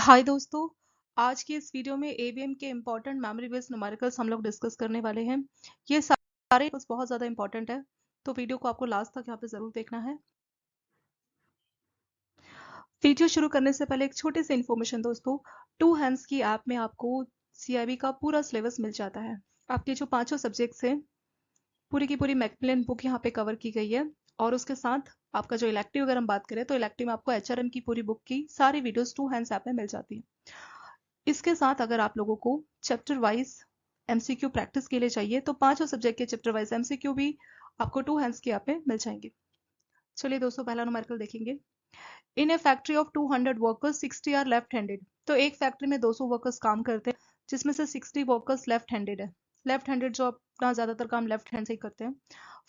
हाय दोस्तों, आज की इस वीडियो में एवीएम के इम्पोर्टेंट मेमोरी बेस्ड न्यूमेरिकल्स हम लोग डिस्कस करने वाले हैं। ये सारे बहुत ज़्यादा इम्पोर्टेंट है, तो वीडियो को आपको लास्ट तक यहाँ पे ज़रूर देखना है। वीडियो शुरू करने से पहले एक छोटी सी इन्फॉर्मेशन दोस्तों, टू हैंड्स की ऐप में आपको सीआईबी का पूरा सिलेबस मिल जाता है। आपके जो पांचों सब्जेक्ट्स हैं, पूरी की पूरी मैकमिलन बुक यहाँ पे कवर की गई है। और उसके साथ आपका जो इलेक्टिव, अगर हम बात करें तो इलेक्टिव में आपको एचआरएम की पूरी बुक की सारी वीडियोस टू हैंड्स ऐप में मिल जाती है। इसके साथ अगर आप लोगों को चैप्टर वाइज एमसीक्यू प्रैक्टिस के लिए चाहिए तो पांचों सब्जेक्ट के चैप्टर वाइज एमसीक्यू भी आपको टू हैंड्स के ऐप में मिल जाएंगे। चलिए दोस्तों, पहला न्यूमेरिकल देखेंगे। In a factory of 200 workers 60 are left handed. तो एक फैक्ट्री में 200 वर्कर्स काम करते हैं, जिसमें से 60 वर्कर्स लेफ्ट हैंडेड है। लेफ्ट हैंडेड जो अपना ज्यादातर काम लेफ्ट हैंड से ही करते हैं।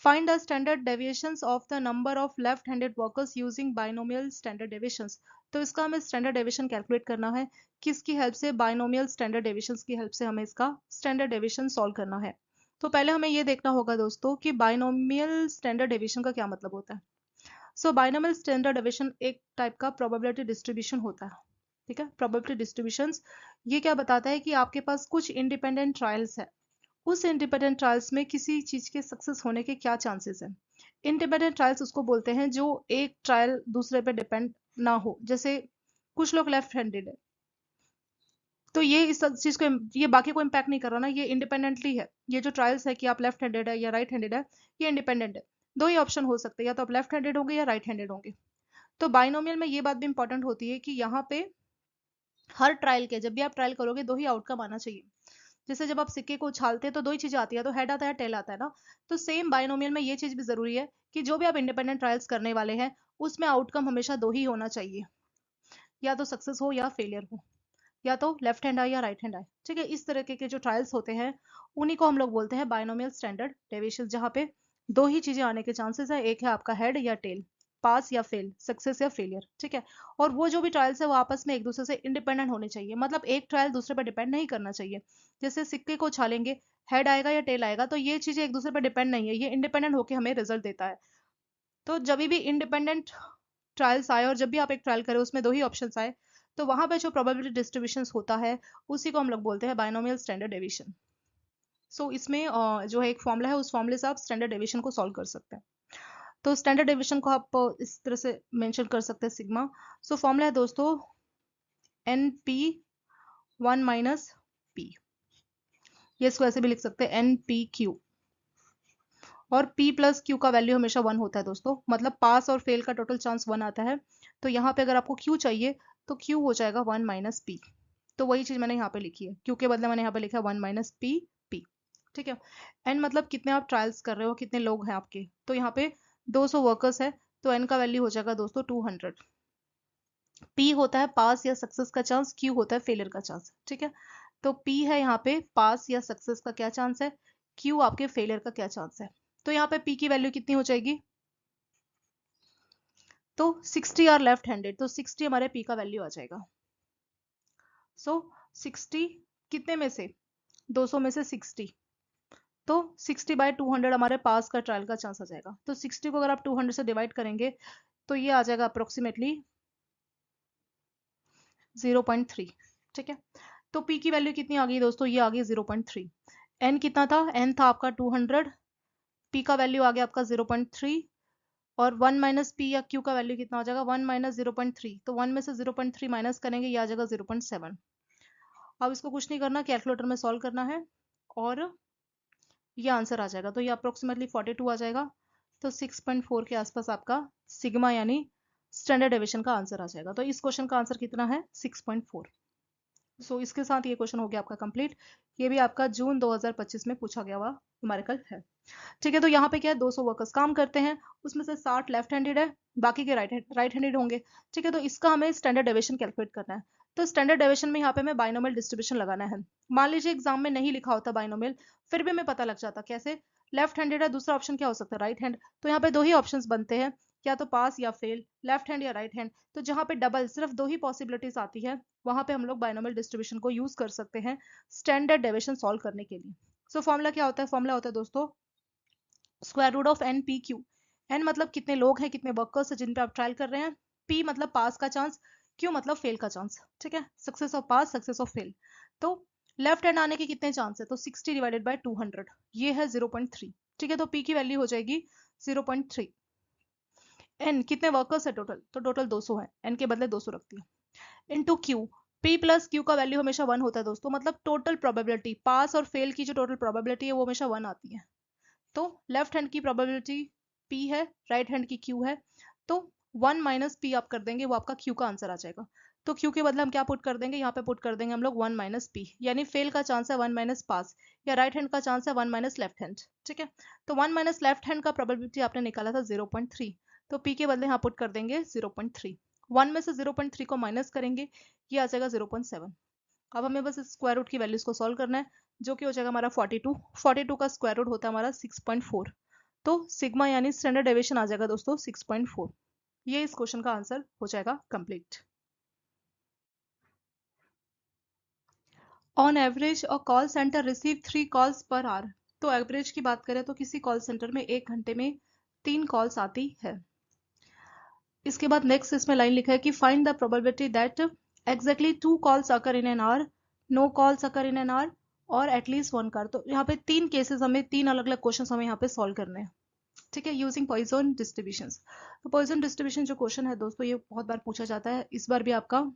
Find the standard deviations of the number of left handed workers using binomial standard deviations. तो इसका हमें स्टैंडर्ड डेविएशन कैलकुलेट करना है। किसकी हेल्प से? बाइनोमियल स्टैंडर्ड डेविएशंस की हेल्प से हमें इसका स्टैंडर्ड डेविएशन सॉल्व करना है। तो पहले हमें ये देखना होगा दोस्तों कि बाइनोमियल स्टैंडर्ड डेविएशन का क्या मतलब होता है। सो बाइनोमियल स्टैंडर्ड डेविएशन एक टाइप का प्रोबेबिलिटी डिस्ट्रीब्यूशन होता है। ठीक है, प्रोबेबिलिटी डिस्ट्रीब्यूशंस ये क्या बताता है कि आपके पास कुछ इंडिपेंडेंट ट्रायल्स है, उस इंडिपेंडेंट ट्रायल्स में किसी चीज के सक्सेस होने के क्या चांसेस है। इंडिपेंडेंट ट्रायल्स उसको बोलते हैं जो एक ट्रायल दूसरे पे डिपेंड ना हो। जैसे कुछ लोग लेफ्ट हैंडेड है, तो ये इस चीज को, ये बाकी को इम्पैक्ट नहीं कर रहा ना, ये इंडिपेंडेंटली है। ये जो ट्रायल्स है कि आप लेफ्ट हैंडेड है या राइट हैंडेड है, ये इंडिपेंडेंट है। दो ही ऑप्शन हो सकते हैं, या तो आप लेफ्ट हैंडेड होंगे या राइट हैंडेड होंगे। तो बाइनोमियल में ये बात भी इंपॉर्टेंट होती है कि यहाँ पे हर ट्रायल के, जब भी आप ट्रायल करोगे, दो ही आउटकम आना चाहिए। जैसे जब आप सिक्के को उछालते हैं तो दो ही चीजें आती है, तो हेड आता है, टेल आता है ना। तो सेम बाइनोमियल में ये चीज भी जरूरी है कि जो भी आप इंडिपेंडेंट ट्रायल्स करने वाले हैं, उसमें आउटकम हमेशा दो ही होना चाहिए। या तो सक्सेस हो या फेलियर हो, या तो लेफ्ट हैंड आए या राइट हैंड आए। ठीक है, इस तरह के जो ट्रायल्स होते हैं, उन्हीं को हम लोग बोलते हैं बाइनोमियल स्टैंडर्ड डेविएशन, जहाँ पे दो ही चीजें आने के चांसेस है। एक है आपका हेड या टेल, पास या फेल, सक्सेस या फेलियर। ठीक है, और वो जो भी ट्रायल्स है वो आपस में एक दूसरे से इंडिपेंडेंट होने चाहिए, मतलब एक ट्रायल दूसरे पर डिपेंड नहीं करना चाहिए। जैसे सिक्के को उछालेंगे, हेड आएगा या टेल आएगा, तो ये चीजें एक दूसरे पर डिपेंड नहीं है, ये इंडिपेंडेंट होकर हमें रिजल्ट देता है। तो जब भी इंडिपेंडेंट ट्रायल्स आए और जब भी आप एक ट्रायल करें उसमें दो ही ऑप्शंस आए, तो वहां पे जो प्रोबेबिलिटी डिस्ट्रीब्यूशन होता है, उसी को हम लोग बोलते हैं बाइनोमियल स्टैंडर्ड डेविएशन। सो इसमें जो है एक फॉर्मूला है, उस फॉर्मूले से आप स्टैंडर्ड डेविएशन को सॉल्व कर सकते हैं। तो स्टैंडर्ड डेविएशन को आप इस तरह से मेंशन कर सकते हैं, सिग्मा। सो फॉर्मूला है दोस्तों N P one minus P. ये इसको ऐसे भी लिख सकते हैं एन पी क्यू। और P प्लस क्यू का वैल्यू हमेशा वन होता है दोस्तों, मतलब पास और फेल का टोटल चांस वन आता है। तो यहाँ पे अगर आपको Q चाहिए तो Q हो जाएगा वन माइनस पी। तो वही चीज मैंने यहाँ पे लिखी है, Q के बदले मैंने यहाँ पे लिखा है वन माइनस पी पी। ठीक है, N मतलब कितने आप ट्रायल्स कर रहे हो, कितने लोग हैं आपके। तो यहाँ पे 200 वर्कर्स है, तो N का वैल्यू हो जाएगा दोस्तों 200। P होता है पास या सक्सेस का चांस, Q होता है फेलियर का चांस। ठीक है, तो P है यहाँ पे पास या सक्सेस का क्या चांस है, Q आपके फेलियर का क्या चांस है। तो यहाँ पे P की वैल्यू कितनी हो जाएगी, तो 60 आर लेफ्ट हैंडेड, तो 60 हमारे P का वैल्यू आ जाएगा। सो 60 कितने में से, 200 में से 60, तो 60 बाय 200 हमारे पास का ट्रायल का चांस आ जाएगा। तो 60 को अगर आप 200 से डिवाइड करेंगे तो ये आ जाएगा अप्रोक्सीमेटली 0.3। ठीक है, तो P की वैल्यू कितनी आ गई दोस्तों, ये आ गई 0.3। N कितना था, N था आपका 200, P का वैल्यू आ गया आपका 0.3। और 1 माइनस पी या क्यू का वैल्यू कितना हो जाएगा, 1 माइनस 0.3। तो 1 में से 0.3 माइनस करेंगे, ये आ जाएगा 0.7। अब इसको कुछ नहीं करना, कैलकुलेटर में सॉल्व करना है और ये आंसर आ जाएगा। तो ये अप्रोक्सीमेटली 42 आ जाएगा। तो 6.4 के आसपास आपका सिग्मा यानी स्टैंडर्ड डेविएशन का आंसर आ जाएगा। तो इस क्वेश्चन का आंसर कितना है, 6.4। सो इसके साथ ये क्वेश्चन हो गया आपका कंप्लीट। ये भी आपका जून 2025 में पूछा गया हुआ न्यूमेरिकल है। ठीक है, तो यहाँ पे क्या है, 200 वर्कर्स काम करते हैं, उसमें से 60 लेफ्ट हैंडेड है, बाकी के राइट हैंडेड होंगे। ठीक है, तो इसका हमें स्टैंडर्ड डेविएशन कैलकुलेट करना है। तो स्टैंडर्ड डेविएशन में यहाँ पे हमें बाइनोमियल डिस्ट्रीब्यूशन लगाना है। मान लीजिए एग्जाम में नहीं लिखा होता बाइनोमियल, फिर भी हमें पता लग जाता कैसे, लेफ्ट हैंडेड है, दूसरा ऑप्शन क्या हो सकता है, राइट हैंड। तो यहाँ पे दो ही ऑप्शंस बनते हैं, या तो पास या फेल, लेफ्ट हैंड या राइट हैंड। तो जहाँ पे डबल सिर्फ दो ही पॉसिबिलिटीज आती है, वहां पे हम लोग बाइनोमियल डिस्ट्रीब्यूशन को यूज कर सकते हैं स्टैंडर्ड डेविएशन सॉल्व करने के लिए। सो फॉर्मूला क्या होता है, फॉर्मूला होता है दोस्तों square root of N P Q. N मतलब कितने लोग हैं, कितने वर्कर्स हैं जिन पे आप ट्रायल कर रहे हैं। पी मतलब पास का चांस, क्यू मतलब फेल का चांस, ठीक है, success of pass, success of fail. तो लेफ्ट हैंड आने के कितने चांस है, तो 60 डिवाइडेड बाय 200, ये है 0.3, ठीक है। तो पी की वैल्यू हो जाएगी 0.3। एन कितने वर्कर्स है टोटल, तो टोटल 200 है, एन के बदले 200 रखती है, into Q. P plus Q का वैल्यू हमेशा 1 होता है दोस्तों, मतलब टोटल प्रोबेबिलिटी पास और फेल की जो टोटल प्रोबेबिलिटी है वो हमेशा 1 आती है। तो लेफ्ट हैंड की प्रोबेबिलिटी पी है, राइट हैंड की क्यू है, तो 1 माइनस पी आप कर देंगे, वो आपका क्यू का आंसर आ जाएगा। तो क्यू के बदले हम क्या पुट कर देंगे, यहाँ पे पुट कर देंगे हम लोग 1 माइनस पी, यानी फेल का चांस है 1 माइनस पास, या राइट हैंड का चांस है 1 माइनस लेफ्ट हैंड, ठीक है। तो 1 माइनस लेफ्ट हैंड का प्रोबेबिलिटी आपने निकाला था 0.3, तो पी के बदले यहाँ पुट कर देंगे 0.3। 1 में से 0.3 को माइनस करेंगे, ये आ जाएगा 0.7। अब हमें बस स्क्वायर रूट की वैल्यूज को सॉल्व करना है, जो कि हो जाएगा हमारा 42। 42 का स्क्वायर रूट होता है हमारा 6.4, तो सिग्मा यानी स्टैंडर्ड डेविएशन आ जाएगा दोस्तों 6.4। ये इस क्वेश्चन का आंसर हो जाएगा complete. On average a call centre receive 3 calls per hour. तो एवरेज की बात करें तो किसी कॉल सेंटर में 1 घंटे में 3 कॉल्स आती है। इसके बाद नेक्स्ट इसमें लाइन लिखा है कि find the probability that exactly 2 calls occur in an hour, no calls occur in an hour, और एटलीस्ट 1 कार। तो यहाँ पे 3 केसेस हमें, 3 अलग अलग क्वेश्चन हमें यहाँ पे सॉल्व करने हैं, ठीक है, यूजिंग पॉइजन डिस्ट्रीब्यूशन। तो पॉइजन डिस्ट्रीब्यूशन जो क्वेश्चन है दोस्तों, ये बहुत बार पूछा जाता है, इस बार भी आपका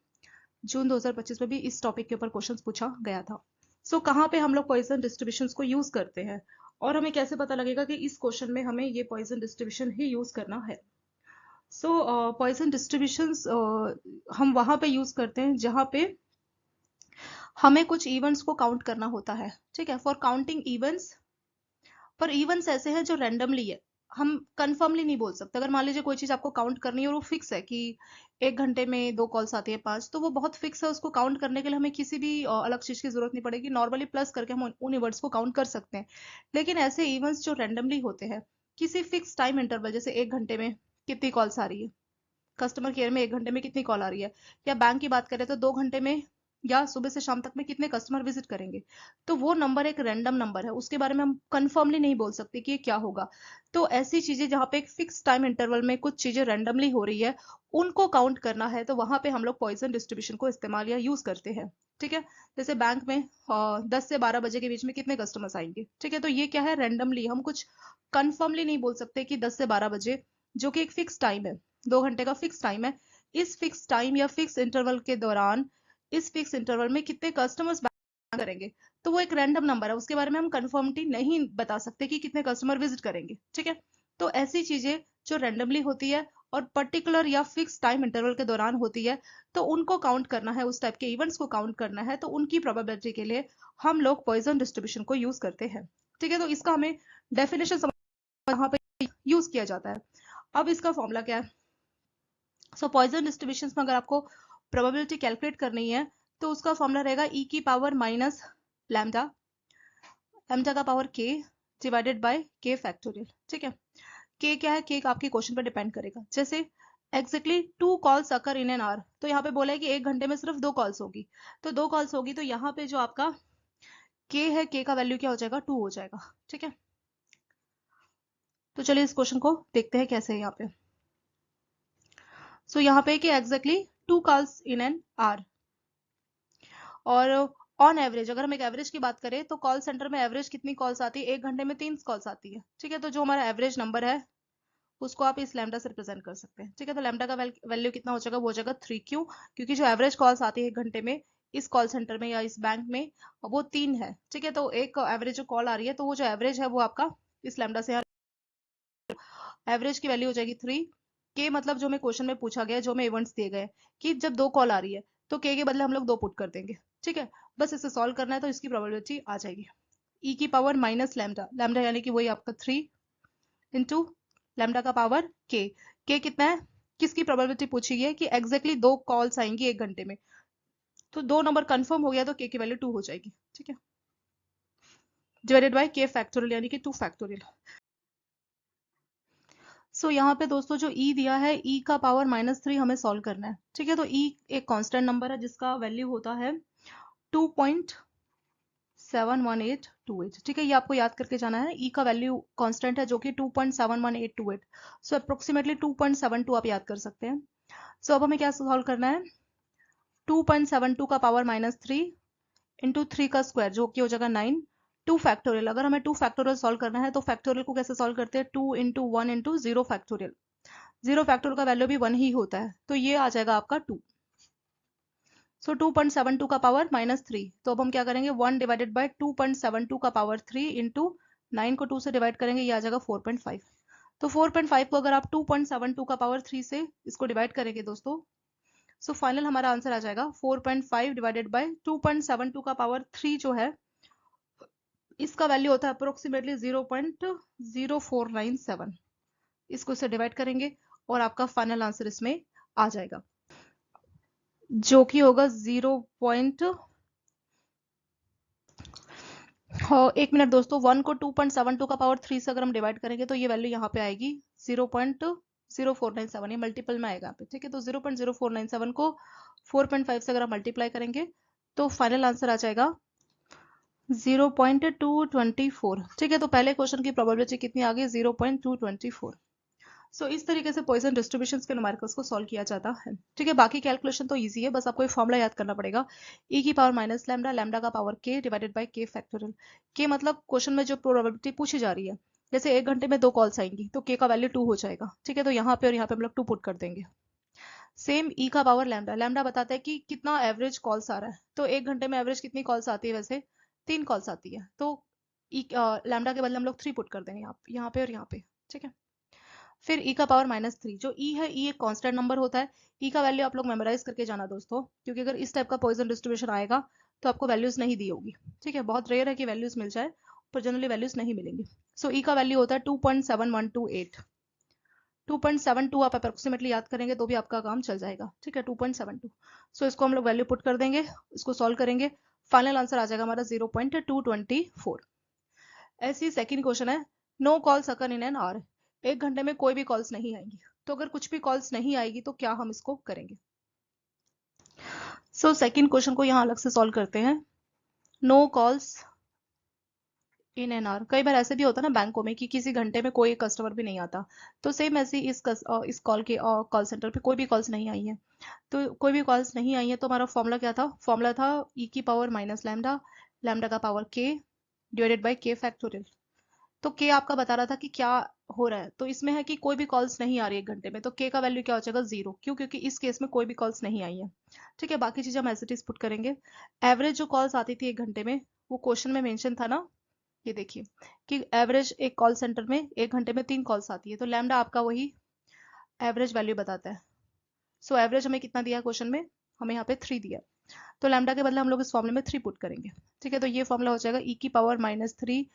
जून 2025 में भी इस टॉपिक के ऊपर क्वेश्चन पूछा गया था। सो कहाँ पे हम लोग पॉइजन डिस्ट्रीब्यूशन को यूज करते हैं, और हमें कैसे पता लगेगा कि इस क्वेश्चन में हमें ये पॉइजन डिस्ट्रीब्यूशन ही यूज करना है। सो पॉइजन डिस्ट्रीब्यूशंस हम वहां पे यूज करते हैं जहां पे हमें कुछ इवेंट्स को काउंट करना होता है, ठीक है, फॉर काउंटिंग इवेंट्स। पर इवेंट्स ऐसे हैं जो रैंडमली है, हम कंफर्मली नहीं बोल सकते। अगर मान लीजिए कोई चीज आपको काउंट करनी है और वो फिक्स है कि 1 घंटे में 2 कॉल्स आती है 5, तो वो बहुत फिक्स है, उसको काउंट करने के लिए हमें किसी भी अलग चीज की जरूरत नहीं पड़ेगी, नॉर्मली प्लस करके हम उन इवेंट्स को काउंट कर सकते हैं। लेकिन ऐसे इवेंट्स जो रैंडमली होते हैं, किसी फिक्स टाइम इंटरवल, जैसे 1 घंटे में कितनी कॉल्स आ रही है, कस्टमर केयर में 1 घंटे में कितनी कॉल आ रही है, या बैंक की बात करें तो 2 घंटे में या सुबह से शाम तक में कितने कस्टमर विजिट करेंगे, तो वो नंबर एक रैंडम नंबर है, उसके बारे में हम कंफर्मली नहीं बोल सकते कि ये क्या होगा। तो ऐसी चीजें जहाँ पे एक फिक्स टाइम इंटरवल में कुछ चीजें रैंडमली हो रही है, उनको काउंट करना है, तो वहां पे हम लोग पॉइजन डिस्ट्रीब्यूशन को इस्तेमाल या यूज करते हैं, ठीक है। जैसे बैंक में 10 से 12 बजे के बीच में कितने कस्टमर्स आएंगे, ठीक है, तो ये क्या है, रैंडमली, हम कुछ कंफर्मली नहीं बोल सकते कि 10 से 12 बजे, जो कि एक फिक्स टाइम है, 2 घंटे का फिक्स टाइम है, इस फिक्स टाइम या फिक्स इंटरवल के दौरान, इस फिक्स इंटरवल में कितने कस्टमर्स करेंगे, तो वो एक रैंडम नंबर है, उसके बारे में हम कंफर्मिटी नहीं बता सकते कि कितने कस्टमर विजिट करेंगे, ठीक है। तो ऐसी चीजें जो रैंडमली होती है और पर्टिकुलर या फिक्स टाइम इंटरवल के दौरान होती है, तो उनको काउंट करना है, उस टाइप के इवेंट्स को काउंट करना है, तो उनकी प्रोबेबिलिटी के लिए हम लोग पॉइजन डिस्ट्रीब्यूशन को यूज करते हैं, ठीक है। तो इसका हमें डेफिनेशन समझ यहाँ पे यूज किया जाता है। अब इसका फॉर्मूला क्या है, सो पॉइजन डिस्ट्रीब्यूशन में अगर आपको प्रोबेबिलिटी कैलकुलेट करनी है, तो उसका फॉर्मूला रहेगा ई की पावर माइनस लैम्डा, लैम्डा का पावर के डिवाइडेड बाय के फैक्टोरियल, ठीक है। के क्या है, के आपके क्वेश्चन पर डिपेंड करेगा। जैसे exactly 2 calls occur in an our, तो यहाँ पे बोला है कि 1 घंटे में सिर्फ 2 कॉल्स होगी, तो 2 कॉल्स होगी, तो यहाँ पे जो आपका के है, के का वैल्यू क्या हो जाएगा, 2 हो जाएगा, ठीक है। तो चलिए इस क्वेश्चन को देखते हैं कैसे है यहाँ पे। सो यहाँ पे कि exactly 2 calls in an hour, और ऑन एवरेज, अगर हम एक एवरेज की बात करें तो कॉल सेंटर में एवरेज कितनी कॉल्स आती है, 1 घंटे में 3 कॉल्स आती है, ठीक है। तो जो हमारा एवरेज नंबर है उसको आप इस लैम्डा से रिप्रेजेंट कर सकते हैं, ठीक है। तो लैम्डा का वैल्यू कितना हो जाएगा, वो हो जाएगा 3 क्यू, क्योंकि जो एवरेज कॉल्स आती है 1 घंटे में इस कॉल सेंटर में या इस बैंक में, वो 3 है, ठीक है। तो एक एवरेज जो कॉल आ रही है, तो वो जो एवरेज है वो आपका इस लैम्डा से, एवरेज की वैल्यू हो जाएगी 3। के मतलब जो हमें क्वेश्चन में पूछा गया है, जो हमें इवेंट्स दिए गए कि जब 2 कॉल आ रही है, तो के बदले हम लोग 2 पुट कर देंगे, ठीक है। बस इसे सॉल्व करना है, तो इसकी प्रोबेबिलिटी आ जाएगी ई की पावर माइनस लैम्डा, लैम्डा यानी कि वही आपका 3 इंटू लैम्डा का पावर के कितना है, किसकी प्रोबेबिलिटी पूछी गई है कि एग्जैक्टली 2 कॉल्स आएंगी 1 घंटे में, तो 2 नंबर कंफर्म हो गया, तो के की वैल्यू 2 हो जाएगी, ठीक है, डिवाइडेड बाय के फैक्टोरियल यानी कि 2 फैक्टोरियल। सो यहाँ पे दोस्तों जो ई दिया है, ई का पावर -3 हमें सॉल्व करना है, ठीक है। तो ई एक कांस्टेंट नंबर है जिसका वैल्यू होता है 2.71828, ठीक है, ये आपको याद करके जाना है। ई का वैल्यू कांस्टेंट है जो कि 2.71828, सो अप्रोक्सीमेटली 2.72 आप याद कर सकते हैं। सो अब हमें क्या सॉल्व करना है, 2.72 का पावर -3 इंटू 3 का स्क्वायर जो कि हो जाएगा 9। 2 फैक्टोरियल, अगर हमें 2 फैक्टोरियल सॉल्व करना है तो फैक्टोरियल को कैसे सॉल्व करते हैं, 2 इंटू 1 इंटू 0 फैक्टोरियल। 0 फैक्टोरियल का वैल्यू भी 1 ही होता है, तो ये आ जाएगा आपका 2। सो 2.72 का पावर -3, तो अब हम क्या करेंगे, 1 डिवाइडेड बाय 2.72 का पावर 3 इंटू 9 को 2 से डिवाइड करेंगे, ये आ जाएगा 4.5। तो 4.5 को अगर आप 2.72 का पावर 3 से इसको डिवाइड करेंगे दोस्तों, सो फाइनल हमारा आंसर आ जाएगा 4.5 डिवाइडेड बाय 2.72 का पावर 3 जो है इसका वैल्यू होता है अप्रोक्सीमेटली 0.0497। इसको इससे डिवाइड करेंगे और आपका फाइनल आंसर इसमें आ जाएगा जो कि होगा 1 मिनट दोस्तों, 1 को 2.72 का पावर 3 से अगर हम डिवाइड करेंगे तो ये वैल्यू यहाँ पे आएगी 0.0497, ये मल्टीपल में आएगा यहाँ पे, ठीक है। तो 0.0497 को 4.5 से अगर हम मल्टीप्लाई करेंगे तो फाइनल आंसर आ जाएगा 0.224, ठीक है। तो पहले क्वेश्चन की प्रोबेबिलिटी कितनी आ गई, 0.224। सो इस तरीके से पॉइसन डिस्ट्रीब्यूशन के न्यूमेरिकल्स को सॉल्व किया जाता है, ठीक है। बाकी कैलकुलेशन तो इजी है, बस आपको एक फॉर्मूला याद करना पड़ेगा, e की पावर माइनस लैम्डा, लैम्डा का power k divided by k factorial. k मतलब क्वेश्चन में जो प्रोबेबिलिटी पूछी जा रही है, जैसे 1 घंटे में 2 कॉल्स आएंगी तो k का वैल्यू 2 हो जाएगा, ठीक है। तो यहाँ पे और यहाँ पे हम लोग 2 पुट कर देंगे। सेम e का पावर लैम्डा, लैम्डा बताता है कि कितना एवरेज कॉल्स आ रहा है, तो 1 घंटे में एवरेज कितनी कॉल्स आती है, वैसे 3 कॉल्स आती है, तो लैम्डा के बदले हम लोग 3 पुट कर देंगे यहाँ पे और यहाँ पे, ठीक है। फिर e का पावर -3, जो e है, e एक कांस्टेंट नंबर होता है। e का वैल्यू आप लोग मेमोराइज करके जाना दोस्तों, क्योंकि अगर इस टाइप का पॉइजन डिस्ट्रीब्यूशन आएगा तो आपको वैल्यूज नहीं दी होगी, ठीक है। बहुत रेयर है कि वैल्यूज मिल जाए, पर जनरली वैल्यूज नहीं मिलेंगी। सो e का वैल्यू होता है 2.7128। 2.72 आप अप्रोक्सीमेटली याद करेंगे तो भी आपका काम चल जाएगा, ठीक है। 2.72, सो इसको हम लोग वैल्यू पुट कर देंगे, इसको सॉल्व करेंगे, फाइनल आंसर आ जाएगा हमारा 0.224। ऐसी सेकंड क्वेश्चन है, no calls occur in an hour, 1 घंटे में कोई भी कॉल्स नहीं आएंगी। तो अगर कुछ भी कॉल्स नहीं आएगी तो क्या हम इसको करेंगे। सो सेकंड क्वेश्चन को यहाँ अलग से सॉल्व करते हैं। No calls in an hour, कई बार ऐसे भी होता है ना बैंकों में कि किसी घंटे में कोई कस्टमर भी नहीं आता, तो सेम ऐसे इस कॉल सेंटर पे कोई भी कॉल्स नहीं आई है। तो कोई भी कॉल्स नहीं आई है तो हमारा फॉर्मूला क्या था, फॉर्मूला था e की पावर माइनस लैम्डा, लैम्डा का power k divided by k factorial. तो k आपका बता रहा था कि क्या हो रहा है, तो इसमें है कि कोई भी कॉल्स नहीं आ रही है 1 घंटे में, तो k का वैल्यू क्या हो जाएगा 0, क्यों, क्योंकि इस केस में कोई भी कॉल्स नहीं आई है, ठीक है। बाकी चीजें हम एज इट इज पुट करेंगे। एवरेज जो कॉल्स आती थी 1 घंटे में, वो क्वेश्चन में मेंशन था ना, ये देखिए कि एवरेज एक कॉल सेंटर में 1 घंटे में 3 कॉल्स आती है, तो लैम्डा आपका वही एवरेज वैल्यू बताता है। सो एवरेज हमें कितना दिया क्वेश्चन में, हमें यहाँ पे 3 दिया, तो लैम्डा के बदले हम लोग इस फॉर्मूले में 3 पुट करेंगे, ठीक है। तो ये फॉर्मूला हो जाएगा e की पावर -3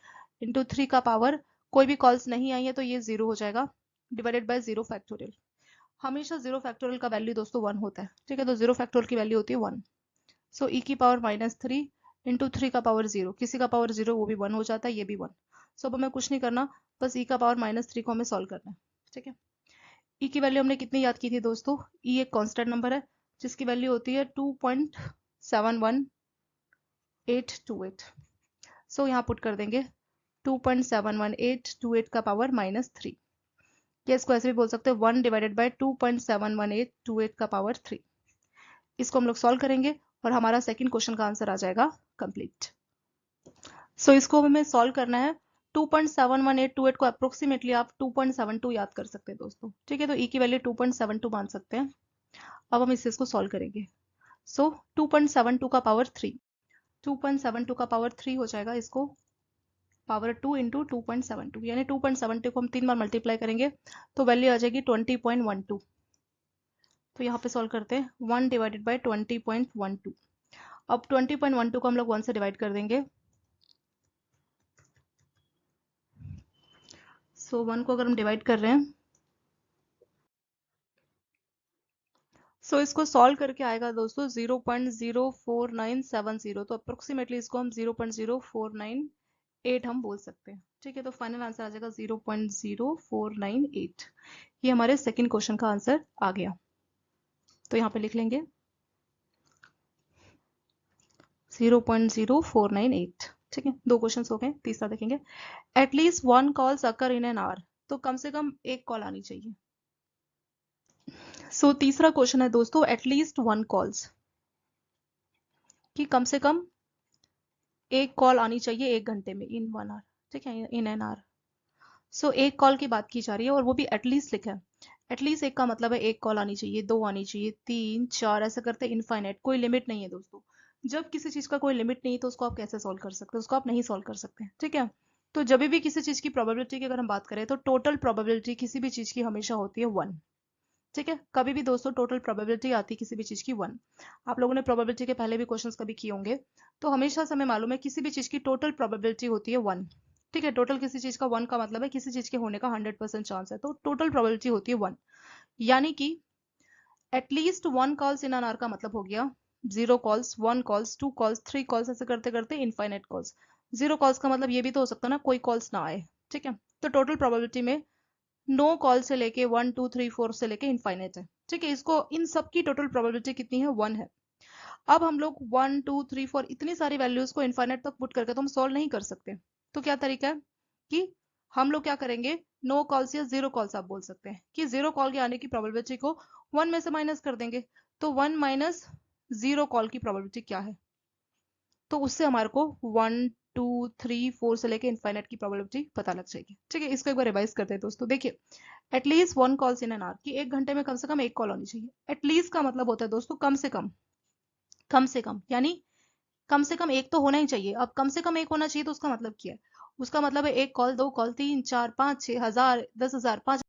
इंटू 3 का पावर, कोई भी कॉल्स नहीं आई है तो ये 0 हो जाएगा, डिवाइडेड बाय 0 फैक्टोरियल। हमेशा 0 फैक्टोरियल का वैल्यू दोस्तों 1 होता है, ठीक है। तो 0 फैक्टोरियल की वैल्यू होती है 1। सो e की पावर -3 इंटू 3 का पावर 0, किसी का पावर 0 वो भी 1 हो जाता है, ये भी 1। सो अब हमें कुछ नहीं करना, बस e का पावर -3 को हमें सॉल्व करना है, ठीक है। e की वैल्यू हमने कितनी याद की थी दोस्तों, e एक कांस्टेंट नंबर है जिसकी वैल्यू होती है 2.71828। सो यहाँ पुट कर देंगे 2.71828 का पावर -3, या इसको ऐसे भी बोल सकते हैं 1 डिवाइडेड बाय 2.71828 का पावर 3। इसको हम लोग सॉल्व करेंगे और हमारा सेकंड क्वेश्चन का आंसर आ जाएगा कंप्लीट। सो इसको हमें सॉल्व करना है, 2.71828 को अप्रोक्सीमेटली आप 2.72 याद कर सकते हैं दोस्तों, ठीक है। तो e की वैल्यू 2.72 मान सकते हैं। अब हम इसको सॉल्व करेंगे। सो 2.72 का पावर 3, 2.72 का पावर 3 हो जाएगा, इसको पावर 2 इंटू 2.72, यानी 2.72 को हम 3 बार मल्टीप्लाई करेंगे तो वैल्यू आ जाएगी 20.12। तो यहाँ पे सॉल्व करते हैं, 1 डिवाइडेड बाय 20.12। अब 20.12 को हम लोग 1 से डिवाइड कर देंगे, सो 1 को अगर हम डिवाइड कर रहे हैं, सो इसको सॉल्व करके आएगा दोस्तों 0.04970, तो अप्रोक्सीमेटली इसको हम 0.0498 हम बोल सकते हैं, ठीक है। तो फाइनल आंसर आ जाएगा 0.0498। ये हमारे सेकंड क्वेश्चन का आंसर आ गया, तो यहाँ पे लिख लेंगे 0.0498, ठीक है। 2 क्वेश्चन हो गए, तीसरा देखेंगे। At least 1 calls occur in an our, तो कम से कम 1 कॉल आनी चाहिए। सो तीसरा क्वेश्चन है दोस्तों, एटलीस्ट 1 कॉल्स, कि कम से कम एक कॉल आनी चाहिए 1 घंटे में, इन 1 आवर, ठीक है, इन एन आवर। सो एक कॉल की बात की जा रही है और वो भी एटलीस्ट लिखा है। एटलीस्ट एक का मतलब है एक कॉल आनी चाहिए, 2 आनी चाहिए, 3 4, ऐसे करते इनफाइनाइट, कोई लिमिट नहीं है दोस्तों। जब किसी चीज का कोई लिमिट नहीं है तो उसको आप कैसे सॉल्व कर सकते हैं, उसको आप नहीं सॉल्व कर सकते, ठीक है। तो जब भी किसी चीज की प्रोबेबिलिटी की अगर हम बात करें तो टोटल प्रोबेबिलिटी किसी भी चीज की हमेशा होती है 1, ठीक है। कभी भी दोस्तों टोटल प्रोबेबिलिटी आती है किसी भी चीज की 1। आप लोगों ने प्रोबेबिलिटी के पहले भी क्वेश्चंस कभी किए होंगे, तो हमेशा से हमें मालूम है किसी भी चीज की टोटल प्रोबेबिलिटी होती है 1, ठीक है। टोटल किसी चीज का 1 का मतलब है किसी चीज के होने का 100% चांस है, तो टोटल प्रोबेबिलिटी होती है 1। यानी कि at least 1 calls in an our का मतलब हो गया 0 कॉल्स, 1 कॉल्स, 2 कॉल्स, 3 कॉल्स, ऐसे करते करते इनफाइनाइट कॉल्स। 0 कॉल्स का मतलब ये भी तो हो सकता है ना कोई कॉल्स ना आए, ठीक है। तो टोटल प्रोबेबिलिटी में नो कॉल से लेके 1 2 3 4 से लेके इनफाइनाइट है, ठीक है। इसको इन सब की टोटल प्रोबेबिलिटी कितनी है, 1 है। अब हम लोग 1 2 3 4 इतनी सारी वैल्यूज को इनफाइनाइट तक पुट करके तो हम सॉल्व नहीं कर सकते। तो क्या तरीका है कि हम लोग क्या करेंगे, नो कॉल्स या 0 कॉल्स आप बोल सकते हैं कि 0 कॉल के आने की प्रोबेबिलिटी को 1 में से माइनस कर देंगे। तो 1 माइनस 0 कॉल की प्रोबेबिलिटी क्या है, तो उससे हमारे को 1 2 3 4 से लेके इनफाइनाइट की प्रोबेबिलिटी पता लग जाएगी, ठीक है। इसको एक बार रिवाइज करते हैं दोस्तों। देखिए, at least 1 calls in an our, कि 1 घंटे में कम से कम एक कॉल होनी चाहिए। एटलीस्ट का मतलब होता है दोस्तों कम से कम, कम से कम यानी कम से कम एक तो होना ही चाहिए। अब कम से कम एक होना चाहिए तो उसका मतलब क्या है, उसका मतलब है एक कॉल, 2 कॉल, 3 4 5 6 हजार, 10,000, 5,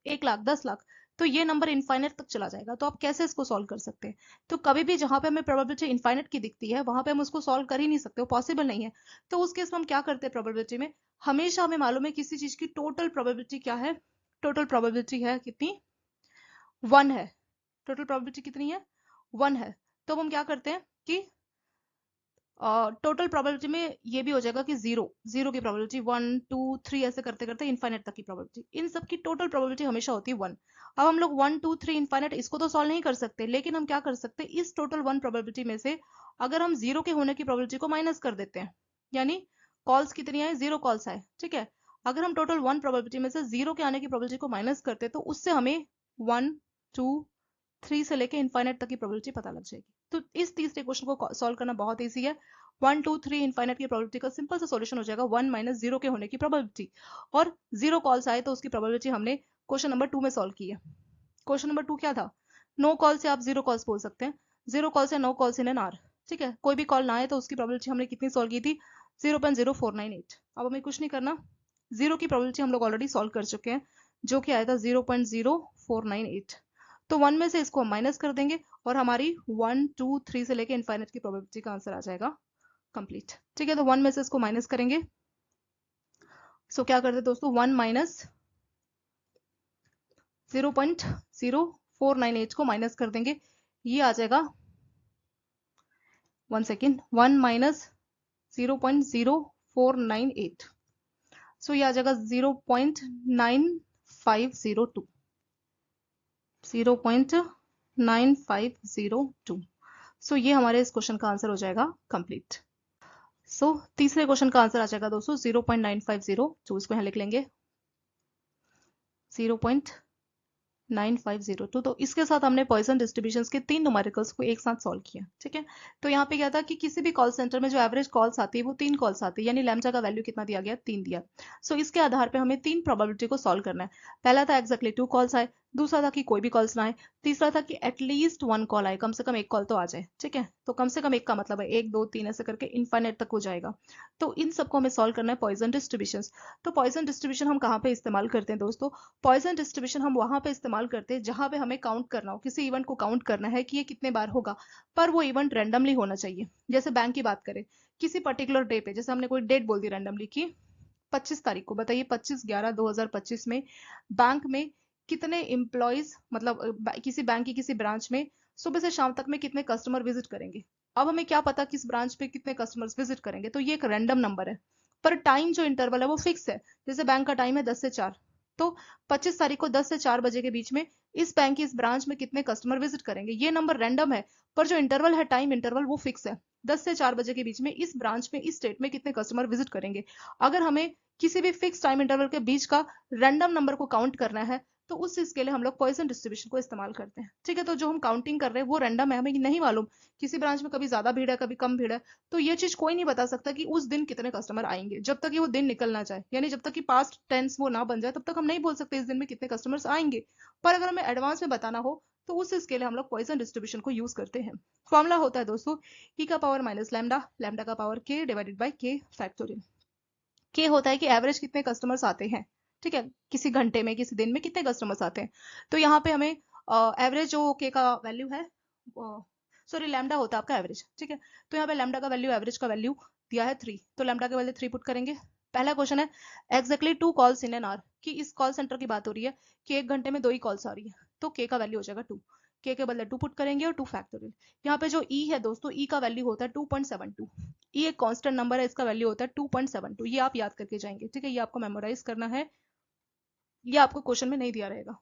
1 लाख, 10 लाख, तो ये नंबर इनफाइनेट तक चला जाएगा। तो आप कैसे इसको सॉल्व कर सकते हैं, तो कभी भी जहां पे हमें प्रोबेबिलिटी इनफाइनेट की दिखती है वहां पे हम उसको सॉल्व कर ही नहीं सकते, वो पॉसिबल नहीं है। तो उस केस में हम क्या करते हैं, प्रोबेबिलिटी में हमेशा हमें मालूम है किसी चीज की टोटल प्रोबेबिलिटी क्या है, टोटल प्रोबेबिलिटी है कितनी, 1 है। टोटल प्रोबेबिलिटी कितनी है, 1 है। तो अब हम क्या करते हैं कि टोटल प्रोबेबिलिटी में ये भी हो जाएगा कि जीरो, जीरो की प्रोबेबिलिटी, 1 2 3 ऐसे करते करते इनफाइनेट तक की प्रोबेबिलिटी, इन सब की टोटल प्रोबेबिलिटी हमेशा होती है 1। अब हम लोग 1 2 3 इनफाइनेट इसको तो सॉल्व नहीं कर सकते, लेकिन हम क्या कर सकते हैं, इस टोटल 1 प्रोबेबिलिटी में से अगर हम जीरो के होने की प्रोबेबिलिटी को माइनस कर देते हैं, यानी कॉल्स कितनी आए, 0 कॉल्स आए, ठीक है। अगर हम टोटल 1 प्रोबेबिलिटी में से जीरो के आने की प्रोबेबिलिटी को माइनस करते तो उससे हमें 1 2 3 से लेके इनफाइनाइट तक की प्रोबेबिलिटी पता लग जाएगी। तो इस तीसरे क्वेश्चन को सॉल्व करना बहुत ईजी है। 1 2 3 इनफाइनाइट की प्रोबेबिलिटी का सिंपल सा सॉल्यूशन हो जाएगा 1 माइनस 0 के होने की प्रोबेबिलिटी, और 0 कॉल्स आए तो उसकी प्रोबेबिलिटी हमने क्वेश्चन नंबर 2 में सॉल्व की है। क्वेश्चन नंबर 2 क्या था, नो कॉल से आप 0 कॉल्स बोल सकते हैं, 0 कॉल से no calls in an hour, ठीक है। कोई भी कॉल ना आए तो उसकी प्रोबेबिलिटी हमने कितनी सॉल्व की थी, 0.0498। अब हमें कुछ नहीं करना, जीरो की प्रोबेबिलिटी हम लोग ऑलरेडी सॉल्व कर चुके हैं, जो कि आया था 0.0498। तो 1 में से इसको हम माइनस कर देंगे और हमारी 1 2 3 से लेके इनफाइनाइट की प्रोबेबिलिटी का आंसर आ जाएगा कंप्लीट, ठीक है। तो 1 में से इसको माइनस करेंगे, सो क्या करते हैं दोस्तों, 1 माइनस 0.0498 को माइनस कर देंगे, ये आ जाएगा, 1 सेकेंड, 1 माइनस 0.0498, सो ये आ जाएगा 0.9502, 0.9502। सो ये हमारे इस क्वेश्चन का आंसर हो जाएगा कंप्लीट। सो तीसरे क्वेश्चन का आंसर आ जाएगा दोस्तों 0.9502, इसको यहाँ लिख लेंगे 0.9502। तो इसके साथ हमने पॉइसन डिस्ट्रीब्यूशंस के 3 न्यूमेरिकल्स को एक साथ सॉल्व किया, ठीक है। तो यहाँ पे क्या था कि किसी भी कॉल सेंटर में जो एवरेज कॉल्स आती है वो 3 कॉल्स आती है, यानी लैम्डा का वैल्यू कितना दिया गया, 3 दिया। सो इसके आधार पे हमें 3 प्रोबेबिलिटी को सॉल्व करना है। पहला था एक्जैक्टली 2 कॉल्स आए, दूसरा था कि कोई भी कॉल्स ना आए, तीसरा था कि एटलीस्ट 1 कॉल आए, कम से कम एक कॉल तो आ जाए, ठीक है। तो कम से कम एक का मतलब है 1 2 3 ऐसे करके इनफाइनाइट तक हो जाएगा। तो इन सबको हमें सॉल्व करना है पॉइसन डिस्ट्रीब्यूशन। तो पॉइसन डिस्ट्रीब्यूशन हम कहाँ पे इस्तेमाल करते हैं दोस्तों, पॉइसन डिस्ट्रीब्यूशन हम वहां पे इस्तेमाल करते हैं जहां पे हमें काउंट करना हो, किसी इवेंट को काउंट करना है कि ये कितने बार होगा, पर वो इवेंट रैंडमली होना चाहिए। जैसे बैंक की बात करें, किसी पर्टिकुलर डे पे, जैसे हमने कोई डेट बोल दी रैंडमली की 25 तारीख को, बताइए 25/11/2025 में बैंक में कितने एम्प्लॉयज, मतलब किसी बैंक की किसी ब्रांच में सुबह से शाम तक में कितने कस्टमर विजिट करेंगे। अब हमें क्या पता किस ब्रांच पे कितने कस्टमर्स विजिट करेंगे, तो ये एक रैंडम नंबर है, पर टाइम जो इंटरवल है वो फिक्स है। जैसे बैंक का टाइम है 10 से 4, तो 25 तारीख को 10 से 4 बजे के बीच में इस बैंक की इस ब्रांच में कितने कस्टमर विजिट करेंगे, ये नंबर रैंडम है, पर जो इंटरवल है, टाइम इंटरवल, वो फिक्स है। 10 से 4 बजे के बीच में इस ब्रांच में इस स्टेट में कितने कस्टमर विजिट करेंगे। अगर हमें किसी भी फिक्स टाइम इंटरवल के बीच का रैंडम नंबर को काउंट करना है, तो उस चीज के लिए हम लोग पॉइजन डिस्ट्रीब्यूशन को इस्तेमाल करते हैं। ठीक है, तो जो हम काउंटिंग कर रहे हैं वो रैंडम है, हमें नहीं मालूम किसी ब्रांच में कभी ज्यादा भीड़ है कभी कम भीड़ है, तो ये चीज कोई नहीं बता सकता कि उस दिन कितने कस्टमर आएंगे जब तक कि वो दिन निकल ना जाए, यानी जब तक कि पास्ट टेंस वो ना बन जाए तब तक हम नहीं बोल सकते इस दिन में कितने कस्टमर्स आएंगे। पर अगर हमें एडवांस में बताना हो तो उस चीज के लिए हम लोग पॉइजन डिस्ट्रीब्यूशन को यूज करते हैं। फॉर्मूला होता है दोस्तों ई का पावर माइनस लैम्डा, लैम्डा का पावर के डिवाइडेड बाई के फैक्टोरियल। के होता है कि एवरेज कितने कस्टमर्स आते हैं, ठीक है, किसी घंटे में किसी दिन में कितने कस्टमर्स आते हैं। तो यहाँ पे हमें एवरेज जो के का वैल्यू है, सॉरी लैम्डा होता है आपका एवरेज, ठीक है, तो यहाँ पे लैम्डा का वैल्यू एवरेज का वैल्यू दिया है 3, तो लैम्डा के वैल्यू 3 पुट करेंगे। पहला क्वेश्चन है exactly 2 calls in an our, कि इस कॉल सेंटर की बात हो रही है कि एक घंटे में 2 ही कॉल्स आ रही है, तो के का वैल्यू हो जाएगा 2, के बदले 2 पुट करेंगे और 2 फैक्टोरियल। यहाँ पे जो ई है दोस्तों, ई का वैल्यू होता है 2.72, ये एक कांस्टेंट नंबर है, इसका वैल्यू होता है 2.72, ये आप याद करके जाएंगे, ठीक है, ये आपको मेमोराइज करना है, ये आपको क्वेश्चन में नहीं दिया रहेगा।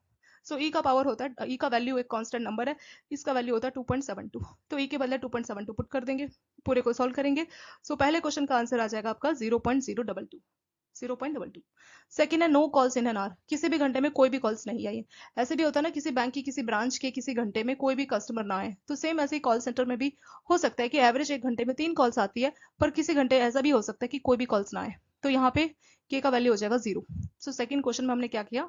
सो ई का पावर होता है, ई का वैल्यू एक कांस्टेंट नंबर है, इसका वैल्यू होता है 2.72, तो ई के बदले 2.72 पुट कर देंगे, पूरे को सॉल्व करेंगे। सो पहले क्वेश्चन का आंसर आ जाएगा आपका 0.022, 0.22। सेकेंड है no calls in an hour, किसी भी घंटे में कोई भी कॉल्स नहीं आई है। ऐसे भी होता है ना किसी बैंक की किसी ब्रांच के किसी घंटे में कोई भी कस्टमर ना आए, तो सेम ऐसे ही कॉल सेंटर में भी हो सकता है कि एवरेज एक घंटे में 3 कॉल्स आती है, पर किसी घंटे ऐसा भी हो सकता है कि कोई भी कॉल्स ना आए, तो यहाँ पे के का वैल्यू हो जाएगा 0। सो सेकेंड क्वेश्चन में हमने क्या किया,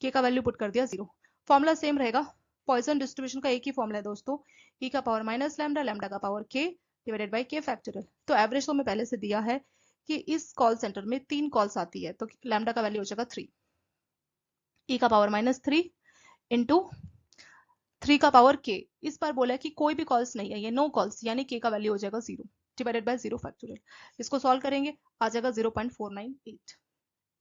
के का वैल्यू पुट कर दिया 0। फॉर्मूला सेम रहेगा, पॉइसन डिस्ट्रीब्यूशन का एक ही फॉर्मूला है दोस्तों, ई का पावर माइनस लैम्डा, लैम्डा का पावर के डिवाइडेड बाई के फैक्टोरियल। तो एवरेज तो हमें पहले से दिया है कि इस कॉल सेंटर में 3 कॉल्स आती है, तो लैम्डा का वैल्यू हो जाएगा 3, ई का पावर -3 इंटू 3 का पावर के, इस बार बोला है कि कोई भी कॉल्स नहीं है, ये नो कॉल्स, यानी के का वैल्यू हो जाएगा 0 डिवाइडेड बाय 0 फैक्टोरियल। इसको सॉल्व करेंगे, आ जाएगा 0.498।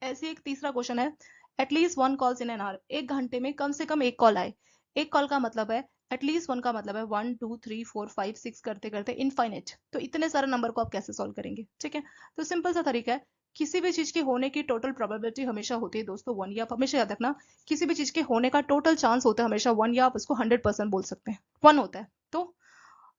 ऐसे एक तीसरा क्वेश्चन है at least 1 calls in an our, एक घंटे में कम से कम एक कॉल आए। एक कॉल का मतलब है एटलीस्ट 1 का मतलब है 1 2 3 4 5 6 करते करते इनफाइनेट, तो इतने सारे नंबर को आप कैसे सॉल्व करेंगे, ठीक है। तो सिंपल सा तरीका है, किसी भी चीज के होने की टोटल प्रोबेबिलिटी हमेशा होती है दोस्तों 1, या आप हमेशा याद रखना किसी भी चीज के होने का टोटल चांस होता है हमेशा 1, या आप उसको 100% बोल सकते हैं 1 होता है। तो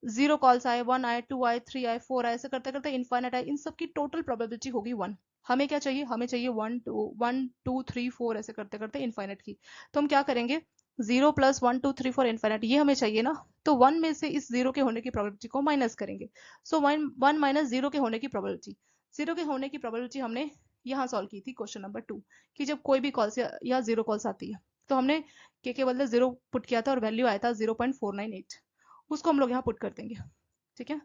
0 कॉल्स आए, 1 आए, 2 आए, 3 आए, 4 आए, ऐसे करते करते इनफाइनाइट आए, इन सब की टोटल प्रोबेबिलिटी होगी 1। हमें क्या चाहिए, हमें चाहिए 1 2 1 2 3 4 ऐसे करते करते इनफाइनाइट की। तो हम क्या करेंगे, 0 + 1 2 3 4 इनफाइनाइट, ये हमें चाहिए ना, तो 1 में से इस 0 के होने की प्रोबेबिलिटी को माइनस करेंगे। सो 1 माइनस 0 के होने की प्रोबेबिलिटी, 0 के होने की प्रोबेबिलिटी हमने यहाँ सॉल्व की थी क्वेश्चन नंबर 2, कि जब कोई भी कॉल्स या 0 कॉल्स आती है, तो हमने के बदले 0 पुट किया था और वैल्यू आया था 0.498, उसको हम लोग यहाँ पुट कर देंगे, ठीक है,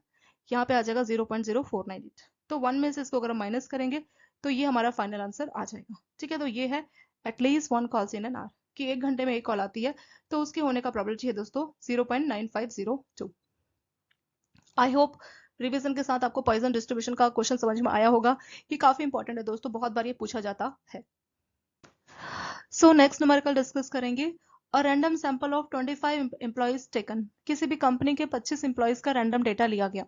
यहाँ पे आ जाएगा 0.0498। तो 1 में से इसको अगर हम माइनस करेंगे तो ये हमारा फाइनल आंसर आ जाएगा, ठीक है। तो ये है at least 1 calls in an our, कि एक घंटे में एक कॉल आती है, तो उसके होने का प्रोबेबिलिटी है दोस्तों 0.9502। आई होप रिवीजन के साथ आपको पॉइजन डिस्ट्रीब्यूशन का क्वेश्चन समझ में आया होगा, कि काफी इंपॉर्टेंट है दोस्तों, बहुत बार ये पूछा जाता है। सो नेक्स्ट न्यूमेरिकल डिस्कस करेंगे, a random sample of 25 employees taken, किसी भी कंपनी के 25 एम्प्लॉइज का रैंडम डेटा लिया गया।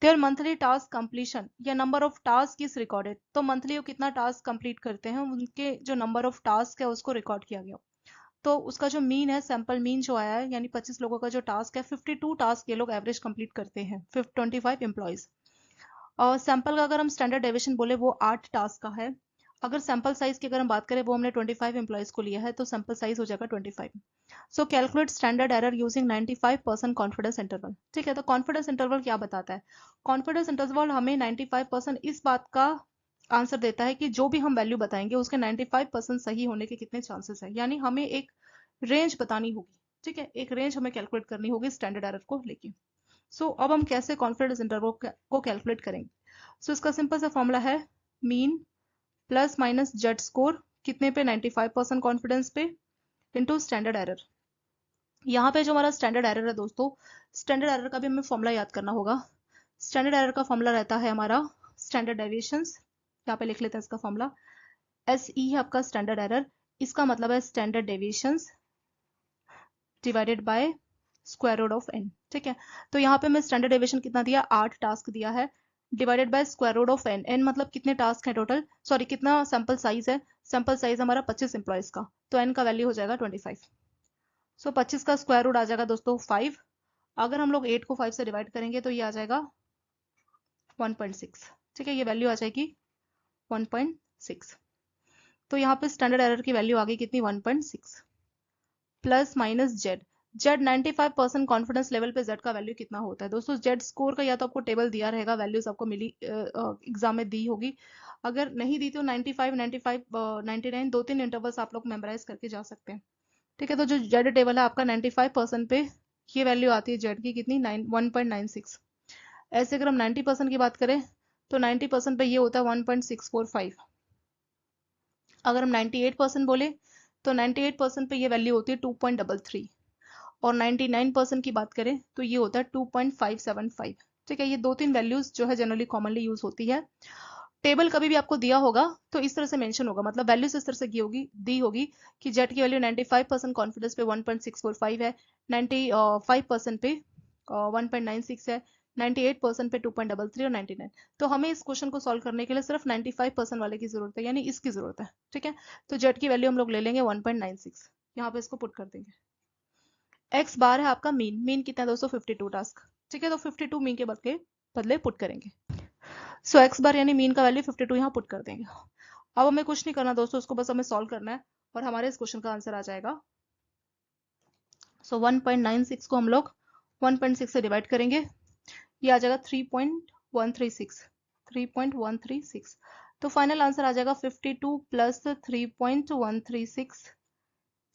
देयर मंथली टास्क कंप्लीशन या number of task is recorded, तो मंथली वो कितना टास्क कंप्लीट करते हैं, उनके जो नंबर ऑफ टास्क है उसको रिकॉर्ड किया गया। तो उसका जो मीन है, सैंपल मीन जो आया है, यानी 25 लोगों का जो टास्क है, 52 टास्क ये लोग एवरेज कंप्लीट करते हैं 25 एम्प्लॉइज। और सैंपल का अगर हम स्टैंडर्ड डेविएशन बोले वो 8 टास्क का है। अगर सैंपल साइज की अगर हम बात करें, वो हमने 25 एम्प्लॉइज को लिया है, तो सैंपल साइज हो जाएगा 25। सो calculate standard error using 95% confidence interval, ठीक है। तो कॉन्फिडेंस इंटरवल क्या बताता है, कॉन्फिडेंस इंटरवल हमें 95% इस बात का आंसर देता है कि जो भी हम वैल्यू बताएंगे उसके 95% सही होने के कितने चांसेस है, यानी हमें एक रेंज बतानी होगी, ठीक है, एक रेंज हमें कैलकुलेट करनी होगी स्टैंडर्ड एरर को लेके। सो अब हम कैसे कॉन्फिडेंस इंटरवल को कैलकुलेट करेंगे। सो इसका सिंपल सा फॉर्मूला है mean plus minus Z score, कितने पे, 95% कॉन्फिडेंस पे, इंटू स्टैंडर्ड एरर। यहाँ पे जो हमारा स्टैंडर्ड एरर है दोस्तों, स्टैंडर्ड एरर का भी हमें फॉर्मूला याद करना होगा। स्टैंडर्ड एरर का फॉर्मूला रहता है हमारा स्टैंडर्ड डेविएशंस, यहाँ पे लिख लेते हैं इसका फॉर्मूला, एस ई है आपका स्टैंडर्ड एरर, इसका मतलब है standard deviations divided by square root of N, ठीक है। तो यहाँ पे मैं स्टैंडर्ड डेविएशन कितना दिया, 8 टास्क दिया है, divided by square root of N, N मतलब कितने टास्क है टोटल, सॉरी कितना सैंपल साइज है, सैंपल साइज हमारा 25 एम्प्लॉयज का, तो एन का वैल्यू हो जाएगा 25। सो 25 का स्क्वायर रूट आ जाएगा दोस्तों 5, अगर हम लोग 8 को 5 से डिवाइड करेंगे तो ये आ जाएगा 1.6, ठीक है, ये वैल्यू आ जाएगी 1.6। तो यहाँ पे स्टैंडर्ड एरर की वैल्यू आ गई कितनी 1.6 plus minus Z. Z 95% confidence level पे जेड का वैल्यू कितना होता है दोस्तों? जेड स्कोर का या तो आपको टेबल दिया रहेगा, वैल्यूज आपको मिली एग्जाम में दी होगी, अगर नहीं दी तो 95 95 99 दो तीन इंटरवल्स आप लोग मेमोराइज करके जा सकते हैं। ठीक है, तो जो जेड टेबल है आपका 95% पे ये वैल्यू आती है जेड की कितनी 1.96। ऐसे अगर हम 90% की बात करें तो 90% पे ये होता है 1.645। अगर हम 98% बोले तो 98% पे ये वैल्यू होती है 2.33 और 99% की बात करें तो ये होता है 2.575। ठीक है, ये दो तीन वैल्यूज जो है जनरली कॉमनली यूज होती है। टेबल कभी भी आपको दिया होगा तो इस तरह से मेंशन होगा, मतलब वैल्यूज इस तरह से दी होगी कि जेट की वैल्यू 95% कॉन्फिडेंस पे 1.645 है, 95% पे 1.96 है, 98% पे 2.33 और 99। तो हमें इस क्वेश्चन को सॉल्व करने के लिए सिर्फ 95% वाले की जरूरत है, यानी इसकी जरूरत है। ठीक है, तो जेट की वैल्यू हम लोग ले लेंगे 1.96, यहाँ पे इसको पुट कर देंगे। एक्स बार है आपका मीन, मीन कितना है दोस्तों 52 टास्क। ठीक है, तो 52 मीन के बदले पुट करेंगे। सो एक्स बार यानी मीन का वैल्यू 52 यहाँ पुट कर देंगे। अब हमें कुछ नहीं करना दोस्तों, उसको बस हमें सॉल्व करना है और हमारे इस क्वेश्चन का आंसर आ जाएगा। सो 1.96 को हम लोग 1.6 से डिवाइड करेंगे, ये आ जाएगा 3.136, 3.136। तो फाइनल आंसर आ जाएगा 52 प्लस 3.136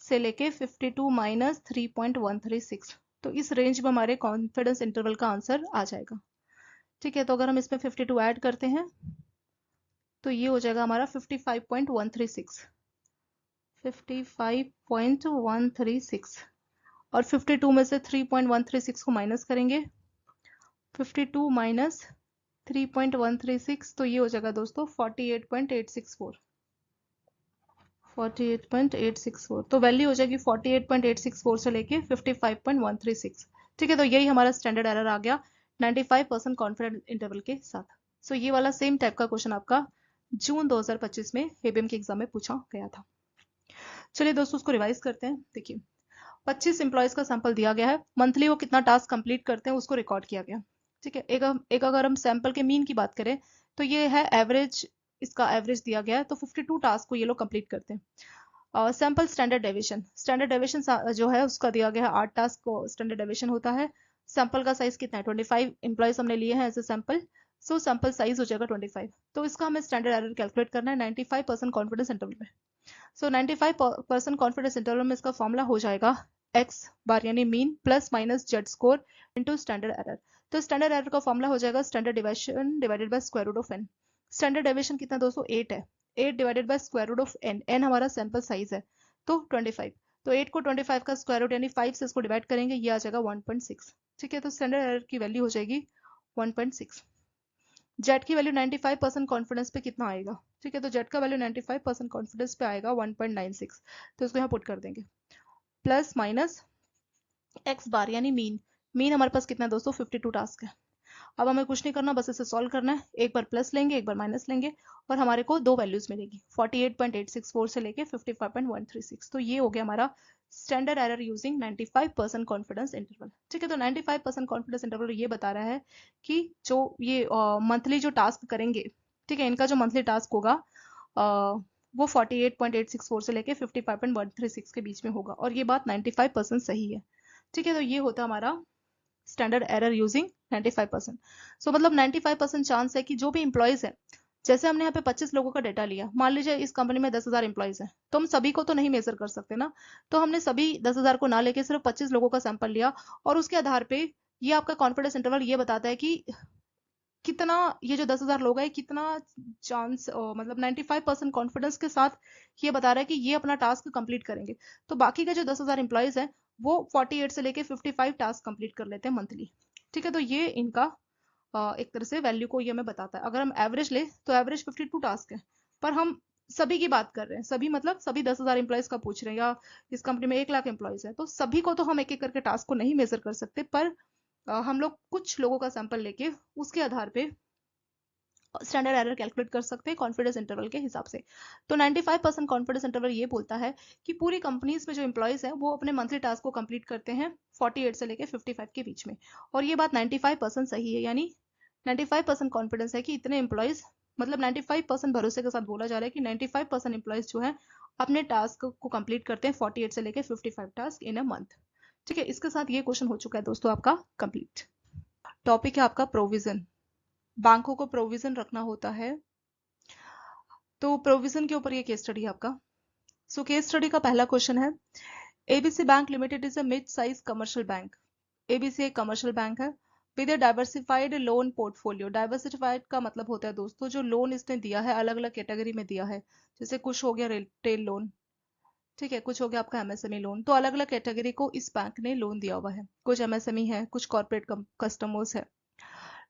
से लेके 52 माइनस 3.136। तो इस रेंज में हमारे कॉन्फिडेंस इंटरवल का आंसर आ जाएगा। ठीक है, तो अगर हम इसमें 52 ऐड करते हैं तो ये हो जाएगा हमारा 55.136, 55.136 और 52 में से 3.136 को माइनस करेंगे, 52 माइनस 3.136 तो ये हो जाएगा दोस्तों 48.864, 48.864। तो वैल्यू हो जाएगी 48.864 से लेके 55.136। ठीक है, तो यही हमारा स्टैंडर्ड एरर आ गया 95% कॉन्फिडेंस इंटरवल के साथ। सो ये वाला सेम टाइप का क्वेश्चन आपका जून 2025 में हेबीएम के एग्जाम में पूछा गया था। चलिए दोस्तों उसको रिवाइज करते हैं। देखिए 25 एम्प्लॉयज का सैंपल दिया गया है, मंथली वो कितना टास्क कंप्लीट करते हैं उसको रिकॉर्ड किया गया। ठीक है, एक अगर हम सैंपल के मीन की बात करें तो ये है एवरेज, इसका एवरेज दिया गया है, तो 52 टास्क को ये लोग कंप्लीट करते हैं। Sample standard deviation, standard deviation जो है उसका दिया गया है 8 टास्क को स्टैंडर्ड डेविएशन होता है। सैंपल का साइज कितना है 25 एम्प्लॉयज हमने लिए हैं as a sample, so sample size हो जाएगा 25। तो इसका हमें स्टैंडर्ड एरर कैलकुलेट करना है 95% कॉन्फिडेंस इंटरवल में। सो 95% कॉन्फिडेंस इंटरवल में इसका फॉर्मूला हो जाएगा एक्स बार यानी mean plus minus Z score into standard error. तो स्टैंडर्ड एरर का फॉर्मूला हो जाएगा standard division divided by square root of N. Standard deviation कितना दोस्तों 8 है, 8 divided by square root of N, N हमारा सैंपल साइज है तो 25। तो 8 को 25 का स्क्वायर रूट यानी 5 से इसको डिवाइड करेंगे, ये आ जाएगा 1.6। ठीक है, तो स्टैंडर्ड एरर की वैल्यू हो जाएगी 1.6। जेड की वैल्यू 95% कॉन्फिडेंस पे कितना आएगा? ठीक है, तो जेड का वैल्यू 95% कॉन्फिडेंस पे आएगा 1.96, तो इसको यहाँ पुट कर देंगे प्लस माइनस एक्स बार यानी मीन, मीन हमारे पास कितना है दोस्तों 52 टास्क है। अब हमें कुछ नहीं करना, बस इसे सॉल्व करना है, एक बार प्लस लेंगे एक बार माइनस लेंगे और हमारे को दो वैल्यूज मिलेगी 48.864 से लेके 55.136। तो ये हो गया हमारा standard error using 95% confidence interval. ठीक है, तो 95% कॉन्फिडेंस इंटरवल ये बता रहा है कि जो ये मंथली जो टास्क करेंगे, ठीक है, इनका जो मंथली टास्क होगा वो 48.864 से लेके 55.136 के बीच में होगा और ये बात 95% सही है। ठीक है, तो ये होता हमारा स्टैंडर्ड एरर यूजिंग 95%। सो मतलब 95% चांस है कि जो भी इंप्लॉयज है, जैसे हमने यहाँ पे 25 लोगों का डेटा लिया, मान लीजिए इस कंपनी में 10,000 इंप्लॉयज है, तो हम सभी को तो नहीं मेजर कर सकते ना, तो हमने सभी 10,000 को ना लेके सिर्फ 25 लोगों का सैंपल लिया और उसके आधार पे ये आपका कॉन्फिडेंस इंटरवल ये बताता है कि कितना ये जो 10,000 लोग है कितना चांस, मतलब 95% कॉन्फिडेंस के साथ ये बता रहा है कि ये अपना टास्क कंप्लीट करेंगे। तो बाकी के जो 10,000 इंप्लॉयज हैं वो 48 से लेके 55 टास्क कंप्लीट कर लेते हैं मंथली। ठीक है, तो ये इनका एक तरह से वैल्यू को ये हमें बताता है। अगर हम एवरेज ले तो एवरेज 52 टास्क है, पर हम सभी की बात कर रहे हैं, सभी मतलब सभी 10,000 इंप्लॉयज का पूछ रहे हैं, या इस कंपनी में 1 लाख इंप्लॉयज है, तो सभी को तो हम एक एक करके टास्क को नहीं मेजर कर सकते, पर हम लोग कुछ लोगों का सैंपल लेके उसके आधार पे स्टैंडर्ड एरर कैलकुलेट कर सकते हैं कॉन्फिडेंस इंटरवल के हिसाब से। तो 95% कॉन्फिडेंस इंटरवल ये बोलता है कि पूरी कंपनीज में जो इंप्लॉयज हैं वो अपने मंथली टास्क को कंप्लीट करते हैं 48 से लेके 55 के बीच में, और ये बात 95% सही है, यानी 95% कॉन्फिडेंस है कि इतने इंप्लॉयज मतलब 95% भरोसे के साथ बोला जा रहा है कि 95% एम्प्लॉयज जो है अपने टास्क को कंप्लीट करते हैं 48 से लेकर 55 टास्क इन अ मंथ। ठीक है, इसके साथ ये क्वेश्चन हो चुका है दोस्तों आपका कंप्लीट। टॉपिक है आपका प्रोविजन। बैंकों को प्रोविजन रखना होता है, तो प्रोविजन के ऊपर ये केस स्टडी है आपका। सो केस स्टडी का पहला क्वेश्चन है, ABC bank limited is a mid size commercial bank. ABC एक कमर्शियल बैंक है with A diversified loan portfolio. Diversified का मतलब होता है दोस्तों जो लोन इसने दिया है अलग अलग कैटेगरी में दिया है, जैसे कुछ हो गया रिटेल लोन, ठीक है, कुछ हो गया आपका एमएसएमई लोन, तो अलग अलग कैटेगरी को इस बैंक ने लोन दिया हुआ है। कुछ एमएसएमई है, कुछ कॉर्पोरेट कस्टमर्स है।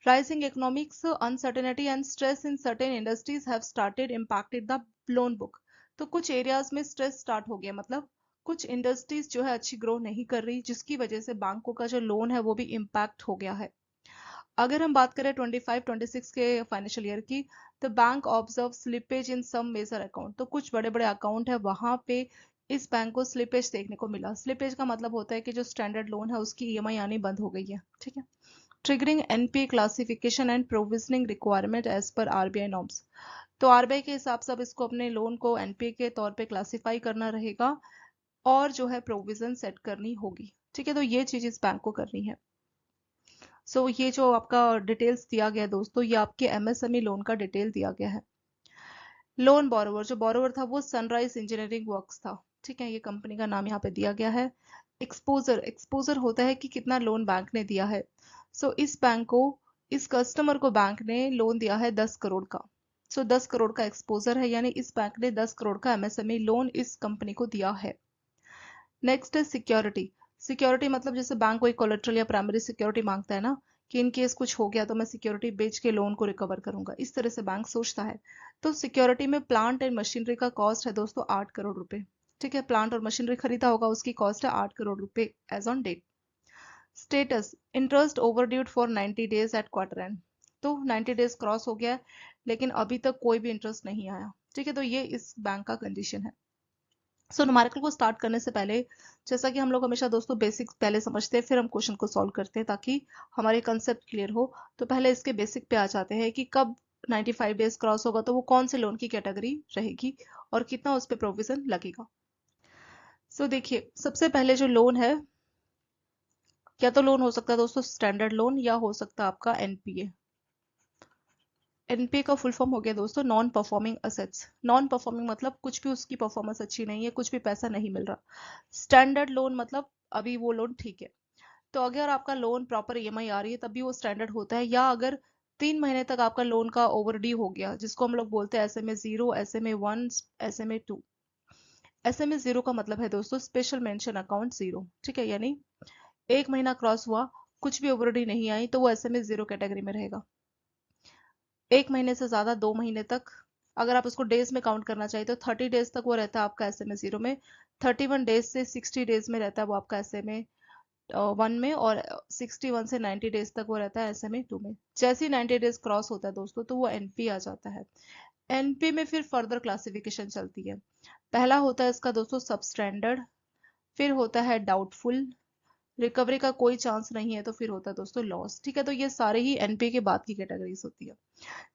Rising economics uncertainty and stress in certain industries have started impacted the loan book। तो कुछ एरियाज में स्ट्रेस स्टार्ट हो गया, मतलब कुछ इंडस्ट्रीज जो है अच्छी ग्रो नहीं कर रही, जिसकी वजह से बैंकों का जो लोन है वो भी इम्पैक्ट हो गया है। अगर हम बात करें 25-26 के फाइनेंशियल ईयर की, तो बैंक ऑब्जर्व स्लिपेज इन सम मेजर अकाउंट। तो कुछ बड़े बड़े अकाउंट है वहां पे इस बैंक को स्लिपेज देखने को मिला। स्लिपेज का मतलब होता है कि जो स्टैंडर्ड लोन है उसकी ईएमआई आनी बंद हो गई है। ठीक है, triggering NPA classification and provisioning requirement as per RBI norms. तो आरबीआई के हिसाब से अब इसको अपने लोन को एनपीए के तौर पे क्लासिफाई करना रहेगा और जो है प्रोविजन सेट करनी होगी। ठीक है, तो ये चीज इस बैंक को करनी है। सो ये जो आपका डिटेल्स दिया गया है दोस्तों, ये आपके एमएसएमई लोन का डिटेल दिया गया है। लोन बोरोवर, जो बोरोवर था वो सनराइज इंजीनियरिंग वर्क्स था। ठीक है, ये कंपनी का नाम यहाँ पे दिया गया है। एक्सपोजर, एक्सपोजर होता है कि कितना लोन बैंक ने दिया है। सो इस बैंक को, इस कस्टमर को बैंक ने लोन दिया है 10 करोड़ का। सो 10 करोड़ का एक्सपोजर है, यानी इस बैंक ने 10 करोड़ का एमएसएमई लोन इस कंपनी को दिया है। नेक्स्ट है सिक्योरिटी। सिक्योरिटी मतलब जैसे बैंक कोई कोलेट्रल या प्राइमरी सिक्योरिटी मांगता है ना, कि इन केस कुछ हो गया तो मैं सिक्योरिटी बेच के लोन को रिकवर करूंगा, इस तरह से बैंक सोचता है। तो सिक्योरिटी में प्लांट एंड मशीनरी का कॉस्ट है दोस्तों 8 करोड़ रुपए। ठीक है, प्लांट और मशीनरी खरीदा होगा उसकी कॉस्ट है 8 करोड़ रुपए as on date. Status, interest overdue for 90 days at quarter end. तो 90 डेज क्रॉस हो गया है लेकिन अभी तक कोई भी इंटरेस्ट नहीं आया। ठीक है, तो ये इस बैंक का कंडीशन है। सो न्यूमेरिकल को स्टार्ट करने से पहले, जैसा कि हम लोग हमेशा दोस्तों बेसिक्स पहले समझते हैं फिर हम क्वेश्चन को सॉल्व करते हैं ताकि हमारे कंसेप्ट क्लियर हो। तो पहले इसके बेसिक पे आ जाते हैं कि कब 95 डेज क्रॉस होगा तो वो कौन से लोन की कैटेगरी रहेगी और कितना उस पर प्रोविजन लगेगा। सो देखिए, सबसे पहले जो लोन है, या तो लोन हो सकता है दोस्तों स्टैंडर्ड लोन या हो सकता है आपका एनपीए। एनपीए का फुल फॉर्म हो गया दोस्तों non performing assets. Non performing मतलब कुछ भी उसकी परफॉर्मेंस अच्छी नहीं है, कुछ भी पैसा नहीं मिल रहा। स्टैंडर्ड लोन मतलब अभी वो लोन ठीक है। तो अगर आपका लोन प्रॉपर ईएमआई आ रही है तब भी वो स्टैंडर्ड होता है, या अगर 3 महीने तक आपका लोन का ओवरड्यू हो गया, जिसको हम लोग बोलते हैं एसएमए 0, एसएमए 1, एसएमए 2। एसएमए 0 का मतलब है दोस्तों स्पेशल मेंशन अकाउंट 0। ठीक है, यानी 1 महीना क्रॉस हुआ, कुछ भी ओवरड्यू नहीं आई तो वो एसएमए 0 कैटेगरी में रहेगा। 1 महीने से ज्यादा 2 महीने तक, अगर आप उसको डेज में काउंट करना चाहिए तो 30 डेज तक वो रहता है आपका एसएमए 0 में। 31 डेज से 60 डेज में रहता है वो आपका एसएमए 1 में, और 61 से 90 डेज तक वो रहता है एसएमए 2 में। जैसे ही 90 डेज क्रॉस होता है दोस्तों तो वो एनपी आ जाता है। एनपी में फिर फर्दर क्लासिफिकेशन चलती है। पहला होता है इसका दोस्तों सब स्टैंडर्ड, फिर होता है डाउटफुल, रिकवरी का कोई चांस नहीं है, तो फिर होता है दोस्तों लॉस। ठीक है, तो ये सारे ही एनपी के बाद की कैटेगरीज होती है।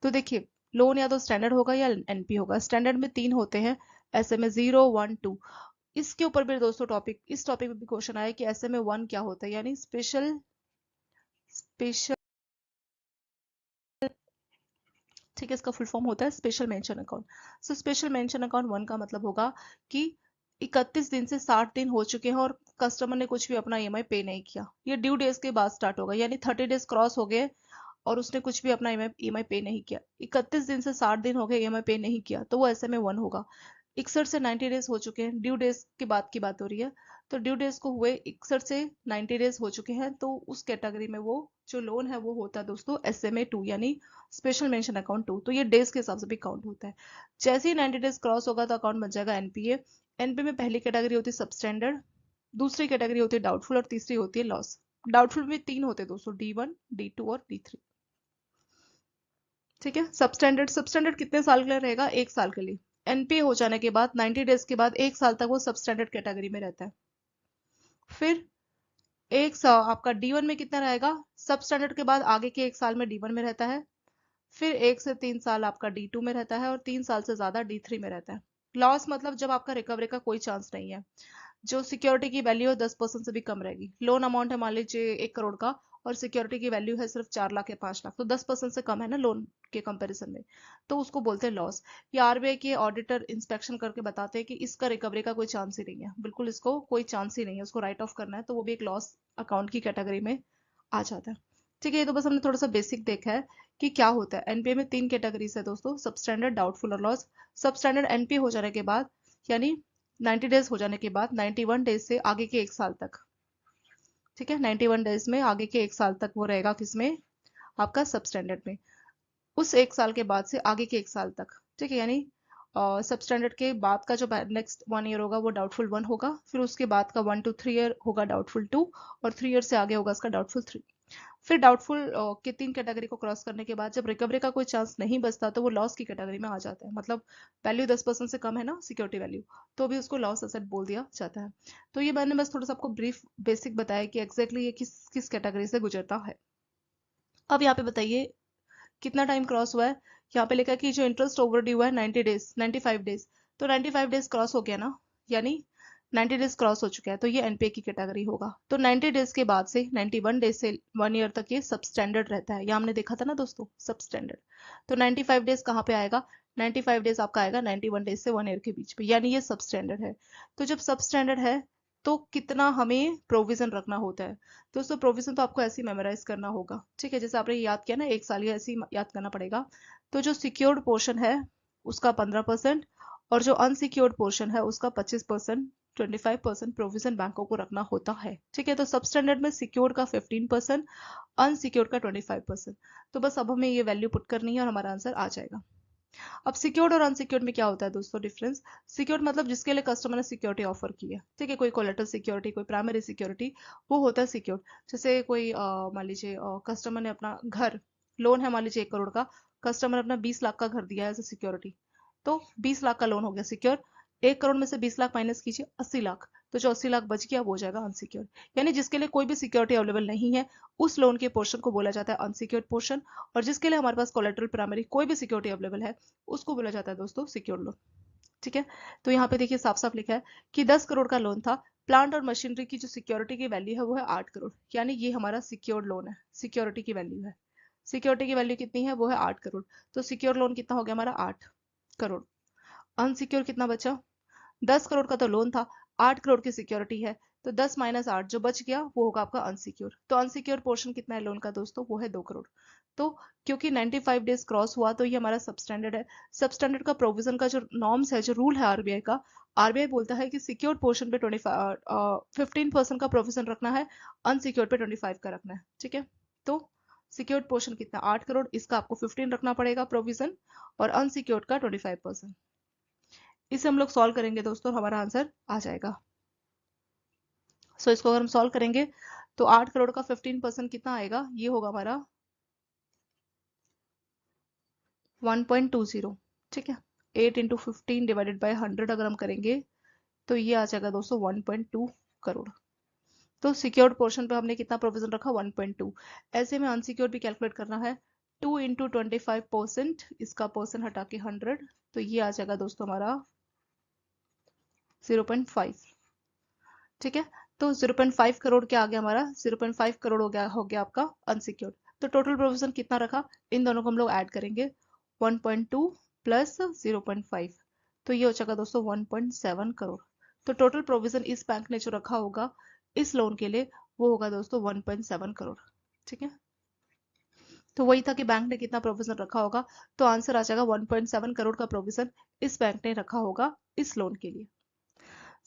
तो देखिए, लोन या तो स्टैंडर्ड होगा या एनपी होगा। स्टैंडर्ड में 3 होते हैं, एसएमए 0, 1, 2। इसके ऊपर भी दोस्तों टॉपिक, इस टॉपिक में भी क्वेश्चन आया कि एसएमए 1 क्या होता है, यानी स्पेशल स्पेशल ठीक है, इसका फुल फॉर्म होता है special mention account. So special mention account 1 का मतलब होगा कि 31 दिन से 60 दिन हो चुके हैं और कस्टमर ने कुछ भी अपना ईएमआई पे नहीं किया। ये ड्यू डेज के बाद स्टार्ट होगा, यानी 30 डेज क्रॉस हो गए और उसने कुछ भी अपना ईएमआई पे नहीं किया। 31 दिन से 60 दिन हो गए ईएमआई पे नहीं किया, तो वो एसएमए 1 होगा। 61 से 90 डेज हो चुके हैं, ड्यू डेज के बाद की बात हो रही है, तो ड्यू डेज को हुए 61 से 90 डेज हो चुके हैं, तो उस कैटेगरी में वो जो लोन है वो होता है दोस्तों एसएमए 2, यानी स्पेशल मेंशन अकाउंट 2। तो ये डेज के हिसाब से भी काउंट होता है। जैसे ही 90 डेज क्रॉस होगा तो अकाउंट बन जाएगा एनपीए। एनपीए में पहली कैटेगरी होती है सबस्टैंडर्ड, दूसरी कैटेगरी होती है डाउटफुल और तीसरी होती है लॉस। डाउटफुल में 3 होते हैं दोस्तों, D1, D2 और D3। ठीक है, सबस्टैंडर्ड, सबस्टैंडर्ड कितने साल के लिए रहेगा, 1 साल के लिए। एनपीए हो जाने के बाद 90 डेज के बाद 1 साल तक वो सबस्टैंडर्ड कैटेगरी में रहता है। फिर आपका D1 में कितना रहेगा, सबस्टैंडर्ड के बाद आगे के 1 साल में D1 में रहता है। फिर 1 से 3 साल आपका D2 में रहता है और 3 साल से ज्यादा D3 में रहता है। लॉस मतलब जब आपका रिकवरी का कोई चांस नहीं है, जो सिक्योरिटी की वैल्यू है 10% से भी कम रहेगी। लोन अमाउंट है मान लीजिए 1 करोड़ का और सिक्योरिटी की वैल्यू है सिर्फ 4 लाख या 5 लाख, तो 10% से कम है ना लोन के कंपैरिजन में, तो उसको बोलते हैं लॉस। ये आरबीआई के ऑडिटर इंस्पेक्शन करके बताते हैं कि इसका रिकवरी का कोई चांस ही नहीं है, बिल्कुल इसको कोई चांस ही नहीं है, उसको राइट ऑफ करना है, तो वो भी एक लॉस अकाउंट की कैटेगरी में आ जाता है। ठीक है, ये तो बस हमने थोड़ा सा बेसिक देखा है कि क्या होता है। एनपीए में 3 कैटेगरीज है दोस्तों, सब स्टैंडर्ड, डाउटफुल और लॉस। सब स्टैंडर्ड एनपीए हो जाने के बाद, यानी 90 डेज हो जाने के बाद 91 डेज से आगे के 1 साल तक, ठीक है, 91 डेज में आगे के 1 साल तक वो रहेगा किसमें, आपका सब स्टैंडर्ड में। उस 1 साल के बाद से आगे के 1 साल तक, ठीक है, यानी सब स्टैंडर्ड के बाद का जो नेक्स्ट 1 ईयर होगा वो डाउटफुल 1 होगा, फिर उसके बाद का 1 to 3 ईयर होगा डाउटफुल 2, और 3 ईयर से आगे होगा उसका डाउटफुल 3। फिर डाउटफुल के 3 कैटेगरी को क्रॉस करने के बाद जब रिकवरी का कोई चांस नहीं बचता तो वो लॉस की कैटेगरी में आ जाता है, मतलब वैल्यू 10% से कम है ना सिक्योरिटी वैल्यू, तो भी उसको लॉस एसेट बोल दिया जाता है। तो ये मैंने बस थोड़ा सा आपको ब्रीफ बेसिक बताया कि एग्जैक्टली ये किस किस कैटेगरी से गुजरता है। अब यहाँ पे बताइए कितना टाइम क्रॉस हुआ है। यहाँ पे लिखा है कि जो इंटरेस्ट ओवर ड्यू है 90 डेज, 95 डेज, तो 95 डेज क्रॉस हो गया ना, यानी 90 डेज क्रॉस हो चुका है, तो ये एनपीए की कैटेगरी होगा। तो 90 डेज के बाद से 91 डेज से 1 ईयर तक ये सब स्टैंडर्ड रहता है, ये हमने देखा था ना दोस्तों, सब स्टैंडर्ड। तो 95 डेज कहाँ पे आएगा, 95 डेज आपका आएगा 91 डेज से 1 ईयर के बीच में, यानी ये सब स्टैंडर्ड है। तो जब सब स्टैंडर्ड है तो कितना हमें प्रोविजन रखना होता है। दोस्तों प्रोविजन तो आपको ऐसे ही मेमोराइज करना होगा, ठीक है, जैसे आपने याद किया ना 1 साल, या ऐसे ही याद करना पड़ेगा। तो जो सिक्योर्ड पोर्शन है उसका 15%, और जो अनसिक्योर्ड पोर्शन है उसका 25%, 25% प्रोविजन बैंकों को रखना होता है। ठीक है, तो सब स्टैंडर्ड में सिक्योर्ड का 15%, अनसिक्योर्ड का 25%। तो बस अब हमें ये वैल्यू पुट करनी है और हमारा आंसर आ जाएगा। अब सिक्योर्ड और अनसिक्योर्ड में क्या होता है दोस्तों डिफरेंस। सिक्योर्ड मतलब जिसके लिए कस्टमर ने सिक्योरिटी ऑफर की है, ठीक है, कोई कोलेटरल सिक्योरिटी, कोई प्राइमरी सिक्योरिटी, वो होता है सिक्योर्ड। जैसे कोई मान लीजिए कस्टमर ने अपना घर, लोन है मान लीजिए 1 करोड़ का, कस्टमर ने अपना 20 लाख का घर दिया है एज ए सिक्योरिटी, तो 20 लाख का लोन हो गया सिक्योर। 1 करोड़ में से 20 लाख माइनस कीजिए, 80 लाख, तो जो 80 लाख बच गया वो हो जाएगा अनसिक्योर्ड। यानी जिसके लिए कोई भी सिक्योरिटी अवेलेबल नहीं है उस लोन के पोर्शन को बोला जाता है अनसिक्योर्ड पोर्शन, और जिसके लिए हमारे पास कोलेटरल प्राइमरी कोई भी सिक्योरिटी अवेलेबल है उसको बोला जाता है दोस्तों सिक्योर लोन। ठीक है, तो यहाँ पे देखिए साफ साफ लिखा है कि 10 करोड़ का लोन था, प्लांट और मशीनरी की जो सिक्योरिटी की वैल्यू है वो है 8 करोड़, यानी ये हमारा सिक्योर्ड लोन है, सिक्योरिटी की वैल्यू है। सिक्योरिटी की वैल्यू कितनी है, वो है 8 करोड़, तो सिक्योर लोन कितना हो गया हमारा 8 करोड़। अनसिक्योर कितना बचा, 10 करोड़ का तो लोन था, 8 करोड़ की सिक्योरिटी है, तो 10 - 8 जो बच गया वो होगा आपका अनसिक्योर। तो अनसिक्योर पोर्शन कितना है लोन का दोस्तों, वो है 2 करोड़। तो क्योंकि 95 डेज क्रॉस हुआ तो ये हमारा सब स्टैंडर्ड है। सब स्टैंडर्ड का प्रोविजन का जो नॉर्म्स है, जो रूल है आरबीआई का, आरबीआई बोलता है कि सिक्योर्ड पोर्शन पे 15% का प्रोविजन रखना है, अनसिक्योर्ड पे 25 का रखना है। ठीक है, तो सिक्योर्ड पोर्शन कितना 8 करोड़, इसका आपको 15 रखना पड़ेगा प्रोविजन, और अनसिक्योर्ड का 25%। इसे हम लोग सॉल्व करेंगे दोस्तों, हमारा आंसर आ जाएगा। सो इसको अगर हम सॉल्व करेंगे तो 8 करोड़ का 15% कितना आएगा, ये होगा हमारा 1.20। ठीक है, 8 × 15 ÷ 100 अगर हम करेंगे तो ये आ जाएगा दोस्तों 1.2 करोड़। तो सिक्योर्ड पोर्शन पे हमने कितना प्रोविजन रखा, 1.2। ऐसे में अनसिक्योर्ड भी कैलकुलेट करना है, 2 × 25%, इसका परसेंट हटा के 100, तो ये आ जाएगा दोस्तों हमारा 0.5। ठीक है, तो 0.5 करोड़ क्या आ गया हमारा, 0.5 करोड़ हो गया आपका अनसिक्योर्ड। तो टोटल प्रोविजन कितना रखा, इन दोनों को हम लोग ऐड करेंगे, 1.2 प्लस 0.5, तो ये हो जाएगा दोस्तों 1.7 करोड़। तो टोटल प्रोविजन इस बैंक ने जो रखा होगा इस लोन के लिए वो होगा दोस्तों 1.7 करोड़। ठीक है, तो वही था कि बैंक ने कितना प्रोविजन रखा होगा, तो आंसर आ जाएगा 1.7 करोड़ का प्रोविजन इस बैंक ने रखा होगा इस लोन के लिए।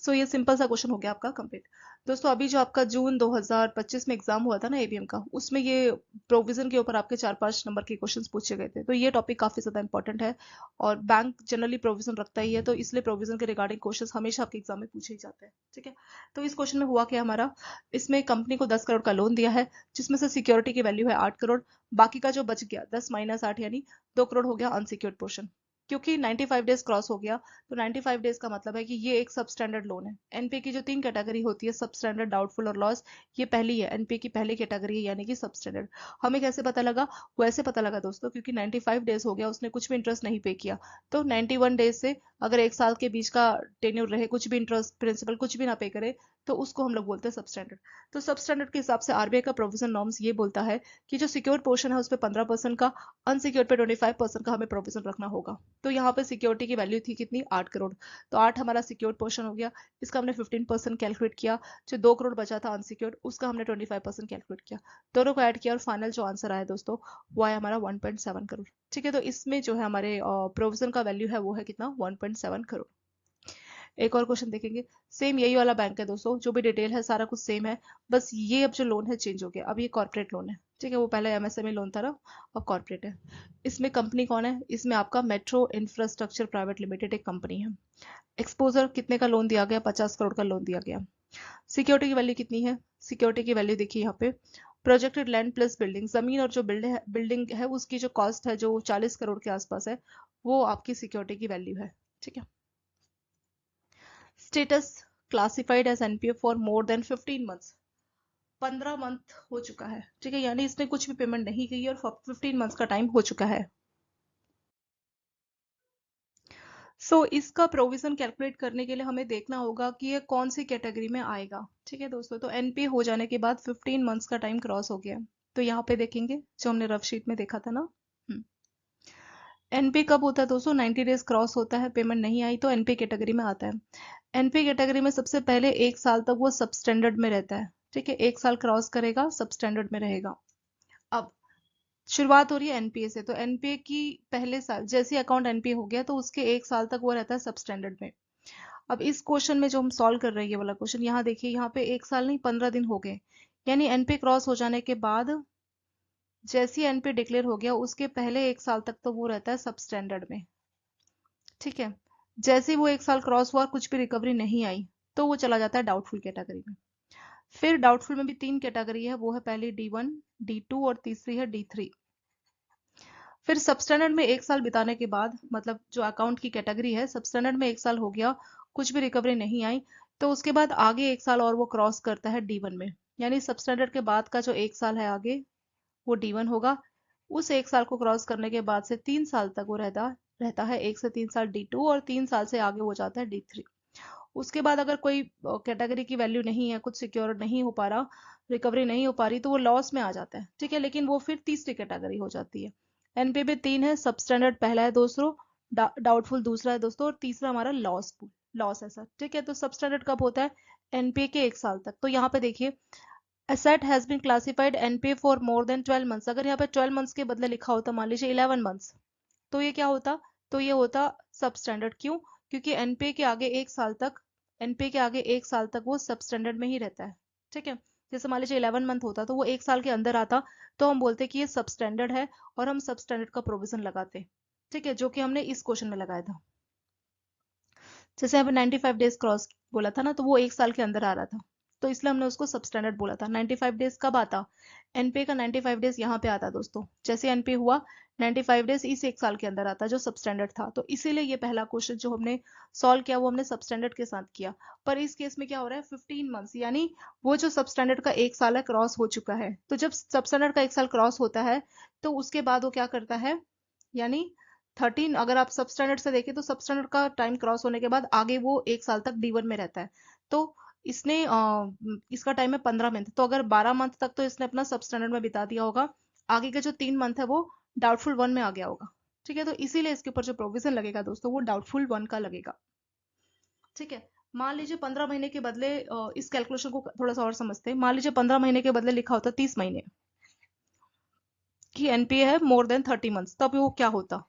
सो ये सिंपल सा क्वेश्चन हो गया आपका कंप्लीट। दोस्तों अभी जो आपका जून 2025 में एग्जाम हुआ था ना एबीएम का, उसमें ये प्रोविजन के ऊपर आपके 4-5 नंबर के क्वेश्चंस पूछे गए थे, तो ये टॉपिक काफी ज्यादा इंपॉर्टेंट है, और बैंक जनरली प्रोविजन रखता ही है, तो इसलिए प्रोविजन के रिगार्डिंग क्वेश्चंस हमेशा आपके एग्जाम में पूछे ही जाते हैं। ठीक है, तो इस क्वेश्चन में हुआ क्या हमारा, इसमें कंपनी को 10 करोड़ का लोन दिया है, जिसमें से सिक्योरिटी की वैल्यू है 8 करोड़, बाकी का जो बच गया 10 - 8 यानी 2 करोड़ हो गया अनसिक्योर्ड पोर्शन। क्योंकि 95 डेज क्रॉस हो गया, तो 95 डेज का मतलब है कि ये एक सब स्टैंडर्ड लोन है। एनपीए की जो 3 कैटेगरी होती है, सब स्टैंडर्ड, डाउटफुल और लॉस, ये पहली है, एनपीए की पहली कैटेगरी है, यानी कि सब स्टैंडर्ड। हमें कैसे पता लगा? वैसे पता लगा दोस्तों, क्योंकि 95 डेज हो गया, उसने कुछ भी इंटरेस्ट नहीं पे किया, तो 91 डेज से अगर एक साल के बीच का टेन्योर रहे, कुछ भी इंटरेस्ट प्रिंसिपल कुछ भी ना पे करे, तो उसको हम लोग बोलते हैं सब स्टैंडर्ड। तो सब स्टैंडर्ड के हिसाब से आरबीआई का प्रोविजन नॉर्म्स ये बोलता है कि जो सिक्योर्ड पोर्शन है उस पर 15% का, अनसिक्योर्ड पे 25% का हमें प्रोविजन रखना होगा। तो यहाँ पे सिक्योरिटी की वैल्यू थी कितनी? 8 करोड़। तो 8 हमारा सिक्योर्ड पोर्शन हो गया, इसका हमने 15% कैलकुलेट किया। जो 2 करोड़ बचा था अनसिक्योर्ड, उसका हमने 25% कैलकुलेट किया, दोनों को ऐड किया और फाइनल जो आंसर आया दोस्तों, वो आया हमारा 1.7 करोड़। ठीक है, तो इसमें जो है हमारे प्रोविजन का वैल्यू है वो है कितना? 1.7 करोड़। एक और क्वेश्चन देखेंगे, सेम यही वाला बैंक है दोस्तों, जो भी डिटेल है सारा कुछ सेम है, बस ये अब जो लोन है चेंज हो गया, अब ये कॉर्पोरेट लोन है। ठीक है, वो पहले एमएसएमई लोन था ना, अब कॉर्पोरेट है। इसमें कंपनी कौन है? इसमें आपका मेट्रो इंफ्रास्ट्रक्चर प्राइवेट लिमिटेड एक कंपनी है। एक्सपोजर कितने का लोन दिया गया? 50 करोड़ का लोन दिया गया। सिक्योरिटी की वैल्यू कितनी है? सिक्योरिटी की वैल्यू देखिए यहाँ पे, प्रोजेक्टेड लैंड प्लस बिल्डिंग, जमीन और जो बिल्डिंग है उसकी जो कॉस्ट है, जो 40 करोड़ के आसपास है, वो आपकी सिक्योरिटी की वैल्यू है। ठीक है, status classified as NPA for more than 15 months, 15 month हो चुका है। ठीक है, यानी इसने कुछ भी पेमेंट नहीं की और 15 मंथ्स का टाइम हो चुका है। इसका प्रोविजन कैलकुलेट करने के लिए हमें देखना होगा कि ये कौन सी कैटेगरी में आएगा। ठीक है दोस्तों, तो एनपीए हो जाने के बाद 15 मंथ्स का टाइम क्रॉस हो गया, तो यहाँ पे देखेंगे जो हमने रफ शीट में देखा था ना। एनपीए कब होता है दोस्तों? 90 डेज क्रॉस होता है, पेमेंट नहीं आई तो एनपीए कैटेगरी में आता है। एनपीए कैटेगरी में सबसे पहले एक साल तक वो सब स्टैंडर्ड में रहता है। ठीक है, एक साल क्रॉस करेगा, सब स्टैंडर्ड में रहेगा। अब शुरुआत हो रही है एनपीए से, तो एनपीए की पहले साल जैसे अकाउंट एनपीए हो गया, तो उसके एक साल तक वो रहता है सब स्टैंडर्ड में। अब इस क्वेश्चन में जो हम सॉल्व कर रहे हैं ये वाला क्वेश्चन, यहाँ देखिए, यहाँ पे एक साल नहीं 15 दिन हो गए, यानी एनपीए क्रॉस हो जाने के बाद जैसे ही एनपीए डिक्लेयर हो गया, उसके पहले एक साल तक तो वो रहता है सब स्टैंडर्ड में। ठीक है, जैसे ही वो एक साल क्रॉस हुआ, कुछ भी रिकवरी नहीं आई, तो वो चला जाता है डाउटफुल कैटेगरी में। फिर डाउटफुल में भी 3 कैटेगरी है, वो है पहली D1, D2 और तीसरी है D3। फिर सबस्टैंडर्ड में एक साल बिताने के बाद, मतलब जो अकाउंट की कैटेगरी है, सबस्टैंडर्ड में एक साल हो गया, कुछ भी रिकवरी नहीं आई, तो उसके बाद आगे एक साल और वो क्रॉस करता है D1 में, यानी सबस्टैंडर्ड के बाद का जो एक साल है आगे, वो D1 होगा। उस एक साल को क्रॉस करने के बाद से 3 साल तक वो रहता रहता है, 1 से 3 साल D2, और 3 साल से आगे हो जाता है D3। उसके बाद अगर कोई कैटेगरी की वैल्यू नहीं है, कुछ सिक्योर नहीं हो पा रहा, रिकवरी नहीं हो पा रही, तो वो लॉस में आ जाता है। ठीक है, लेकिन वो फिर तीसरी कैटेगरी हो जाती है। एनपीए में 3 है, सब स्टैंडर्ड पहला है दोस्तों, डाउटफुल दूसरा है दोस्तों, और तीसरा हमारा लॉस है सर। ठीक है, तो सब स्टैंडर्ड कब होता है? एनपीए के एक साल तक। तो यहाँ पे देखिए, asset has been classified NPA for more than 12 months, अगर यहाँ पे 12 मंथ्स के बदले लिखा होता मान लीजिए 11 मंथ्स, तो ये क्या होता? तो ये होता सब स्टैंडर्ड। क्यों? क्योंकि एनपीए के आगे एक साल तक, एनपीए के आगे एक साल तक वो सब स्टैंडर्ड में ही रहता है। ठीक है, जैसे मान लीजिए 11 मंथ होता तो वो एक साल के अंदर आता, तो हम बोलते कि ये सब स्टैंडर्ड है, और हम सब स्टैंडर्ड का प्रोविजन लगाते। ठीक है, जो कि हमने इस क्वेश्चन में लगाया था। जैसे यहाँ पे 95 डेज क्रॉस बोला था ना, तो वो एक साल के अंदर आ रहा था, तो इसलिए हमने उसको सब स्टैंडर्ड बोला था। 95 डेज कब आता? एनपीए का 95 डेज यहाँ पे आता दोस्तों, जैसे एनपीए हुआ 95 डेज इस एक साल के अंदर आता, जो सब स्टैंडर्ड था। तो इसीलिए ये पहला क्वेश्चन जो हमने सॉल्व किया वो हमने सब स्टैंडर्ड के साथ किया। पर इस केस में क्या हो रहा है, 15 मंथ्स, यानी वो जो सब स्टैंडर्ड का एक साल है क्रॉस हो चुका है। तो जब सब स्टैंडर्ड का एक साल क्रॉस होता है, तो उसके बाद वो क्या करता है, यानी 13, अगर आप सब स्टैंडर्ड से देखें तो सब स्टैंडर्ड का टाइम क्रॉस होने के बाद आगे वो एक साल तक D1 में रहता है। तो इसने इसका टाइम है 15 मंथ, तो अगर 12 मंथ तक तो इसने अपना सब स्टैंडर्ड में बिता दिया होगा, आगे के जो 3 मंथ है वो डाउटफुल वन में आ गया होगा। ठीक है, तो इसीलिए इसके ऊपर जो प्रोविजन लगेगा दोस्तों, वो डाउटफुल वन का लगेगा। ठीक है, मान लीजिए 15 महीने के बदले, इस कैलकुलेशन को थोड़ा सा और समझते हैं। मान लीजिए 15 महीने के बदले लिखा होता 30 महीने की एनपीए है मोर देन 30 मंथ्स, तब वो क्या होता?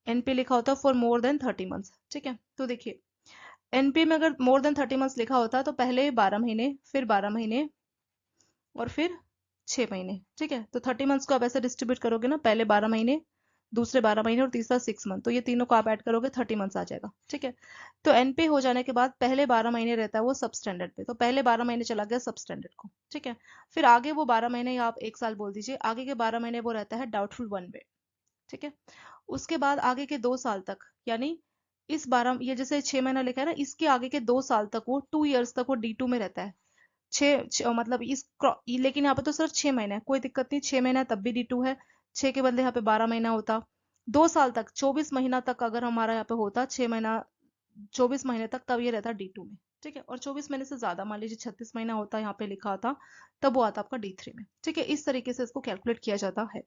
एनपीए लिखा होता फॉर मोर देन 30 मंथ्स। ठीक है, तो देखिए, एनपीए में अगर मोर देन 30 मंथ्स लिखा होता, तो पहले 12 महीने, फिर 12 महीने, और फिर 6 महीने। ठीक है, तो 30 मंथ्स को आप ऐसे डिस्ट्रीब्यूट करोगे ना, पहले 12 महीने, दूसरे 12 महीने, और तीसरा 6 मंथ, तो ये तीनों को आप ऐड करोगे 30 मंथ्स आ जाएगा। ठीक है, तो एनपीए हो जाने के बाद पहले 12 महीने रहता है वो सब स्टैंडर्ड पे, तो पहले 12 महीने चला गया सब स्टैंडर्ड को। ठीक है, फिर आगे वो 12 महीने, या आप एक साल बोल दीजिए, आगे के 12 महीने वो रहता है डाउटफुल वन पे। ठीक है। उसके बाद आगे के 2 साल तक, यानी इस 12, ये जैसे 6 महीना लिखा है ना, इसके आगे के 2 साल तक वो 2 ईयर्स तक वो D2 में रहता है। मतलब लेकिन यहाँ पे तो सिर्फ 6 महीने है, कोई दिक्कत नहीं, 6 महीना तब भी D2 है, 6 के बदले यहाँ पे 12 महीना होता। 2 साल तक 24 महीना तक अगर हमारा यहाँ पे होता 6 महीना 24 महीने तक, तब ये रहता D2 में। ठीक है। और 24 महीने से ज्यादा, मान लीजिए 36 महीना होता यहाँ पे लिखा था, तब वो आता आपका D3 में। ठीक है। इस तरीके से इसको कैलकुलेट किया जाता है।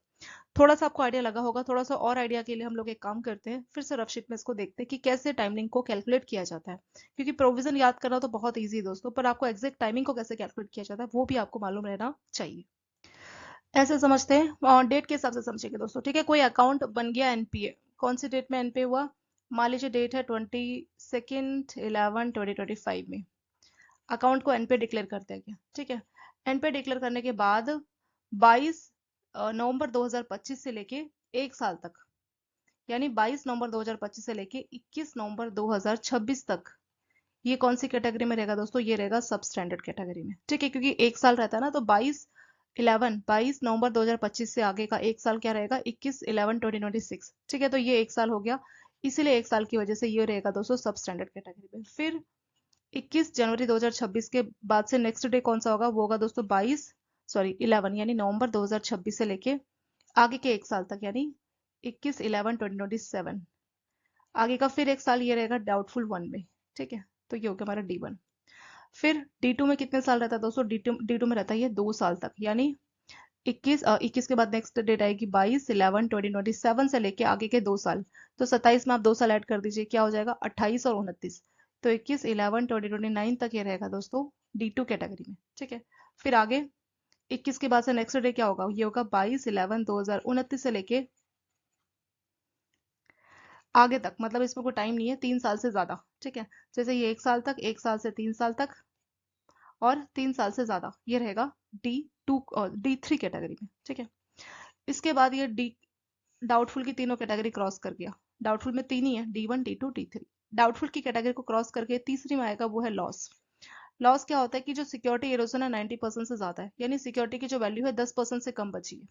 थोड़ा सा आपको आइडिया लगा होगा। थोड़ा सा और आइडिया के लिए हम लोग एक काम करते हैं, फिर से रफशीट में इसको देखते हैं कि कैसे टाइमिंग को कैलकुलेट किया जाता है। क्योंकि प्रोविजन याद करना तो बहुत ईजी है दोस्तों, पर आपको एग्जैक्ट टाइमिंग को कैसे कैलकुलेट किया जाता है वो भी आपको मालूम रहना चाहिए। ऐसे समझते हैं, और डेट के हिसाब से समझेंगे दोस्तों। ठीक है। कोई अकाउंट बन गया एनपीए, कौन सी डेट में एनपीए हुआ, मान लीजिए डेट है 22/11/2025 में अकाउंट को एनपीए डिक्लेयर कर दिया गया। ठीक है। एनपीए डिक्लेयर करने के बाद 22 नवंबर 2025 से लेके 1 साल तक, यानी 22 नवंबर 2025 से लेके 21 नवंबर 2026 तक, ये कौन सी कैटेगरी में रहेगा दोस्तों, ये रहेगा सब स्टैंडर्ड कैटेगरी में। ठीक है। क्योंकि 1 साल रहता है ना, तो 22 से आगे का 1 साल क्या रहेगा, 21/11/2026। ठीक है। तो ये 1 साल हो गया, इसीलिए 1 साल की वजह से ये रहेगा दोस्तों सब स्टैंडर्ड कैटेगरी में। फिर 21 जनवरी 2026 के बाद से नेक्स्ट डे कौन सा होगा, वो होगा दोस्तों 11 यानी नवंबर 2026 से लेके आगे के 1 साल तक, यानी 21/11/2027। आगे का फिर 1 साल ये रहेगा डाउटफुल वन में। ठीक है। तो ये हो गया हमारा D1। फिर D2 में कितने साल रहता है दोस्तों, D2 में रहता है ये 2 साल तक, यानी 21 के बाद नेक्स्ट डेट आएगी 22/11/2027 से लेके आगे के 2 साल। तो 27 में आप 2 साल ऐड कर दीजिए, क्या हो जाएगा 28 और 29। तो 21/11/2029 तक ये रहेगा दोस्तों D2 कैटेगरी में। ठीक है। फिर आगे 21 के बाद से नेक्स्ट डे क्या होगा, ये होगा 22/11/2029 से लेके आगे तक, मतलब इसमें कोई टाइम नहीं है, 3 साल से ज्यादा। ठीक है। जैसे ये 1 साल तक, 1 साल से 3 साल तक, और 3 साल से ज्यादा, ये रहेगा D2 और D3 कैटेगरी में। ठीक है। इसके बाद ये डी डाउटफुल की तीनों कैटेगरी क्रॉस कर गया। डाउटफुल में तीन ही है, D1 D2 D3। डाउटफुल की कैटेगरी को क्रॉस करके तीसरी में आएगा वो है लॉस। लॉस क्या होता है कि जो सिक्योरिटी इरोजन है 90% से ज्यादा है, यानी सिक्योरिटी की जो वैल्यू है 10% से कम बची है।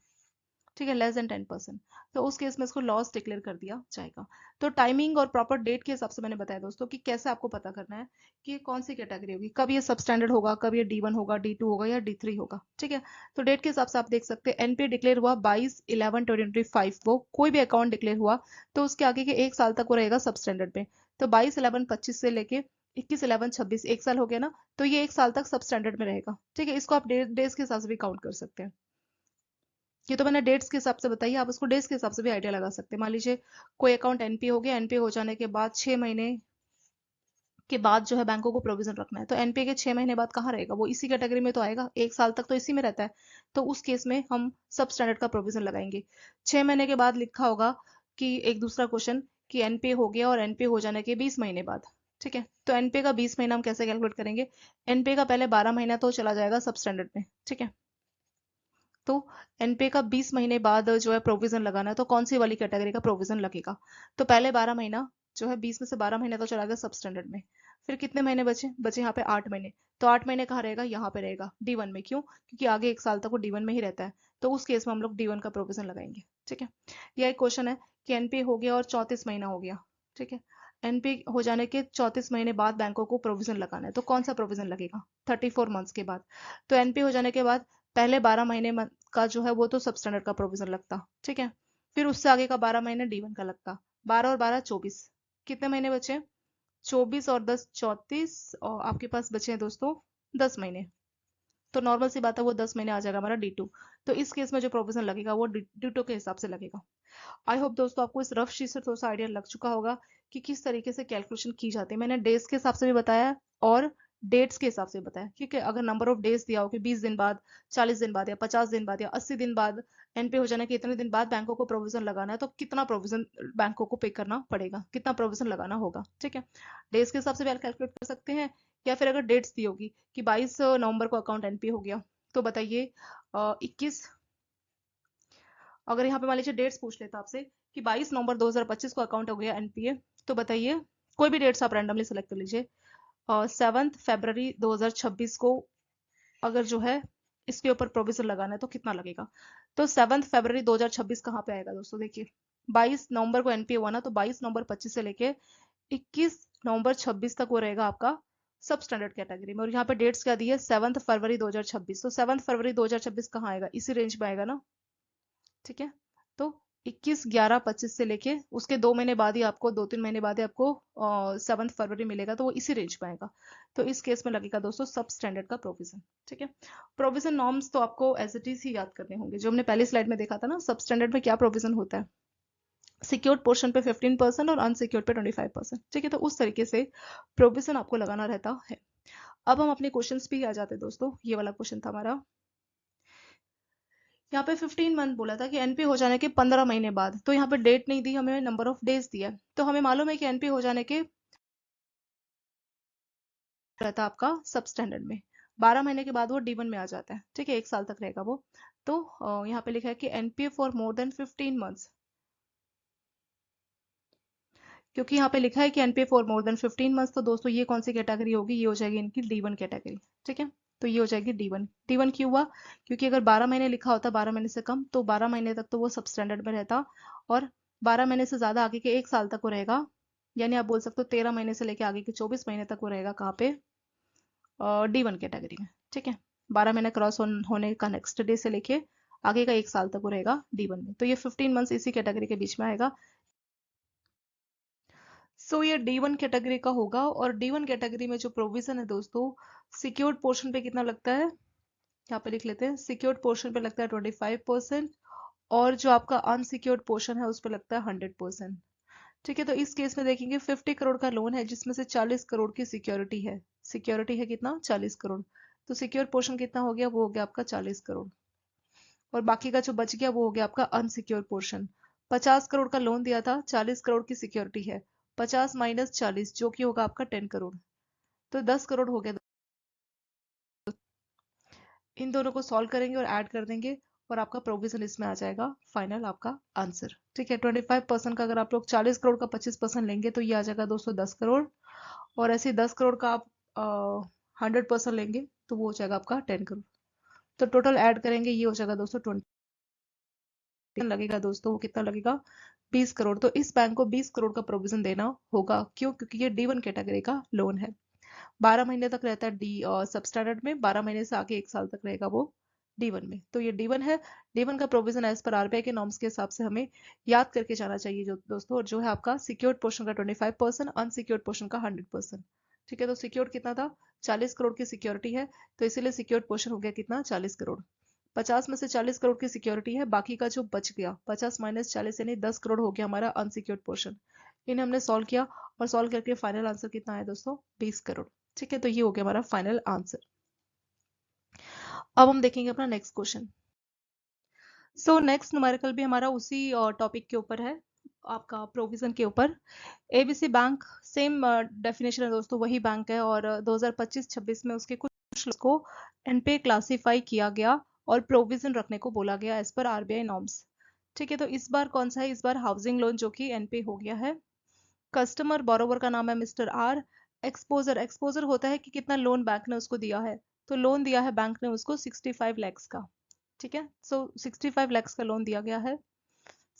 ठीक है, लेस देन 10%। तो उस केस में इसको लॉस डिक्लेयर कर दिया जाएगा। तो टाइमिंग और प्रॉपर डेट के हिसाब से मैंने बताया दोस्तों कि कैसे आपको पता करना है कि ये कौन सी कैटेगरी होगी, कब ये सब स्टैंडर्ड होगा, कब ये D1 होगा, D2 होगा या D3 होगा। ठीक है। तो डेट के हिसाब से आप देख सकते हैं, एनपीए डिक्लेयर हुआ 22/11/2025 को, कोई भी अकाउंट डिक्लेयर हुआ तो उसके आगे के 1 साल तक वो रहेगा सब स्टैंडर्ड में। तो 22/11/25 से लेके 21/11/26, 1 साल हो गया ना, तो ये 1 साल तक सब स्टैंडर्ड में रहेगा। ठीक है। इसको आप डेज के हिसाब से भी काउंट कर सकते हैं। ये तो मैंने डेट्स के हिसाब से बताई, आप उसको डेज के हिसाब से भी आइडिया लगा सकते हैं। मान लीजिए कोई अकाउंट एनपीए हो गया, एनपीए हो जाने के बाद 6 महीने के बाद जो है बैंकों को प्रोविजन रखना है, तो एनपीए के 6 महीने बाद कहाँ रहेगा, वो इसी कैटेगरी में तो आएगा, 1 साल तक तो इसी में रहता है। तो उस केस में हम सब स्टैंडर्ड का प्रोविजन लगाएंगे। 6 महीने के बाद लिखा होगा कि एक दूसरा क्वेश्चन, कि एनपीए हो गया और एनपीए हो जाने के 20 महीने बाद। ठीक है। तो एनपीए का 20 महीना हम कैसे कैलकुलेट करेंगे, एनपीए का पहले 12 महीना तो चला जाएगा सब स्टैंडर्ड में। ठीक है। तो एनपीए का 20 महीने बाद जो है प्रोविजन लगाना है, तो कौन सी वाली कैटेगरी का प्रोविजन लगेगा, तो पहले 12 महीना जो है, 20 में से 12 महीने तो चला गया सब स्टैंडर्ड में। फिर कितने महीने बचे बचे यहाँ पे 8 महीने। तो 8 महीने कहाँ रहेगा, यहाँ पे रहेगा D1 में। क्यों, क्योंकि आगे 1 साल तक वो D1 में ही रहता है। तो उस केस में हम लोग D1 का प्रोविजन लगाएंगे। ठीक है। यह एक क्वेश्चन है कि एनपीए हो गया और 34 महीना हो गया। ठीक है। एनपीए हो जाने के 34 महीने बाद बैंकों को प्रोविजन लगाना है, तो कौन सा प्रोविजन लगेगा, 34 मंथ्स के बाद। तो एनपीए हो जाने के बाद पहले 12 महीने का जो है वो तो सब स्टैंडर्ड का प्रोविजन लगता। ठीक है। फिर उससे आगे का 12 महीने D1 का लगता। 12 और 12 24, कितने महीने बचे, 24 और 10 34, और आपके पास बचे हैं दोस्तों 10 महीने। तो नॉर्मल सी बात है, वो 10 महीने आ जाएगा हमारा D2। तो इस केस में जो प्रोविजन लगेगा वो D2 के हिसाब से लगेगा। आई होप दोस्तों आपको इस रफ शीट से थोड़ा सा आइडिया लग चुका होगा कि किस तरीके से कैलकुलेशन की जाती है। मैंने डेज के हिसाब से भी बताया और डेट्स के हिसाब से भी बताया। ठीक है। अगर नंबर ऑफ डेज दिया हो कि 20 दिन बाद, 40 दिन बाद या 50 दिन बाद या 80 दिन बाद एनपीए हो जाने के इतने दिन बाद बैंकों को प्रोविजन लगाना है, तो कितना प्रोविजन बैंकों को पे करना पड़ेगा, कितना प्रोविजन लगाना होगा। ठीक है। डेज के हिसाब से भी आप कैलकुलेट कर सकते हैं, या फिर अगर डेट्स दी होगी कि 22 नवंबर को अकाउंट एनपीए हो गया, तो बताइए 21, अगर यहाँ पे मान लीजिए डेट्स पूछ लेता आपसे कि 22 नवंबर 2025 को अकाउंट हो गया एनपीए, तो बताइए कोई भी डेट्स आप रैंडमली सेलेक्ट कर लीजिए। 7 फरवरी 2026 को अगर जो है इसके ऊपर प्रोविजन लगाना है तो कितना लगेगा। तो 7 फरवरी 2026 कहाँ पे आएगा दोस्तों, देखिए 22 नवंबर को एनपीए हुआ ना, तो 22 नवंबर 25 से लेके 21 नवंबर 26 तक वो रहेगा आपका सब स्टैंडर्ड कैटेगरी में। और यहाँ पे डेट्स क्या दी है, 7 फरवरी 2026, तो 7 फरवरी 2026 कहाँ आएगा, इसी रेंज में आएगा ना। ठीक है, तो 21/11/25 से लेके उसके 2 महीने बाद ही आपको, 2-3 महीने बाद ही आपको 7 फरवरी मिलेगा, तो वो इसी रेंज में आएगा। तो इस केस में लगेगा दोस्तों सब स्टैंडर्ड का प्रोविजन। ठीक है, प्रोविजन नॉर्म्स तो आपको एज इट इज ही याद करने होंगे, जो हमने पहली स्लाइड में देखा था ना, सब स्टैंडर्ड में क्या प्रोविजन होता है। सिक्योर्ड पोर्शन पे 15% और अनसिक्योर्ड पे 25%। ठीक है, तो उस तरीके से प्रोविजन आपको लगाना रहता है। अब हम अपने क्वेश्चंस पे ही आ जाते हैं दोस्तों। ये वाला क्वेश्चन था हमारा, यहाँ पे 15 मंथ बोला था कि एनपी हो जाने के 15 महीने बाद, तो यहाँ पे डेट नहीं दी, हमें नंबर ऑफ डेज दिया है। तो हमें मालूम है कि एनपी हो जाने के रहता है आपका सब स्टैंडर्ड में, 12 महीने के बाद वो डी वन में आ जाता है। ठीक है, 1 साल तक रहेगा वो। तो यहाँ पे लिखा है कि NPA for more than 15 months, क्योंकि यहाँ पे लिखा है कि NPA for more than 15 months, तो दोस्तों ये कौन सी कैटेगरी होगी, ये हो जाएगी इनकी डी वन कैटेगरी। ठीक है, तो ये हो जाएगी डी वन। डी वन क्यों हुआ, क्योंकि अगर 12 महीने लिखा होता, 12 महीने से कम, तो 12 महीने तक तो वो सब स्टैंडर्ड में रहता, और 12 महीने से ज्यादा आगे के 1 साल तक वो रहेगा, यानी आप बोल सकते हो 13 महीने से लेके आगे के 24 महीने तक वो रहेगा कहाँ पे, डी वन कैटेगरी में। ठीक है, 12 महीने क्रॉस होने का नेक्स्ट डे से लेके आगे का 1 साल तक वो रहेगा डी वन में, तो ये 15 मंथ्स इसी कैटेगरी के बीच में आएगा। सो ये डी वन कैटेगरी का होगा। और डी वन कैटेगरी में जो प्रोविजन है दोस्तों, सिक्योर्ड पोर्शन पे कितना लगता है, यहाँ पे लिख लेते हैं, सिक्योर्ड पोर्शन पे लगता है 25%, और जो आपका अनसिक्योर्ड पोर्शन है उस पर लगता है 100%। ठीक है, तो इस केस में देखेंगे 50 करोड़ का लोन है, जिसमें से 40 करोड़ की सिक्योरिटी है। सिक्योरिटी है कितना, 40 करोड़, तो सिक्योर पोर्शन कितना हो गया, वो हो गया आपका 40 करोड़, और बाकी का जो बच गया वो हो गया आपका अनसिक्योर पोर्शन। 50 करोड़ का लोन दिया था, 40 करोड़ की सिक्योरिटी है, 50 माइनस 40 जो कि होगा आपका 10 करोड़, तो 10 करोड़ हो गया। इन दोनों को सॉल्व करेंगे और ऐड कर देंगे, और आपका प्रोविजन इसमें आ जाएगा फाइनल आपका आंसर। ठीक है, 25% का अगर आप लोग 40 करोड़ का 25% लेंगे तो ये आ जाएगा दोस्तों 10 करोड़, और ऐसे 10 करोड़ का आप 100% लेंगे तो वो हो जाएगा आपका 10 करोड़। तो टोटल ऐड करेंगे, ये हो जाएगा दोस्तों 20 लगेगा दोस्तों, वो कितना लगेगा, 20 करोड़। तो इस बैंक को 20 करोड़ का प्रोविजन देना होगा, क्यों, क्योंकि ये डी वन कैटेगरी का लोन है। 12 महीने तक रहता है डी सब स्टैंडर्ड में, 12 महीने से आगे 1 साल तक रहेगा वो डी वन में, तो ये डी वन है। डी वन का प्रोविजन एज पर आरबीआई के नॉर्म्स के हिसाब से हमें याद करके जाना चाहिए जो दोस्तों, और जो है आपका सिक्योर्ड पोर्शन का 25%, अनसिक्योर्ड पोर्शन का 100%। ठीक है, तो सिक्योर्ड कितना था, 40 करोड़ की सिक्योरिटी है, तो इसीलिए सिक्योर्ड पोर्शन हो गया कितना, 40 करोड़। 50 में से 40 करोड़ की सिक्योरिटी है, बाकी का जो बच गया 50 माइनस 40 यानी 10 करोड़ हो गया हमारा अनसिक्योर्ड पोर्शन। इन्हें हमने सॉल्व किया, और सॉल्व करके फाइनल आंसर कितना है दोस्तों, 20 करोड़। ठीक है, तो ये हो गया हमारा फाइनल आंसर। अब हम देखेंगे अपना next question. So next numerical भी हमारा उसी टॉपिक के ऊपर है, आपका प्रोविजन के ऊपर। एबीसी बैंक सेम डेफिनेशन है दोस्तों, वही बैंक है, और 2025-26 में उसके कुछ को एनपीए क्लासिफाई किया गया और प्रोविजन रखने को बोला गया एज पर आरबीआई नॉर्म्स। ठीक है, तो इस बार कौन सा है, इस बार हाउसिंग लोन जो कि एनपीए हो गया है। कस्टमर बोरोवर का नाम है मिस्टर आर। एक्सपोजर, एक्सपोजर होता है कि कितना लोन बैंक ने उसको दिया है, तो लोन दिया है बैंक ने उसको 65 लैक्स का। ठीक है, सो 65 लैक्स का लोन दिया गया है।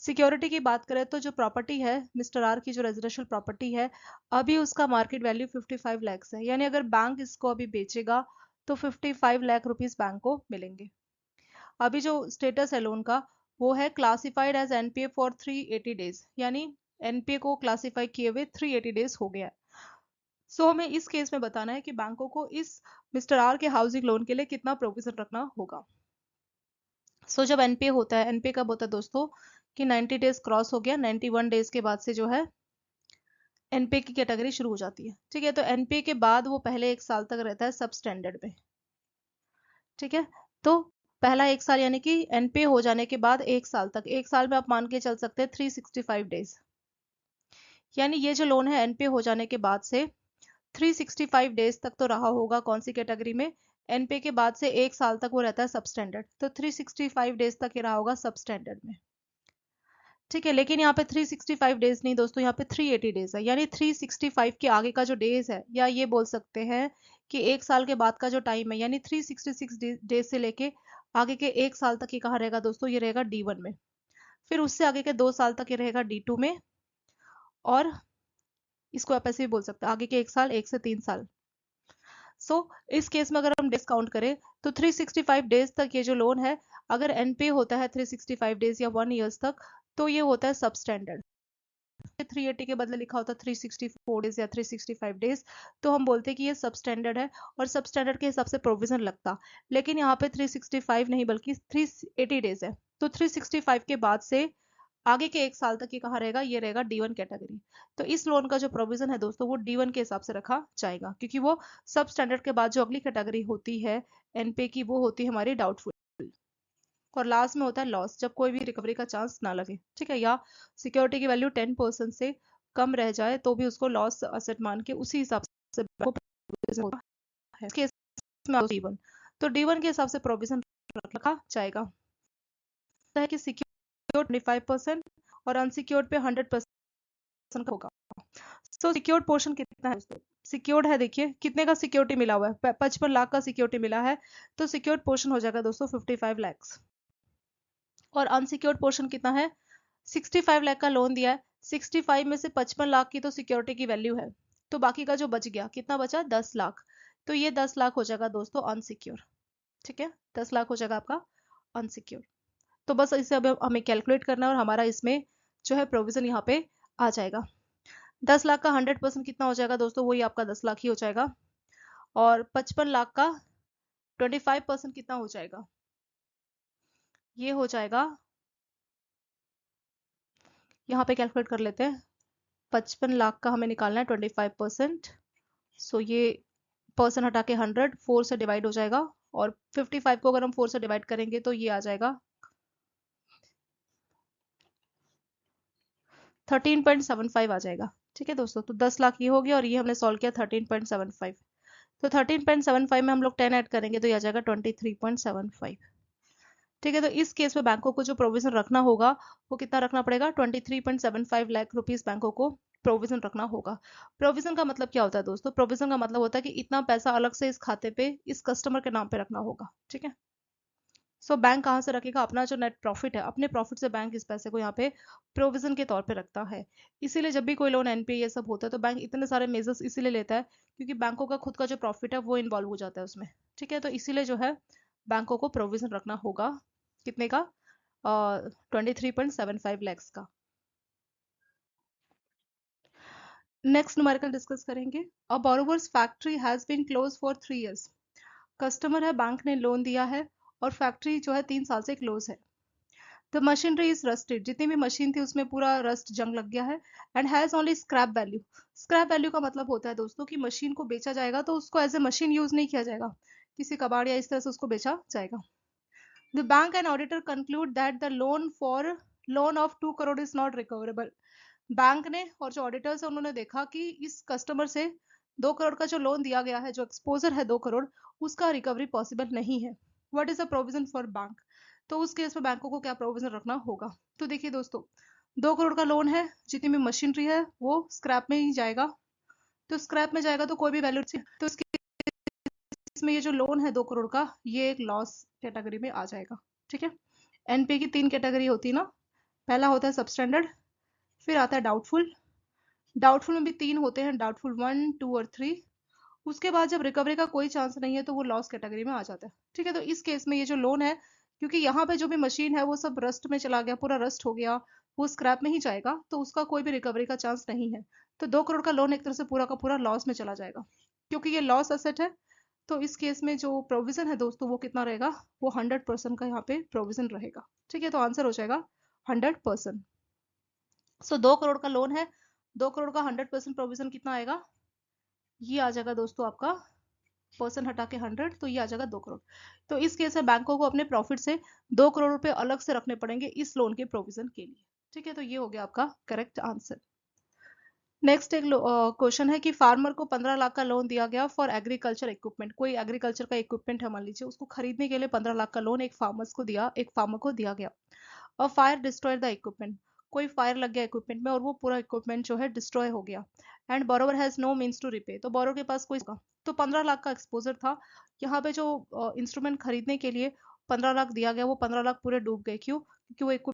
सिक्योरिटी की बात करें तो जो प्रॉपर्टी है मिस्टर आर की, जो रेजिडेंशियल प्रॉपर्टी है, अभी उसका मार्केट वैल्यू 55 लैक्स है, यानी अगर बैंक इसको अभी बेचेगा तो 55 लाख रुपीस बैंक को मिलेंगे। अभी जो स्टेटस है लोन का, वो है classified as NPA for 380 days, यानी एनपीए को क्लासिफाई किए हुए 380 डेज हो गया है। सो हमें इस केस में बताना है कि बैंकों को इस मिस्टर आर के हाउसिंग लोन के लिए कितना प्रोविजन रखना होगा। सो जब एनपीए होता है, एनपीए कब होता है दोस्तों, कि 90 डेज क्रॉस हो गया, 91 डेज के बाद से जो है एनपीए की कैटेगरी शुरू हो जाती है। ठीक है, तो एनपीए के बाद वो पहले 1 साल तक रहता है सब स्टैंडर्ड में। ठीक है, तो पहला 1 साल यानी कि एनपीए हो जाने के बाद 1 साल तक, 1 साल में आप मान के चल सकते हैं 365 डेज, यानी ये जो लोन है एनपीए हो जाने के बाद से 365 डेज तक तो रहा होगा कौन सी कैटेगरी में, एनपीए के बाद से 1 साल तक वो रहता है सब स्टैंडर्ड, तो 365 डेज तक ही रहा होगा सब स्टैंडर्ड में। ठीक है, लेकिन यहाँ पे 365 डेज नहीं दोस्तों, यहाँ पे 380 डेज है, यानी 365 के आगे का जो डेज है, या ये बोल सकते हैं कि 1 साल के बाद का जो टाइम है, यानी 366 डेज से लेके आगे के 1 साल तक ही कहाँ रहेगा दोस्तों, ये रहेगा डी वन में। फिर उससे आगे के 2 साल तक ये रहेगा D2 में, और इसको आप ऐसे भी बोल सकते हैं आगे के 1 साल, 1 से 3 साल। इस केस में अगर हम डेज काउंट करें तो 365 डेज तक ये जो लोन है, अगर एनपे होता है 365 डेज या 1 ईयर्स तक, तो ये होता है सब स्टैंडर्ड। 380 के बदले लिखा होता 364 डेज या 365 डेज, तो हम बोलते हैं कि ये सब स्टैंडर्ड है, और सब स्टैंडर्ड के हिसाब से प्रोविजन लगता। लेकिन यहाँ पे 365 नहीं बल्कि 380 डेज है, तो 365 के बाद से आगे के 1 साल तक ये कहाँ रहेगा, ये रहेगा D1 कैटेगरी। तो इस लोन का जो प्रोविजन है दोस्तों वो D1 के हिसाब से रखा जाएगा, क्योंकि वो सब स्टैंडर्ड के बाद जो अगली कैटेगरी होती है एनपे की, वो होती है हमारी डाउटफुल। और लास्ट में होता है लॉस, जब कोई भी रिकवरी का चांस ना लगे, ठीक है, या सिक्योरिटी की वैल्यू 10% से कम रह जाए तो भी उसको लॉस असेट मान के उसी हिसाब से provision होता है। इस केस में D1, तो D1 के हिसाब से प्रोविजन रखा जाएगा है कि सिक्योर्ड 25% और अनसिक्योर्ड पे 100% का होगा। सिक्योर्ड पोर्शन कितना है दोस्तों, सिक्योर्ड है, देखिए कितने का सिक्योरिटी मिला हुआ है, 55 लाख का सिक्योरिटी मिला है, तो सिक्योर्ड पोर्शन हो जाएगा दोस्तों 55 lakhs। और अनसिक्योर्ड पोर्शन कितना है, 65 लाख का लोन दिया है, 65 में से 55 लाख की तो सिक्योरिटी की वैल्यू है, तो बाकी का जो बच गया कितना बचा, 10 लाख, तो ये 10 लाख हो जाएगा दोस्तों अनसिक्योर। ठीक है, 10 लाख हो जाएगा आपका अनसिक्योर। तो बस इसे अब हमें कैलकुलेट करना है और हमारा इसमें जो है प्रोविजन यहाँ पे आ जाएगा। 10 लाख का 100% कितना हो जाएगा दोस्तों, वही आपका 10 लाख ही हो जाएगा। और 55 लाख का 25% कितना हो जाएगा, ये हो जाएगा, यहाँ पे कैलकुलेट कर लेते हैं। 55 लाख का हमें निकालना है 25%, सो ये परसेंट हटा के 100 4 से डिवाइड हो जाएगा, और 55 को अगर हम 4 से डिवाइड करेंगे तो ये आ जाएगा 13.75 आ जाएगा। ठीक है दोस्तों, तो 10 लाख ये हो गया, और ये हमने सॉल्व किया 13.75, तो 13.75 में हम लोग 10 ऐड करेंगे तो ये आ जाएगा 23.75। ठीक है, तो इस केस में बैंकों को जो प्रोविजन रखना होगा वो कितना रखना पड़ेगा, 23.75 लाख रुपीस बैंकों को प्रोविजन रखना होगा। प्रोविजन का मतलब क्या होता है दोस्तों, प्रोविजन का मतलब होता है कि इतना पैसा अलग से इस खाते पे इस कस्टमर के नाम पे रखना होगा। ठीक है, बैंक कहाँ से रखेगा, अपना जो नेट प्रॉफिट है, अपने प्रॉफिट से बैंक इस पैसे को यहाँ पे प्रोविजन के तौर पे रखता है। इसीलिए जब भी कोई लोन एनपीए ये सब होता है तो बैंक इतने सारे मेजर्स इसीलिए लेता है, क्योंकि बैंकों का खुद का जो प्रॉफिट है वो इन्वॉल्व हो जाता है उसमें। ठीक है, तो इसीलिए जो है बैंकों को प्रोविजन रखना होगा कितने का, 23.75 lakhs का। नेक्स्ट न्यूमेरिकल डिस्कस करेंगे। A borrowers factory has been close for 3 years। Customer है, बैंक ने लोन दिया है, और फैक्ट्री जो है 3 साल से क्लोज है। द मशीनरी इज रस्टेड, जितनी भी मशीन थी उसमें पूरा रस्ट जंग लग गया है। And has only scrap value. Scrap value का मतलब होता है दोस्तों कि मशीन को बेचा जाएगा तो उसको एज ए मशीन यूज नहीं किया जाएगा, किसी कबाड़ या इस तरह से उसको बेचा जाएगा। The bank and auditor conclude that the loan of 2 crore is not recoverable. Bank ने और जो ऑडिटर्स है उन्होंने देखा कि इस कस्टमर से 2 करोड़ का जो लोन दिया गया है, जो एक्सपोजर है 2 करोड़, उसका रिकवरी पॉसिबल नहीं है। What is the provision for bank, तो उस केस में बैंकों को क्या प्रोविजन रखना होगा। तो देखिए दोस्तों, 2 करोड़ का लोन है, जितनी भी मशीनरी है वो स्क्रैप में ही जाएगा, तो स्क्रैप में जाएगा तो कोई भी वैल्यू, तो इसमें ये जो लोन है 2 करोड़ का, ये एक लॉस कैटेगरी में आ जाएगा। ठीक है, एनपी की 3 कैटेगरी होती है ना, पहला होता है सबस्टैंडर्ड, फिर आता है डाउटफुल। डाउटफुल में भी 3 होते हैं, डाउटफुल 1 2 और 3। उसके बाद जब रिकवरी का कोई चांस नहीं है तो वो लॉस कैटेगरी में आ जाता है। ठीक है, तो इस केस में ये जो लोन है, क्योंकि यहाँ पे जो भी मशीन है वो सब रस्ट में चला गया, पूरा रस्ट हो गया, वो स्क्रैप में ही जाएगा, तो उसका कोई भी रिकवरी का चांस नहीं है। तो 2 करोड़ का लोन एक तरह से पूरा का पूरा लॉस में चला जाएगा, क्योंकि ये लॉस असेट है। तो इस केस में जो प्रोविजन है दोस्तों वो कितना रहेगा, वो 100% का यहाँ पे प्रोविजन रहेगा। ठीक है, तो आंसर हो जाएगा 100%। सो 2 करोड़ का लोन है, 2 करोड़ का 100% प्रोविजन कितना आएगा, ये आ जाएगा दोस्तों आपका, परसेंट हटा के 100, तो ये आ जाएगा 2 करोड़। तो इस केस में बैंकों को अपने प्रॉफिट से 2 करोड़ रुपए अलग से रखने पड़ेंगे इस लोन के प्रोविजन के लिए। ठीक है, तो ये हो गया आपका करेक्ट आंसर। नेक्स्ट एक क्वेश्चन है कि फार्मर को 15 लाख का लोन दिया गया फॉर एग्रीकल्चर इक्विपमेंट। कोई एग्रीकल्चर का इक्विपमेंट है मान लीजिए, उसको खरीदने के लिए 15 लाख का लोन एक फार्मर को दिया गया। और फायर डिस्ट्रॉय द इक्विपमेंट, कोई फायर लग गया इक्विपमेंट में और वो पूरा इक्विपमेंट जो है डिस्ट्रॉय हो गया। And borrower has no means to repay, तो बोरोवर के पास कोई, तो 15 लाख का एक्सपोजर था। यहाँ पे जो इंस्ट्रूमेंट खरीदने के लिए 15 लाख दिया गया, वो 15 लाख पूरे डूब गए, क्यों, क्योंकि वो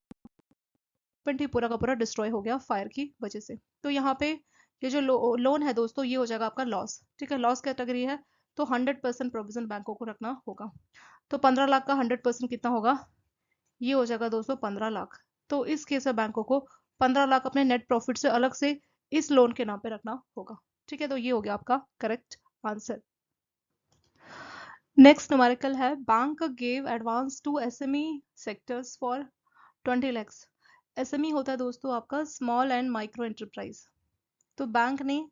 इक्विपमेंट ही पूरा का पूरा डिस्ट्रॉय हो गया फायर की वजह से। तो यहाँ पे ये जो लोन है दोस्तों, ये हो जाएगा आपका लॉस। ठीक है, लॉस कैटेगरी है, तो 100% प्रोविजन बैंकों को रखना होगा। तो 15 लाख का 100% कितना होगा, ये हो जाएगा दोस्तों 15 लाख। तो इस केस में बैंकों को 15 लाख अपने नेट प्रॉफिट से अलग से इस लोन के नाम पे रखना होगा। ठीक है, तो ये हो गया आपका करेक्ट आंसर। नेक्स्ट न्यूमेरिकल है, bank gave advance to SME sectors for 20 lakhs। SME होता है दोस्तों आपका स्मॉल एंड माइक्रो एंटरप्राइज। तो बैंक ने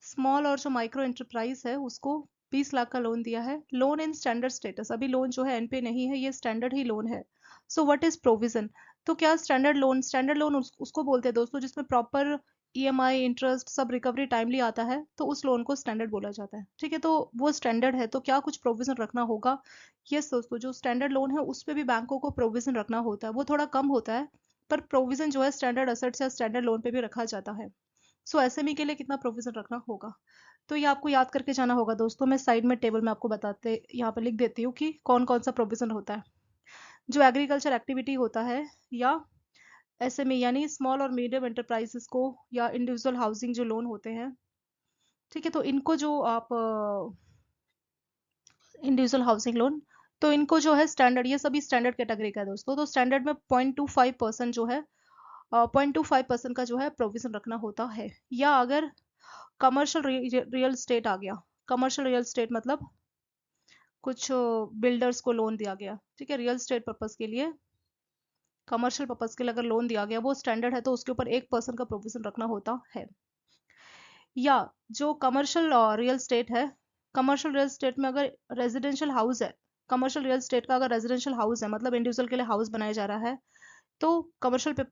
स्मॉल और जो माइक्रो एंटरप्राइज है उसको 20 लाख का लोन दिया है। लोन इन स्टैंडर्ड स्टेटस, अभी लोन जो है एनपीए नहीं है, ये स्टैंडर्ड ही लोन है। So what is provision. तो क्या स्टैंडर्ड लोन, स्टैंडर्ड लोन उसको बोलते हैं दोस्तों जिसमें प्रॉपर ईएमआई इंटरेस्ट सब रिकवरी टाइमली आता है, तो उस लोन को स्टैंडर्ड बोला जाता है। ठीक है, तो वो स्टैंडर्ड है, तो क्या कुछ प्रोविजन रखना होगा। यस दोस्तों, जो स्टैंडर्ड लोन है उस पर भी बैंकों को प्रोविजन रखना होता है। वो थोड़ा कम होता है, पर प्रोविजन जो है स्टैंडर्ड असेट्स या स्टैंडर्ड लोन पे भी रखा जाता है। सो एसएमई के लिए कितना प्रोविजन रखना होगा, तो ये आपको याद करके जाना होगा दोस्तों। मैं साइड में टेबल में आपको बताते यहाँ पे लिख देती हूँ कि कौन कौन सा प्रोविजन होता है। जो एग्रीकल्चर एक्टिविटी होता है, या एसएमई यानी स्मॉल और मीडियम एंटरप्राइजेस को, या इंडिविजुअल हाउसिंग जो लोन होते हैं, ठीक है, तो इनको जो आप इंडिविजुअल हाउसिंग लोन, तो इनको जो है स्टैंडर्ड, ये सभी स्टैंडर्ड कैटेगरी का है दोस्तों। तो स्टैंडर्ड में 0.25% जो है 0.25% का जो है प्रोविजन रखना होता है। या अगर कमर्शियल रियल स्टेट आ गया, कमर्शियल रियल स्टेट मतलब कुछ बिल्डर्स को लोन दिया गया, ठीक है, रियल स्टेट पर्पस के लिए, कमर्शियल पर्पस के लिए अगर लोन दिया गया, वो स्टैंडर्ड है, तो उसके ऊपर 1% का प्रोविजन रखना होता है। या जो कमर्शियल रियल स्टेट है, कमर्शियल रियल स्टेट में अगर रेजिडेंशियल हाउस है, कमर्शियल रियल स्टेट का अगर रेजिडेंशियल हाउस है मतलब इंडिविजुअल के लिए हाउस बनाया जा रहा है, तो कमर्शियल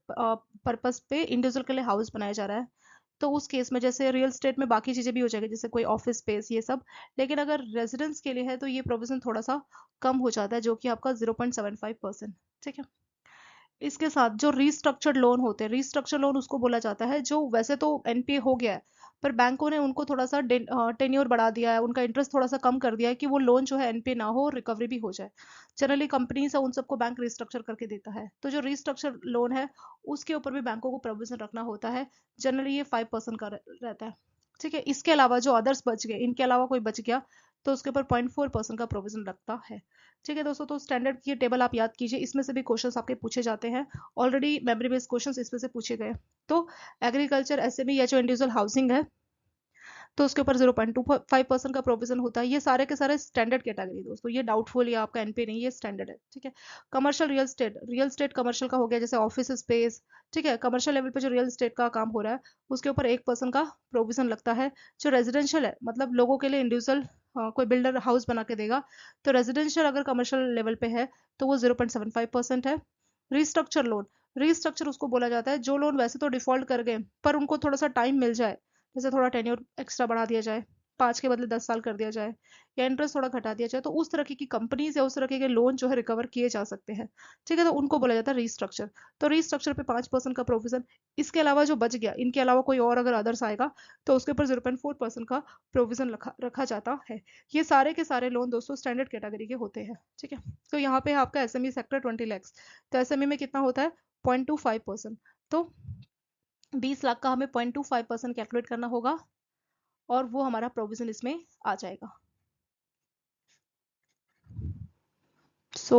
पर्पस पे इंडिविजुअल के लिए हाउस बनाया जा रहा है, तो उस केस में जैसे रियल स्टेट में बाकी चीजें भी हो जाएगी जैसे कोई ऑफिस स्पेस ये सब, लेकिन अगर रेजिडेंस के लिए है तो ये प्रोविजन थोड़ा सा कम हो जाता है, जो कि आपका 0.75%। ठीक है, इसके साथ जो रीस्ट्रक्चर्ड लोन होते हैं, रीस्ट्रक्चर लोन उसको बोला जाता है जो वैसे तो एनपीए हो गया है, पर बैंकों ने उनको थोड़ा सा टेन्योर बढ़ा दिया है, उनका इंटरेस्ट थोड़ा सा कम कर दिया है कि वो लोन जो है एनपीए ना हो, रिकवरी भी हो जाए। जनरली कंपनीज है उन सबको बैंक रिस्ट्रक्चर करके देता है, तो जो रिस्ट्रक्चर लोन है उसके ऊपर भी बैंकों को प्रोविजन रखना होता है। जनरली ये 5% का रहता है। ठीक है, इसके अलावा जो अदर्स बच गए, इनके अलावा कोई बच गया, तो उसके ऊपर 0.4% का प्रोविजन लगता है। ठीक है दोस्तों, तो स्टैंडर्ड की टेबल आप याद कीजिए, इसमें से भी क्वेश्चंस आपके पूछे जाते हैं। ऑलरेडी मेमोरी बेस्ड क्वेश्चंस इसमें से पूछे गए। तो एग्रीकल्चर एसएमई या जो इंडिविजुअल हाउसिंग है, तो उसके ऊपर 0.25% का प्रोविजन होता है। ये सारे के सारे स्टैंडर्ड कैटेगरी दोस्तों, ये डाउटफुल या आपका एनपी नहीं, ये स्टैंडर्ड है। ठीक है, commercial real estate, real estate commercial का हो गया जैसे ऑफिस स्पेस। ठीक है, कमर्शियल लेवल पे जो रियल स्टेट का काम हो रहा है उसके ऊपर 1% का प्रोविजन लगता है। जो रेजिडेंशियल है मतलब लोगों के लिए इंडिविजुअल कोई बिल्डर हाउस बना के देगा, तो रेजिडेंशियल अगर कमर्शियल लेवल पे है तो वो 0.75% है। रिस्ट्रक्चर लोन, रिस्ट्रक्चर उसको बोला जाता है जो लोन वैसे तो डिफॉल्ट कर गए पर उनको थोड़ा सा टाइम मिल जाए, जैसे थोड़ा टेन्योर एक्स्ट्रा बढ़ा दिया जाए, 5 के बदले 10 साल कर दिया जाए, या इंटरेस्ट थोड़ा घटा दिया जाए, तो उस तरह की कंपनीज या उस तरह के लोन जो है रिकवर किए जा सकते हैं। ठीक है, तो उनको बोला जाता है रिस्ट्रक्चर। तो रिस्ट्रक्चर पे 5% का प्रोविजन। इसके अलावा जो बच गया, इनके अलावा कोई और अगर अदर्स आएगा तो उसके ऊपर 0.4% का प्रोविजन रखा जाता है। ये सारे के सारे लोन दोस्तों स्टैंडर्ड कैटेगरी के होते हैं। ठीक है, तो यहाँ पे आपका एसएमई सेक्टर 20 lakhs, तो एसएमई में कितना होता है 0.25%। तो 20 लाख का हमें 0.25% कैलकुलेट करना होगा, और वो हमारा प्रोविजन इसमें आ जाएगा।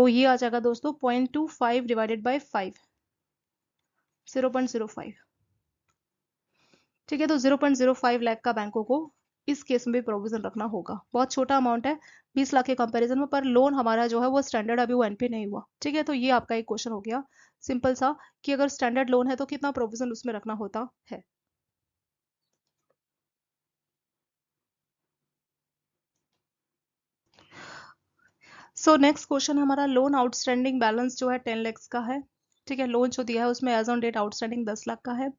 ये आ जाएगा दोस्तों 0.25 डिवाइडेड बाय 5, 0.05। ठीक है, तो 0.05 लाख का बैंकों को इस केस में भी प्रोविजन रखना होगा। बहुत छोटा अमाउंट है 20 लाख के कंपैरिजन में, पर लोन हमारा जो है वो स्टैंडर्ड, अभी वो एनपी नहीं हुआ। ठीक है, तो ये आपका एक क्वेश्चन हो गया सिंपल सा, कि अगर स्टैंडर्ड लोन है तो कितना प्रोविजन उसमें रखना होता है। नेक्स्ट क्वेश्चन हमारा, लोन आउटस्टैंडिंग बैलेंस जो है 10 lakhs का है। ठीक है, लोन जो दिया है उसमें as on date outstanding 10 lakh का है।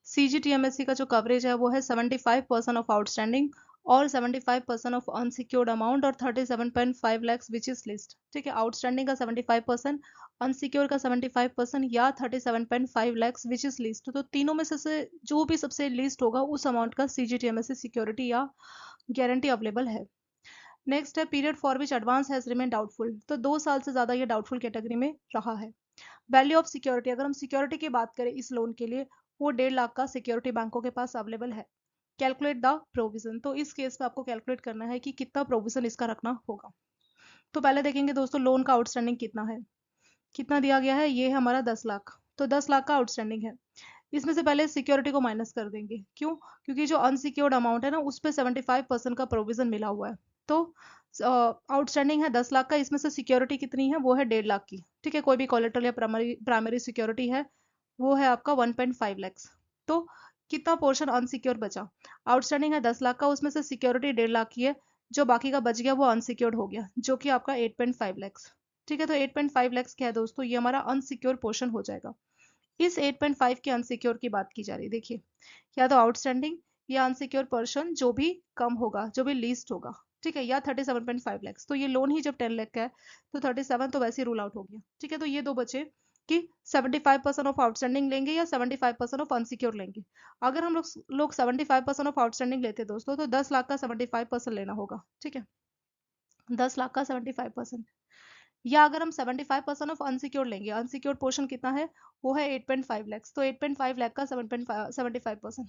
सीजीटीएमएससी का जो कवरेज है वो है 75% ऑफ आउटस्टैंडिंग, और 75% ऑफ अनसिक्योर्ड अमाउंट, और 37.5 lakhs विच इज लिस्ट। ठीक है, आउटस्टैंडिंग का 75%, अनसिक्योर का 75%, या 37.5 lakhs विच इज लिस्ट। तो तीनों में से जो भी सबसे लिस्ट होगा उस अमाउंट का सीजीटीएमएससी सिक्योरिटी या गारंटी अवेलेबल है। नेक्स्ट है period for which advance has remain doubtful, तो 2 साल से ज्यादा ये डाउटफुल कैटेगरी में रहा है। वैल्यू ऑफ सिक्योरिटी, अगर हम सिक्योरिटी की बात करें इस लोन के लिए, वो 1.5 लाख का सिक्योरिटी बैंकों के पास अवेलेबल है। कैलकुलेट द प्रोविजन, तो इस केस में आपको कैलकुलेट करना है कि कितना प्रोविजन इसका रखना होगा। तो पहले देखेंगे दोस्तों लोन का आउटस्टैंडिंग कितना है, कितना दिया गया है, ये है हमारा 10 लाख, तो 10 लाख का आउटस्टैंडिंग है। इसमें से पहले सिक्योरिटी को माइनस कर देंगे, क्यों, क्योंकि जो अनसिक्योर्ड अमाउंट है ना उस पर 75% का प्रोविजन मिला हुआ है। तो आउटस्टैंडिंग है 10 लाख का, इसमें से सिक्योरिटी कितनी है, वो है 1.5 लाख की, ठीक है, कोई भी कोलेटरल या प्राइमरी सिक्योरिटी है, वो है आपका 1.5 लैक्स। तो कितना पोर्शन अनसिक्योर बचा, आउटस्टैंडिंग है 10 लाख का, उसमें से सिक्योरिटी 1.5 लाख की है, जो बाकी का बच गया वो अनसिक्योर्ड हो गया, जो कि आपका 8.5 लैक्स। ठीक है, तो 8.5 लैक्स क्या है दोस्तों, ये हमारा अनसिक्योर पोर्शन हो जाएगा। इस 8.5 के अनसिक्योर की बात की जा रही है, देखिए, या तो आउटस्टैंडिंग या अनसिक्योर पर्सन जो भी कम होगा, जो भी लीस्ट होगा, ठीक है, या 37.5 लैक्स। तो ये लोन ही जब 10 लाख का है तो 37 तो वैसे ही रूल आउट हो गया, ठीक है। तो ये दो बचे कि 75% ऑफ आउटस्टैंडिंग लेंगे या 75% ऑफ अनसिक्योर लेंगे। अगर हम लोग 75% ऑफ आउटस्टैंडिंग लेते हैं दोस्तों, तो 10 लाख का 75% लेना होगा, ठीक है, 10 लाख का 75%। या अगर हम 75% ऑफ अनसिक्योर्ड लेंगे, अनसिक्योर्ड पोर्शन कितना है, वो है 8.5 लैक्स, तो 8.5 लाख का 75%,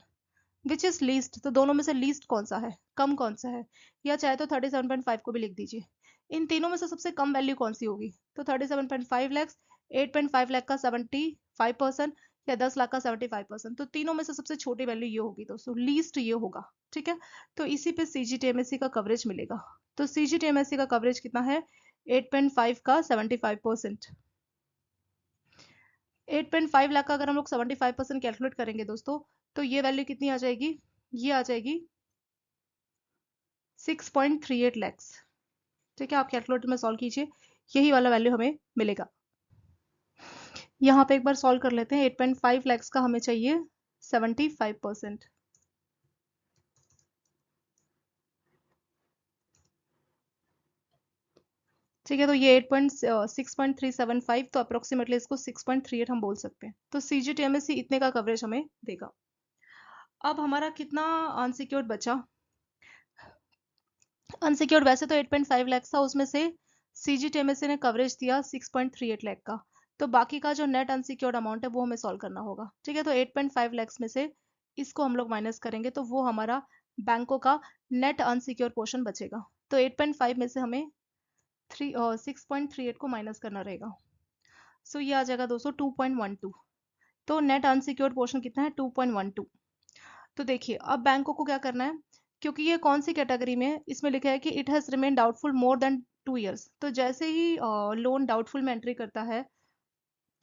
विच इज लीस्ट, तो दोनों में से लीस्ट कौन सा है, कम कौन सा है, या चाहे तो 37.5 को भी लिख दीजिए। इन तीनों में से सबसे कम वैल्यू कौन सी होगी, तो 37.5 लैक्स, 8.5 लाख का 75%, या 10 लाख का 75%, तो तीनों में से सबसे छोटी वैल्यू ये होगी दोस्तों, लीस्ट ये होगा, ठीक है। तो इसी पे सीजीटीएमएससी का कवरेज मिलेगा। तो सीजीटीएमएससी का कवरेज कितना है, 8.5 का 75%। 8.5 लाख का अगर हम लोग 75% कैलकुलेट करेंगे दोस्तों, तो ये वैल्यू कितनी आ जाएगी, ये आ जाएगी 6.38 लैक्स, ठीक है। आप कैलकुलेटर में सॉल्व कीजिए, यही वाला वैल्यू हमें मिलेगा। यहाँ पे एक बार सॉल्व कर लेते हैं, 8.5 लैक्स का हमें चाहिए 75%, ठीक है। तो ये 6.375, तो अप्रोक्सीमेटली इसको 6.38 हम बोल सकते हैं। तो सीजीटीएमएससी इतने का कवरेज हमें देगा। अब हमारा कितना अनसिक्योर्ड बचा, अनसिक्योर्ड वैसे तो 8.5 लाख था, उसमें से सीजीटीएमएससी ने कवरेज दिया 6.38 लाख का, तो बाकी का जो नेट अनसिक्योर्ड अमाउंट है वो हमें सॉल्व करना होगा, ठीक है। तो 8.5 लाख में से इसको हम लोग माइनस करेंगे, तो वो हमारा बैंकों का नेट अनसिक्योर पोर्शन बचेगा। तो 8.5 में से हमें 6.38 को माइनस करना रहेगा, सो ये आ जाएगा दोस्तों 2.12। तो नेट अनसिक्योर्ड पोर्शन कितना है, 2.12। तो देखिए अब बैंकों को क्या करना है, क्योंकि ये कौन सी कैटेगरी में है, इसमें लिखा है कि it has remain doubtful more than 2 years. तो जैसे ही लोन डाउटफुल में एंट्री करता है,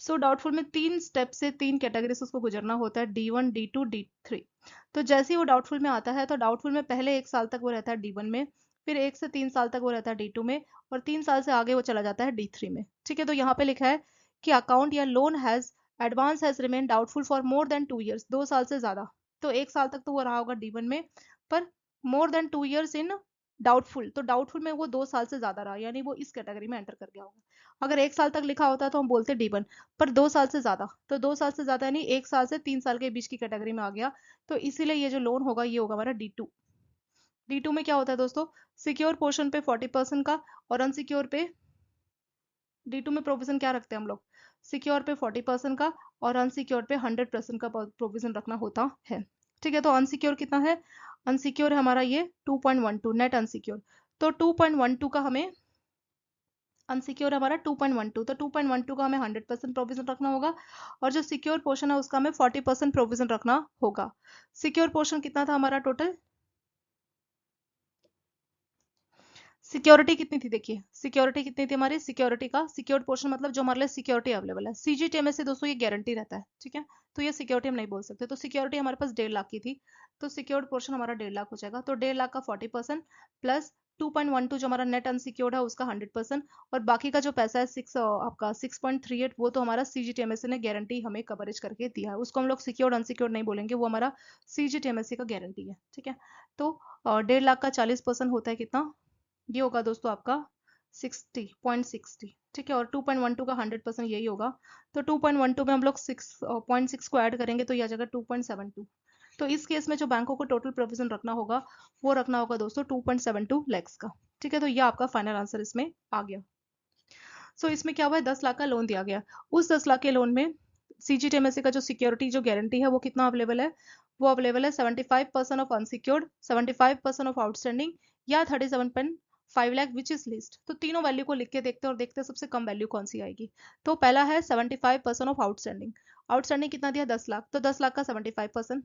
सो डाउटफुल में 3 स्टेप से 3 कैटेगरी से उसको गुजरना होता है, D1 D2 D3। तो जैसे ही वो डाउटफुल में आता है, तो डाउटफुल में पहले 1 साल तक वो रहता है D1 में, फिर 1 से 3 साल तक वो रहता है D2 में, और 3 साल से आगे वो चला जाता है D3 में, ठीक है। तो यहाँ पे लिखा है कि अकाउंट या loan has advance has remain doubtful for more then 2 years, 2 साल से ज्यादा। तो 1 साल तक तो वो रहा होगा D1 में, पर more than 2 years in doubtful, तो डाउटफुल में वो 2 साल से ज्यादा रहा, यानी वो इस कैटेगरी में एंटर कर गया होगा। अगर 1 साल तक लिखा होता तो हम बोलते D1, पर 2 साल से ज्यादा, तो 2 साल से ज्यादा यानी 1 साल से 3 साल के बीच की कैटेगरी में आ गया, तो इसीलिए ये जो लोन होगा ये होगा हमारा D2। D2 में क्या होता है दोस्तों, सिक्योर पोर्शन पे 40% का, और अनसिक्योर पे, D2 में प्रोविजन क्या रखते हैं हम लोग, सिक्योर पे 40% का, और अनसिक्योर पे 100% का प्रोविजन रखना होता है, ठीक है। तो अनसिक्योर कितना है, अनसिक्योर है हमारा ये 2.12 नेट अनसिक्योर। तो 2.12 का हमें, अनसिक्योर हमारा 2.12, तो 2.12 का हमें 100% प्रोविजन रखना होगा, और जो सिक्योर पोर्शन है उसका हमें 40% प्रोविजन रखना होगा। सिक्योर पोर्शन कितना था हमारा टोटल, सिक्योरिटी कितनी थी, देखिए सिक्योरिटी कितनी थी हमारी, सिक्योरिटी का सिक्योर्ड पोर्शन मतलब जो हमारे लिए सिक्योरिटी अवेलेबल है, सीजीटीएमएस से दोस्तों ये गारंटी रहता है, ठीक है। तो ये सिक्योरिटी हम नहीं बोल सकते, तो सिक्योरिटी हमारे पास 1.5 लाख की थी, तो सिक्योर्ड पोर्शन हमारा 1.5 लाख हो जाएगा। तो 1.5 लाख का 40% प्लस 2.12 जो हमारा नेट अनसिक्योर्ड है उसका 100%, और बाकी का जो पैसा है आपका 6.38, वो तो हमारा सीजीटीएमएस ने गारंटी हमें कवरेज करके दिया है, उसको हम लोग सिक्योर्ड अनसिक्योर्ड नहीं बोलेंगे, वो हमारा सीजीटीएमएस का गारंटी है, ठीक है। तो 1.5 लाख का 40% होता है कितना, ये होगा दोस्तों आपका 60.60, ठीक है। और 2.12 का 100% यही होगा, तो 2.12 में हम लोग 6.6 को ऐड करेंगे तो यह आ जाएगा 2.72। तो इस केस में जो बैंकों को टोटल प्रोविजन रखना होगा वो रखना होगा दोस्तों 2.72 लैक्स का, ठीक है। तो यह आपका फाइनल आंसर इसमें आ गया। सो इसमें क्या हुआ है, 10 लाख का लोन दिया गया। उस 10 लाख के लोन में CGTMSE का जो सिक्योरिटी जो गारंटी है वो कितना अवेलेबल है, वो अवेलेबल है 75% ऑफ अनसिक्योर्ड, 75% ऑफ आउटस्टैंडिंग, या 37.5 लाख विच इज लिस्ट। तो तीनों वैल्यू को लिख के देखते हैं और देखते हैं सबसे कम वैल्यू कौन सी आएगी। तो पहला है 75% ऑफ आउटस्टैंडिंग। आउटस्टैंडिंग कितना दिया, 10 लाख, तो 10 लाख का 75%।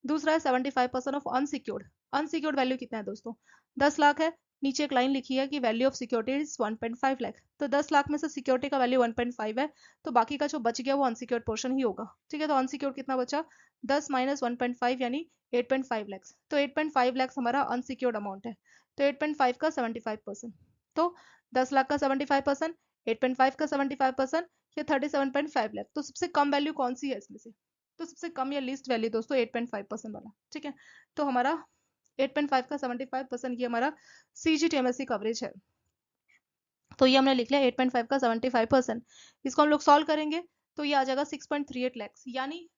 दूसरा है 75% ऑफ अनसिक्योर्ड। अनसिक्योर्ड वैल्यू कितना है दोस्तों, 10 लाख है। नीचे एक लाइन लिखी है कि value of security is 1.5 lakh. तो 10 लाख में से सिक्योरिटी का वैल्यू 1.5 है, तो बाकी का जो बच गया वो अनसिक्योर्ड पोर्शन ही होगा। ठीक है, तो अनसिक्योर्ड कितना बचा, 10 माइनस 1.5 यानी 8.5 लाख। तो 8.5 लाख हमारा अनसिक्योर्ड अमाउंट है। तो 8.5 का 75%, तो 10 लाख का 75%, 8.5 का 75%, या 37.5 लाख। तो सबसे कम वैल्यू कौन सी है इसमें से, तो सबसे कम या लीस्ट वैल्यू दोस्तों 8.5% वाला। ठीक है, तो हमारा 8.5 का 75% ये हमारा CGTMSE कवरेज है। तो ये हमने लिख लिया 8.5 का 75%। इसको हम लोग सॉल्व करेंगे तो ये आ जाएगा 6.38 लाख। यानी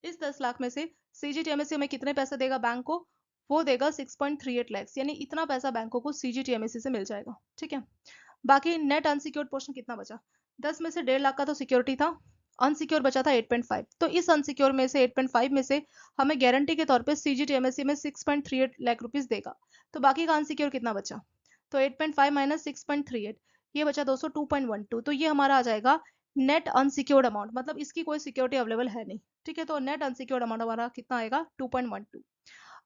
इस 10 लाख में से CGTMSE हमें कितने पैसे देगा बैंक को, वो देगा 6.38 लाख। यानी इतना पैसा बैंकों को CGTMSE से मिल जाएगा। ठीक है, बाकी नेट अनसिक्योर्ड पोर्शन कितना बचा, 10 में से 1.5 लाख का तो सिक्योरिटी था, अनसिक्योर बचा था 8.5। तो इस अनसिक्योर में से 8.5 में से हमें गारंटी के तौर पे CGTMSE में 6.38 लाख रुपीस देगा। तो बाकी का अनसिक्योर कितना बचा, तो 8.5 माइनस 6.38, ये बचा दोस्तों 2.12। तो ये हमारा आ जाएगा नेट अनसिक्योर्ड अमाउंट, मतलब इसकी कोई सिक्योरिटी अवेलेबल है नहीं। ठीक है, तो नेट अनसिक्योर्ड अमाउंट हमारा कितना आएगा, 2.12।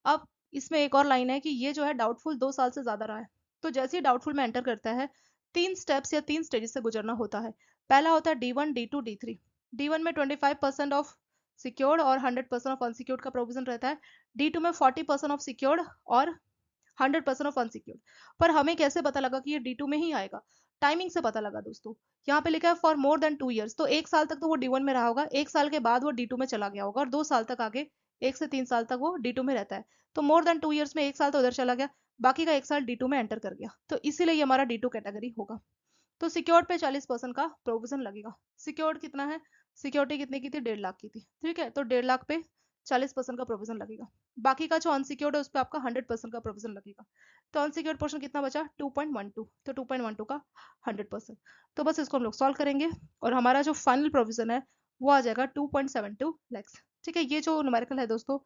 अब इसमें एक और लाइन है कि ये जो है डाउटफुल 2 साल से ज्यादा रहा है। तो जैसे ही डाउटफुल में एंटर करता है, 3 स्टेप्स या 3 स्टेजेस से गुजरना होता है। पहला होता है D1, D2, D3। D1 में 25% ऑफ सिक्योर्ड और 100% ऑफ अनसिक्योर्ड का प्रोविजन रहता है। D2 में 40% ऑफ सिक्योर्ड और 100% ऑफ अनसिक्योर्ड। पर हमें कैसे पता लगा कि ये D2 में ही आएगा, टाइमिंग से पता लगा दोस्तों। यहाँ पे लिखा है फॉर मोर देन 2 ईयर्स, तो 1 साल तक तो वो D1 में रहा होगा, 1 साल के बाद वो D2 में चला गया होगा, और 2 साल तक आगे 1 से 3 साल तक वो D2 में रहता है। तो मोर देन 2 ईयर्स में 1 साल तो उधर चला गया, बाकी का 1 साल D2 में एंटर कर गया, तो इसीलिए ये हमारा D2 कैटेगरी होगा। तो सिक्योर्ड पे 40% का प्रोविजन लगेगा। सिक्योर्ड कितना है, सिक्योरिटी कितने की थी, 1.5 लाख की थी। ठीक है, तो 1.5 लाख पे 40% का प्रोविजन लगेगा। बाकी का जो अनसिक्योर्ड है उस पर आपका 100% का प्रोविजन लगेगा। तो अनसिक्योर्ड पोर्शन कितना बचा, 2.12। तो 2.12 का 100%। तो बस इसको हम लोग सॉल्व करेंगे और हमारा जो फाइनल प्रोविजन है वो आ जाएगा 2.72 लैक्स। ठीक है, ये जो न्यूमेरिकल है दोस्तों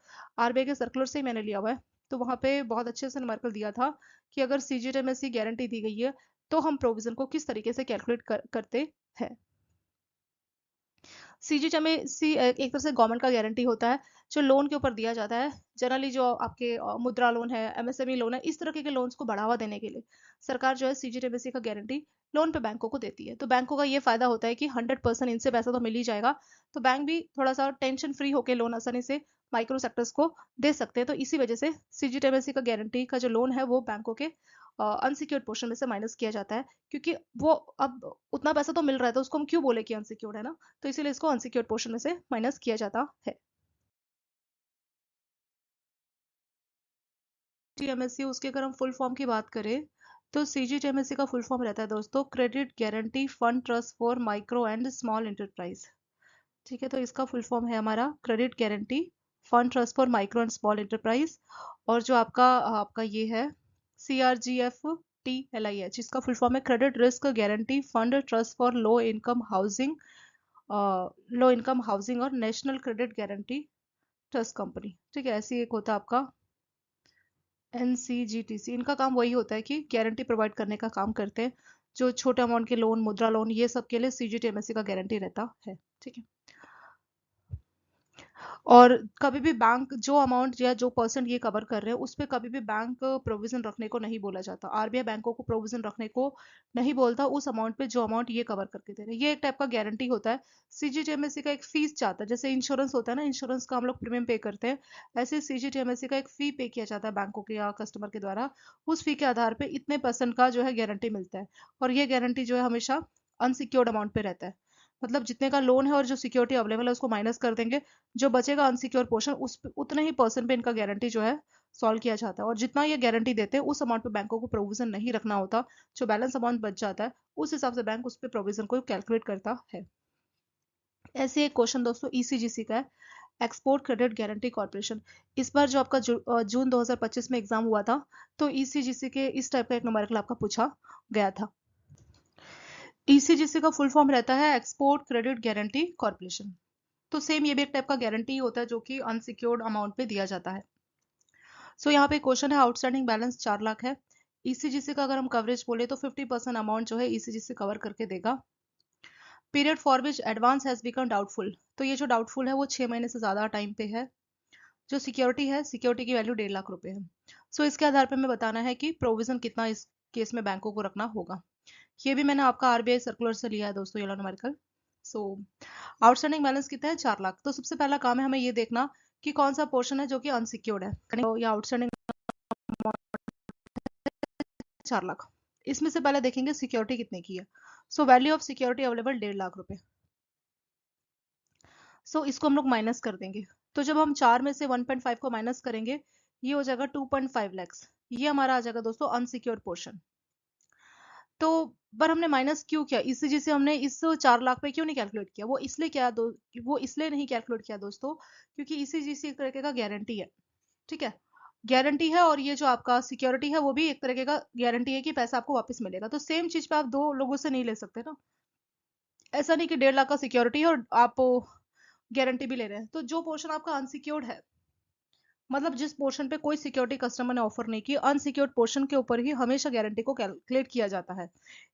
RBI के सर्कुलर से ही मैंने लिया हुआ है। तो वहां पे बहुत अच्छे से न्यूमेरिकल दिया था कि अगर CGTMSE गारंटी दी गई है तो हम प्रोविजन को किस तरीके से कैलकुलेट करते हैं। CGTMSE एक तरह से गवर्नमेंट का गारंटी होता है जो लोन के ऊपर दिया जाता है। जनरली जो आपके मुद्रा लोन है, MSME लोन है, इस तरह के लोन्स को बढ़ावा देने के लिए सरकार जो है CGTMSE का गारंटी लोन पे बैंकों को देती है। तो बैंकों का ये फायदा होता है कि 100% इनसे पैसा तो मिल ही जाएगा, तो बैंक भी थोड़ा सा टेंशन फ्री होकर लोन आसानी से माइक्रो सेक्टर्स को दे सकते हैं। तो इसी वजह से CGTMSE का गारंटी का जो लोन है वो बैंकों के अनसिक्योर्ड पोर्शन में से माइनस किया जाता है, क्योंकि वो अब उतना पैसा तो मिल रहा है तो उसको हम क्यों बोले कि अनसिक्योर्ड है ना, तो इसीलिए इसको अनसिक्योर्ड पोर्शन में से माइनस किया जाता है। CGTMSE उसके अगर हम फुल फॉर्म की बात करें तो CGTMSE का फुल फॉर्म रहता है दोस्तों credit guarantee fund trust for micro and small enterprise. ठीक है, तो इसका फुल फॉर्म है हमारा credit guarantee fund trust for micro and small enterprise. और जो आपका आपका ये है CRGFTLIH, इसका फुल फॉर्म है credit risk guarantee fund trust for low income housing और national credit guarantee trust company. ठीक है, ऐसी एक होता है आपका NCGTC। इनका काम वही होता है कि गारंटी प्रोवाइड करने का काम करते हैं। जो छोटे अमाउंट के लोन, मुद्रा लोन, ये सब के लिए CGTMSE का गारंटी रहता है। ठीक है, और कभी भी बैंक जो अमाउंट या जो परसेंट ये कवर कर रहे हैं उस पर कभी भी बैंक प्रोविजन रखने को नहीं बोला जाता। RBI बैंकों को प्रोविजन रखने को नहीं बोलता उस अमाउंट पे जो अमाउंट ये कवर करके दे रहे हैं। ये एक टाइप का गारंटी होता है। CGTMSE का एक फीस चाहता है, जैसे इंश्योरेंस होता है ना, इंश्योरेंस का हम लोग प्रीमियम पे करते हैं, ऐसे CGTMSE का एक फी पे किया जाता है बैंकों के या कस्टमर के द्वारा। उस फी के आधार पर इतने परसेंट का जो है गारंटी मिलता है, और ये गारंटी जो है हमेशा अनसिक्योर्ड अमाउंट पे रहता है। मतलब जितने का लोन है और जो सिक्योरिटी अवेलेबल है उसको माइनस कर देंगे, जो बचेगा अनसिक्योर पोर्शन उस उतने ही परसेंट पे इनका गारंटी जो है सॉल्व किया जाता है। और जितना ये गारंटी देते हैं उस अमाउंट पे बैंकों को प्रोविजन नहीं रखना होता। जो बैलेंस अमाउंट बच जाता है उस हिसाब से बैंक उस पर प्रोविजन को कैलकुलेट करता है। ऐसे एक क्वेश्चन दोस्तों ECGC का है, एक्सपोर्ट क्रेडिट गारंटी कॉर्पोरेशन। इस बार जो आपका जून 2025 में एग्जाम हुआ था तो ECGC के इस टाइप का एक न्यूमेरिकल आपका पूछा गया था। ईसीजीसी का फुल फॉर्म रहता है एक्सपोर्ट क्रेडिट गारंटी कॉर्पोरेशन। तो सेम ये भी एक टाइप का गारंटी होता है जो कि अनसिक्योर्ड अमाउंट पे दिया जाता है। सो यहाँ पे क्वेश्चन है, आउटस्टैंडिंग बैलेंस 4 लाख है। ईसीजीसी का अगर हम कवरेज बोले तो 50% अमाउंट जो है ईसीजीसी कवर करके देगा। Period for which advance has become doubtful, तो ये जो डाउटफुल है वो 6 महीने से ज्यादा टाइम पे है। जो सिक्योरिटी है, सिक्योरिटी की वैल्यू 1.5 लाख रुपए है। सो इसके आधार पर हमें बताना है कि प्रोविजन कितना इस केस में बैंकों को रखना होगा। ये भी मैंने आपका आरबीआई सर्कुलर से लिया है दोस्तों, येलो न्यूमेरिकल। सो आउटस्टैंडिंग बैलेंस कितना है, 4 लाख। तो सबसे पहला काम है हमें ये देखना कि कौन सा पोर्शन है जो कि अनसिक्योर्ड है। तो या आउटस्टैंडिंग 4 लाख, इसमें से पहले देखेंगे सिक्योरिटी कितने की है। So value of security available 1.5 lakh रुपए। सो इसको हम लोग माइनस कर देंगे। तो जब हम 4 में से 1.5 को माइनस करेंगे, ये हो जाएगा 2.5 लैक्स। ये हमारा आ जाएगा दोस्तों अनसिक्योर्ड पोर्शन। तो पर हमने माइनस क्यों किया, ईसीजी से हमने इस 4 लाख पे क्यों नहीं कैलकुलेट किया? वो इसलिए नहीं कैलकुलेट किया दोस्तों क्योंकि ईसीजीसी एक तरीके का गारंटी है। ठीक है, गारंटी है, और ये जो आपका सिक्योरिटी है वो भी एक तरीके का गारंटी है कि पैसा आपको वापस मिलेगा। तो सेम चीज पे आप दो लोगों से नहीं ले सकते ना। ऐसा नहीं कि 1.5 लाख का सिक्योरिटी है और आप गारंटी भी ले रहे हैं। तो जो पोर्शन आपका अनसिक्योर्ड है, मतलब जिस पोर्शन पे कोई सिक्योरिटी कस्टमर ने ऑफर नहीं की, अनसिक्योर्ड पोर्शन के ऊपर ही हमेशा गारंटी को कैलकुलेट किया जाता है।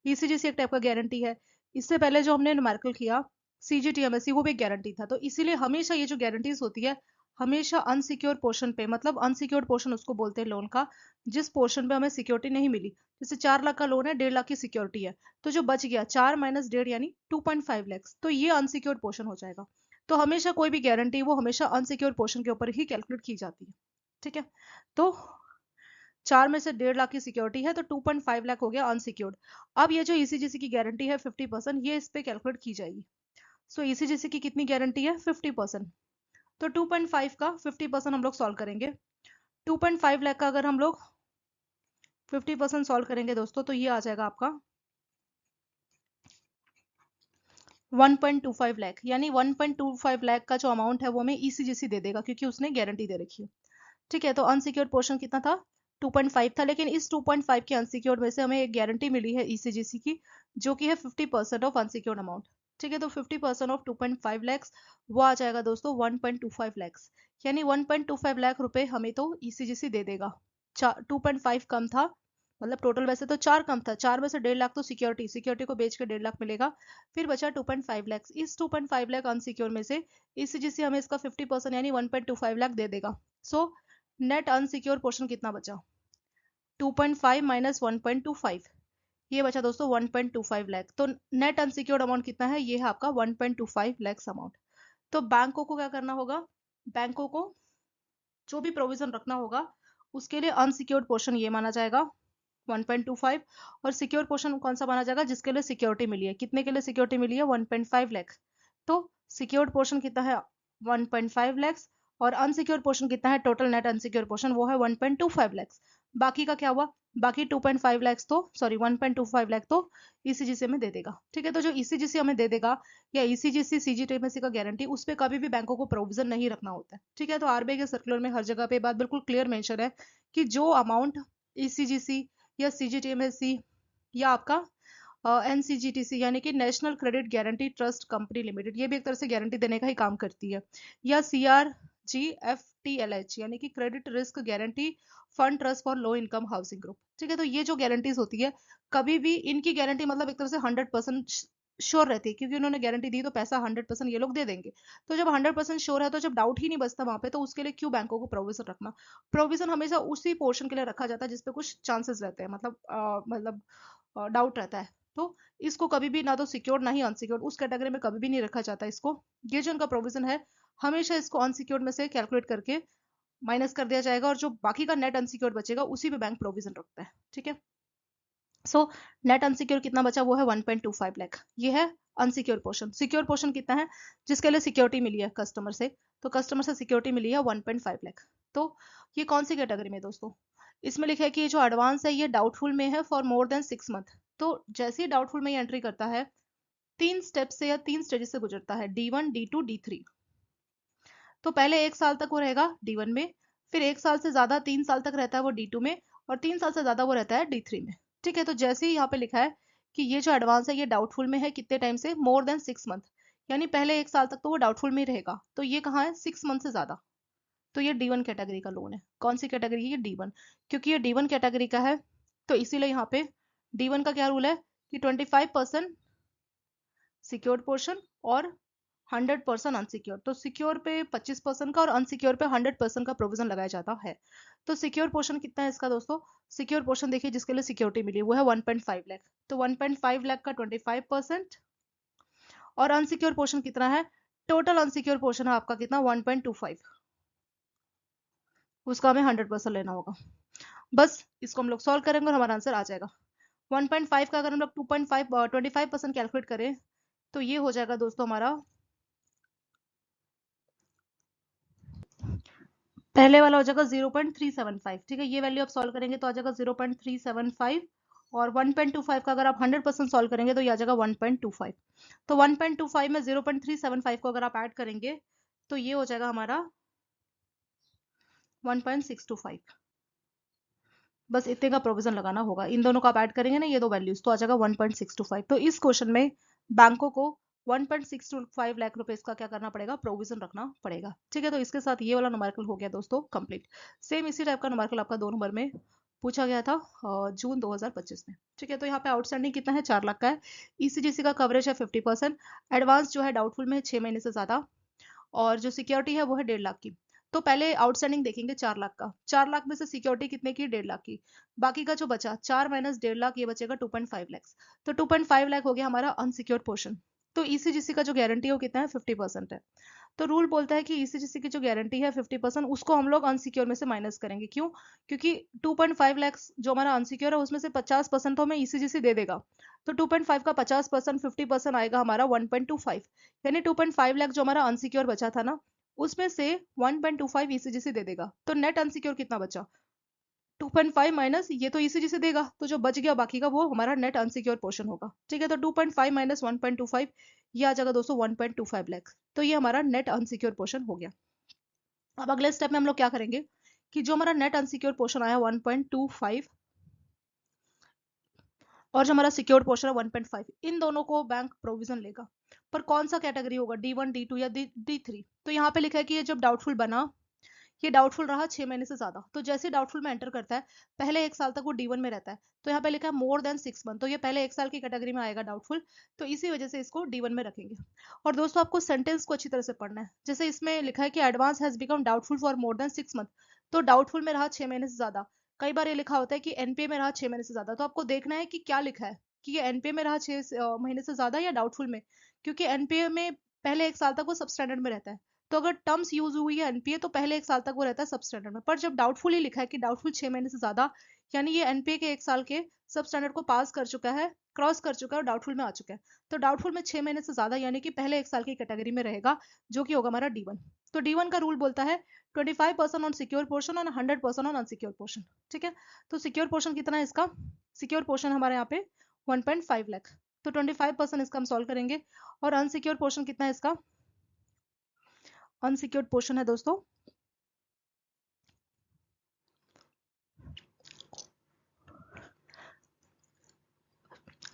ईसीजीसी एक टाइप का गारंटी है। इससे पहले जो हमने न्यूमेरिकल किया सीजीटीएमएससी, वो भी गारंटी था। तो इसीलिए हमेशा ये जो गारंटीज होती है, हमेशा अनसिक्योर पोर्शन पे, मतलब अनसिक्योर्ड पोर्शन उसको बोलते हैं लोन का, जिस पोर्शन पे हमें सिक्योरिटी नहीं मिली। जैसे 4 लाख का लोन है, 1.5 लाख की सिक्योरिटी है, तो जो बच गया 4 माइनस 1.5 यानी 2.5 लैक्स, तो ये अनसिक्योर्ड पोर्शन हो जाएगा। तो हमेशा कोई भी गारंटी वो हमेशा अनसिक्योर पोर्शन के ऊपर ही कैलकुलेट की जाती है। ठीक है, तो 4 में से 1.5 लाख की सिक्योरिटी है तो 2.5 लाख हो गया अनसिक्योर्ड। अब ये जो ईसीजीसी की गारंटी है 50%, ये इस पे कैलकुलेट की जाएगी। सो ईसीजीसी की कितनी गारंटी है, 50%। तो 2.5 का 50% हम लोग सॉल्व करेंगे। 2.5 लाख का अगर हम लोग 50% सॉल्व करेंगे दोस्तों, तो ये आ जाएगा आपका 1.25 लाख, यानी 1.25 लाख का जो अमाउंट है वो हमें ईसीजीसी दे देगा क्योंकि उसने गारंटी दे रखी है। ठीक है, तो अनसिक्योर्ड पोर्शन कितना था, 2.5 था, लेकिन इस 2.5 के अनसिक्योर्ड में से हमें एक गारंटी मिली है ईसीजीसी की, जो कि है 50% ऑफ अनसिक्योर्ड अमाउंट। ठीक है, तो 50% ऑफ 2.5 लैक्स वो आ जाएगा दोस्तों 1.25 लैक्स, यानी 1.25 लाख रुपए हमें तो ईसीजीसी दे देगा। 2.5 कम था, मतलब टोटल वैसे तो 4 कम था, 4 में से 1.5 लाख तो सिक्योरिटी सिक्योरिटी को बेच के 1.5 लाख मिलेगा। फिर बचा 2.5 लैक्स। इस 2.5 लाख अनसिक्योर में से ईसीजीसी हमें इसका 50% यानी 1.25 लाख दे देगा। सो नेट अनसिक्योर पोर्शन कितना बचा, 2.5 माइनस 1.25, ये बचा दोस्तों 1.25 लाख। तो नेट अनसिक्योर्ड अमाउंट कितना है, ये है आपका 1.25 लैक्स अमाउंट। तो बैंकों को क्या करना होगा, बैंकों को जो भी प्रोविजन रखना होगा उसके लिए अनसिक्योर्ड पोर्शन ये माना जाएगा 1.25, और सिक्योर पोर्शन कौन सा माना जाएगा, जिसके लिए सिक्योरिटी मिली है। कितने के लिए सिक्योरिटी मिली है, 1.5 लाख। तो सिक्योर्ड पोर्शन कितना है, 1.5 लैक्स, और अनसिक्योर पोर्शन कितना है, टोटल नेट अनसिक्योर पोर्शन वो है 1.25 लैक्स। बाकी का क्या हुआ, बाकी 2.5 लैक्स तो सॉरी 1.25 लाख तो ईसीजीसी में दे देगा। ठीक है, तो जो ईसीजीसी हमें दे देगा या ईसीजीसी सीजीटीएमएससी का गारंटी, उस पर कभी भी बैंकों को प्रोविजन नहीं रखना होता है। ठीक है, तो आरबीआई के सर्कुलर में हर जगह पे बात बिल्कुल क्लियर मेंशन है कि जो अमाउंट ईसीजीसी या सीजीटीएमएससी या आपका एनसीजीटीसी यानी कि national credit guarantee trust company limited, ये भी एक तरह से गारंटी देने का ही काम करती है, या CRGFTLH यानी कि credit risk guarantee fund trust for low income housing group. ठीक है, तो ये जो गारंटीज होती है, कभी भी इनकी गारंटी मतलब एक तरह से 100% श्योर रहती है, क्योंकि उन्होंने गारंटी दी तो पैसा 100% ये लोग दे देंगे। तो जब 100% श्योर है, तो जब डाउट ही नहीं बचता वहां पे, तो उसके लिए क्यों बैंकों को प्रोविजन रखना। प्रोविजन हमेशा उसी पोर्शन के लिए रखा जाता है जिसपे कुछ चांसेस रहते हैं, मतलब डाउट रहता है। तो इसको कभी भी ना तो सिक्योर्ड ना ही अनसिक्योर्ड उस कैटेगरी में कभी भी नहीं रखा जाता इसको। ये जो इनका प्रोविजन है, हमेशा इसको अनसिक्योर्ड में से कैलकुलेट करके माइनस कर दिया जाएगा, और जो बाकी का नेट अनसिक्योर्ड बचेगा उसी पे बैंक प्रोविजन रखता है। ठीक है, सो नेट अनसिक्योर कितना बचा, वो है 1.25 लाख। ये है अनसिक्योर पोर्शन। सिक्योर पोर्शन कितना है, जिसके लिए सिक्योरिटी मिली है कस्टमर से, तो कस्टमर से सिक्योरिटी मिली है 1.5 लाख। तो ये कौन सी कैटेगरी में दोस्तों, इसमें लिखा है कि ये जो एडवांस है ये डाउटफुल में है फॉर मोर देन 6 मंथ। तो जैसे ही डाउटफुल में ये एंट्री करता है, 3 स्टेप से या 3 स्टेजेस से गुजरता है, D1 D2 D3। तो पहले 1 साल तक वो रहेगा D1 में, फिर 1 साल से ज्यादा 3 साल तक रहता है वो D2 में, और 3 साल से ज्यादा वो रहता है D3 में। ठीक है, तो जैसे ही यहाँ पे लिखा है कि ये जो एडवांस है ये डाउटफुल में है कितने टाइम से, मोर देन 6 मंथ, यानी पहले 1 साल तक तो वो डाउटफुल में ही रहेगा। तो ये कहाँ है, 6 मंथ से ज्यादा, तो ये D1 कैटेगरी का लोन है। कौन सी कैटेगरी है, ये D1, क्योंकि ये D1 कैटेगरी का है तो इसीलिए यहाँ पे D1 का क्या रूल है कि 25% सिक्योर्ड पोर्शन और 100% अनसिक्योर। तो सिक्योर पे 25% का और अनसिक्योर पे 100% का प्रोविजन लगाया जाता है। तो सिक्योर पोर्शन कितना है इसका दोस्तों, सिक्योर पोर्शन देखिए जिसके लिए सिक्योरिटी मिली वो है 1.5 लाख, तो 1.5 लाख का 25%, और अनसिक्योर पोर्शन कितना है, टोटल अनसिक्योर पोर्शन है आपका कितना 1.25, उसका हमें 100% लेना होगा। बस इसको हम लोग सॉल्व करेंगे और हमारा आंसर आ जाएगा। 1.5 का अगर हम लोग 2.5 25% कैलकुलेट करें तो ये हो जाएगा दोस्तों हमारा, पहले वाला हो जाएगा 0.375, ठीक है, ये वैल्यू आप सॉल्व करेंगे तो आ जाएगा 0.375, और 1.25 का अगर आप 100% सॉल्व करेंगे तो ये आ जाएगा 1.25। तो 1.25 में 0.375 को अगर आप ऐड करेंगे तो ये हो जाएगा हमारा 1.625। बस इतने का प्रोविजन लगाना होगा, इन दोनों को आप ऐड करेंगे ना ये दो वैल्यूज तो आ जाएगा 1.625। तो इस क्वेश्चन में बैंकों को 1.625 लाख रुपए इसका क्या करना पड़ेगा, प्रोविजन रखना पड़ेगा। ठीक है, तो इसके साथ ये वाला न्यूमेरिकल हो गया दोस्तों कंप्लीट। सेम इसी टाइप का न्यूमेरिकल आपका 2 नंबर में पूछा गया था जून 2025 में। ठीक है, तो यहाँ पे आउटस्टैंडिंग कितना है, 4 लाख का है। ईसीजीसी का कवरेज है 50%, एडवांस जो है डाउटफुल में है 6 महीने से ज्यादा, और जो सिक्योरिटी है वो है 1.5 लाख की। तो पहले आउटस्टैंडिंग देखेंगे 4 लाख का, 4 लाख में से सिक्योरिटी कितने की, 1.5 लाख की, बाकी का जो बचा 4 माइनस 1.5 लाख ये बचेगा 2.5 लाख। तो 2.5 लाख हो गया हमारा अनसिक्योर्ड पोर्शन। तो ईसीजीसी का जो गारंटी है वो कितना है, 50% है। तो रूल बोलता है कि ईसीजीसी की जो गारंटी है 50%, उसको हम लोग अनसिक्योर में से माइनस करेंगे। क्यों, क्योंकि 2.5 लाख जो हमारा अनसिक्योर है उसमें से 50% तो हमें ईसीजीसी दे देगा। तो 2.5 का 50% 50% आएगा हमारा 1.25, यानी 2.5 लाख जो हमारा अनसिक्योर बचा था ना उसमें से 1.25 ईसीजीसी दे देगा। तो नेट अनसिक्योर कितना बचा, 2.5 माइनस ये तो ईसीजीसी देगा, तो जो बच गया बाकी का वो हमारा नेट अनसिक्योर पोर्शन होगा। ठीक है, तो 2.5 माइनस 1.25 ये आ जाएगा दोस्तों 1.25 लाख। तो ये हमारा नेट अनसिक्योर पोर्शन हो गया। अब अगले स्टेप में हम लोग क्या करेंगे कि जो हमारा नेट अनसिक्योर पोर्शन आया 1.25 और जो हमारा सिक्योर्ड पोर्शन है 1.5, इन दोनों को बैंक प्रोविजन लेगा। पर कौन सा कैटेगरी होगा, D1 D2 या D3। तो यहाँ पे लिखा है कि ये जब डाउटफुल बना, ये डाउटफुल रहा 6 महीने से ज्यादा, तो जैसे डाउटफुल में एंटर करता है पहले 1 साल तक वो D1 में रहता है। तो यहाँ पे लिखा है मोर देन 6 मंथ, तो ये पहले 1 साल की कैटेगरी में आएगा डाउटफुल, तो इसी वजह से इसको D1 में रखेंगे। और दोस्तों आपको सेंटेंस को अच्छी तरह से पढ़ना है। जैसे इसमें लिखा है कि advance has become doubtful for more then 6 month, तो डाउटफुल में रहा 6 महीने से ज्यादा। कई बार ये लिखा होता है कि एनपीए में रहा 6 महीने से ज्यादा, तो आपको देखना है कि क्या लिखा है, कि ये एनपीए में रहा 6 महीने से ज्यादा या डाउटफुल में, क्योंकि एनपीए में पहले 1 साल तक वो सब स्टैंडर्ड में रहता है। तो अगर टर्म्स यूज हुई है एनपीए तो पहले 1 साल तक वो रहता है सब स्टैंडर्ड में, पर जब डाउटफुल ही लिखा है कि डाउटफुल 6 महीने से ज्यादा, यानी ये एनपीए के 1 साल के सब स्टैंडर्ड को पास कर चुका है, क्रॉस कर चुका है और डाउटफुल में आ चुका है। तो डाउटफुल में 6 महीने से ज्यादा यानी कि पहले 1 साल की कैटेगरी में रहेगा, जो कि होगा हमारा D1। तो D1 का रूल बोलता है 25% ऑन सिक्योर पोर्शन और 100% ऑन अनसिक्योर पोर्शन। ठीक है, तो सिक्योर पोर्शन कितना है इसका, सिक्योर पोर्शन हमारे यहाँ पे 1.5 लाख, तो 25% इसका हम सॉल्व करेंगे। और अनसिक्योर पोर्शन कितना है इसका, अनसिक्योर्ड पोर्शन है दोस्तों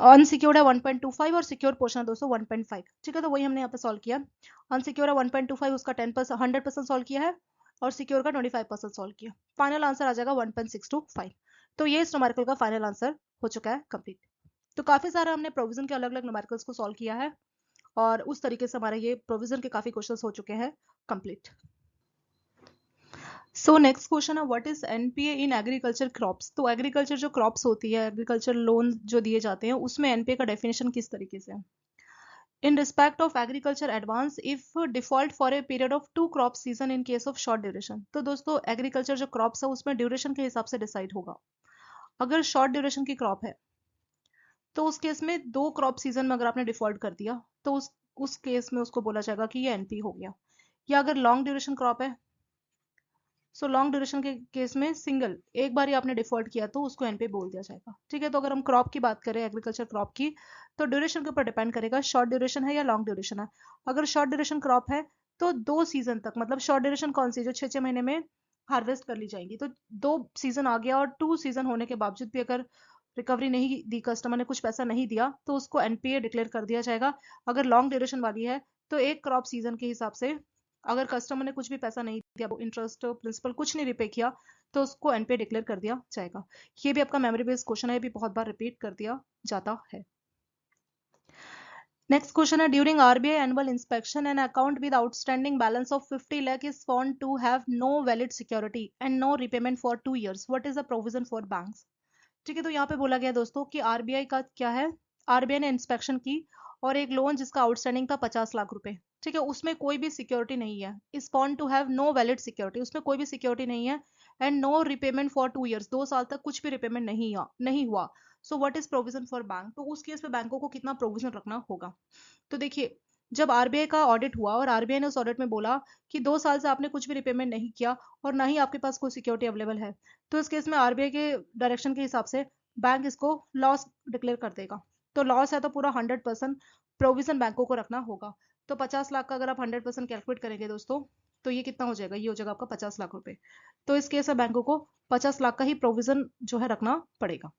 अनसिक्योर्ड है 1.25 और सिक्योर पोर्शन है दोस्तों 1.5। ठीक है, तो वही हमने यहाँ पे सॉल्व किया। अनसिक्योर है 1.25, उसका 10% 100% सॉल्व किया है, और सिक्योर का 25% सॉल्व किया। फाइनल आंसर आ जाएगा 1.625। तो ये इस न्यूमेरिकल का फाइनल आंसर हो चुका है कंप्लीट। तो काफी सारा हमने प्रोविजन के अलग अलग न्यूमेरिकल्स को सॉल्व किया है, और उस तरीके से हमारे ये प्रोविजन के काफी क्वेश्चंस हो चुके हैं कंप्लीट। सो नेक्स्ट क्वेश्चन है what is NPA in agriculture crops. तो एग्रीकल्चर जो क्रॉप्स होती है, एग्रीकल्चर लोन जो दिए जाते हैं उसमें एनपीए का डेफिनेशन किस तरीके से है। In respect of agriculture advance if default for a period of 2 crop season in case of short duration. तो दोस्तों एग्रीकल्चर जो क्रॉप्स है उसमें ड्यूरेशन के हिसाब से डिसाइड होगा। अगर शॉर्ट ड्यूरेशन की क्रॉप है तो उस केस में 2 क्रॉप सीजन में अगर आपने डिफॉल्ट कर दिया तो उस केस में उसको बोला जाएगा कि ये एनपी हो गया। या अगर लॉन्ग ड्यूरेशन क्रॉप है, सो लॉन्ग ड्यूरेशन के केस में सिंगल एक बार ही आपने डिफॉल्ट किया तो उसको एनपीए बोल दिया जाएगा। ठीक है, तो अगर हम क्रॉप की बात करें एग्रीकल्चर क्रॉप की, तो ड्यूरेशन के ऊपर डिपेंड करेगा शॉर्ट ड्यूरेशन है या लॉन्ग ड्यूरेशन है। अगर शॉर्ट ड्यूरेशन क्रॉप है तो 2 सीजन तक, मतलब शॉर्ट ड्यूरेशन कौन सी जो 6 महीने में हार्वेस्ट कर ली जाएंगी, तो 2 सीजन आ गया, और 2 सीजन होने के बावजूद भी अगर रिकवरी नहीं दी, कस्टमर ने कुछ पैसा नहीं दिया, तो उसको एनपीए डिक्लेयर कर दिया जाएगा। अगर लॉन्ग ड्यूरेशन वाली है तो एक क्रॉप सीजन के हिसाब से अगर कस्टमर ने कुछ भी पैसा नहीं दिया, वो इंटरेस्ट प्रिंसिपल कुछ नहीं रिपे किया, तो उसको एनपीए डिक्लेयर कर दिया जाएगा। ये भी आपका मेमोरी बेस्ड क्वेश्चन है, ये भी बहुत बार रिपीट कर दिया जाता है। नेक्स्ट क्वेश्चन है, during RBI annual inspection an account with outstanding balance of 50 lakh is found to have no valid security and no repayment for 2 years, what is the provision for banks. ठीक है, तो यहाँ पे बोला गया दोस्तों कि आरबीआई का क्या है, आरबीआई ने इंस्पेक्शन की और एक लोन जिसका आउटस्टैंडिंग था 50 लाख रुपए, ठीक है, उसमें कोई भी सिक्योरिटी नहीं है, is found to have no valid security, उसमें कोई भी सिक्योरिटी नहीं है, and no repayment for 2 years, 2 साल तक कुछ भी रिपेमेंट नहीं हुआ। So what is provision for bank, तो उस केस पे बैंकों को कितना प्रोविजन रखना होगा। तो देखिए, जब आरबीआई का ऑडिट हुआ और आरबीआई ने उस ऑडिट में बोला कि 2 साल से आपने कुछ भी रिपेमेंट नहीं किया और ना ही आपके पास कोई सिक्योरिटी अवेलेबल है, तो इस केस में आरबीआई के डायरेक्शन के हिसाब से बैंक इसको लॉस डिक्लेयर कर देगा। तो लॉस है तो पूरा 100% प्रोविजन बैंकों को रखना होगा। तो 50 लाख का अगर आप 100% कैलकुलेट करेंगे दोस्तों, तो ये कितना हो जाएगा, ये हो जाएगा आपका 50 लाख रुपए। तो इस केस में बैंकों को 50 लाख का ही प्रोविजन जो है रखना पड़ेगा।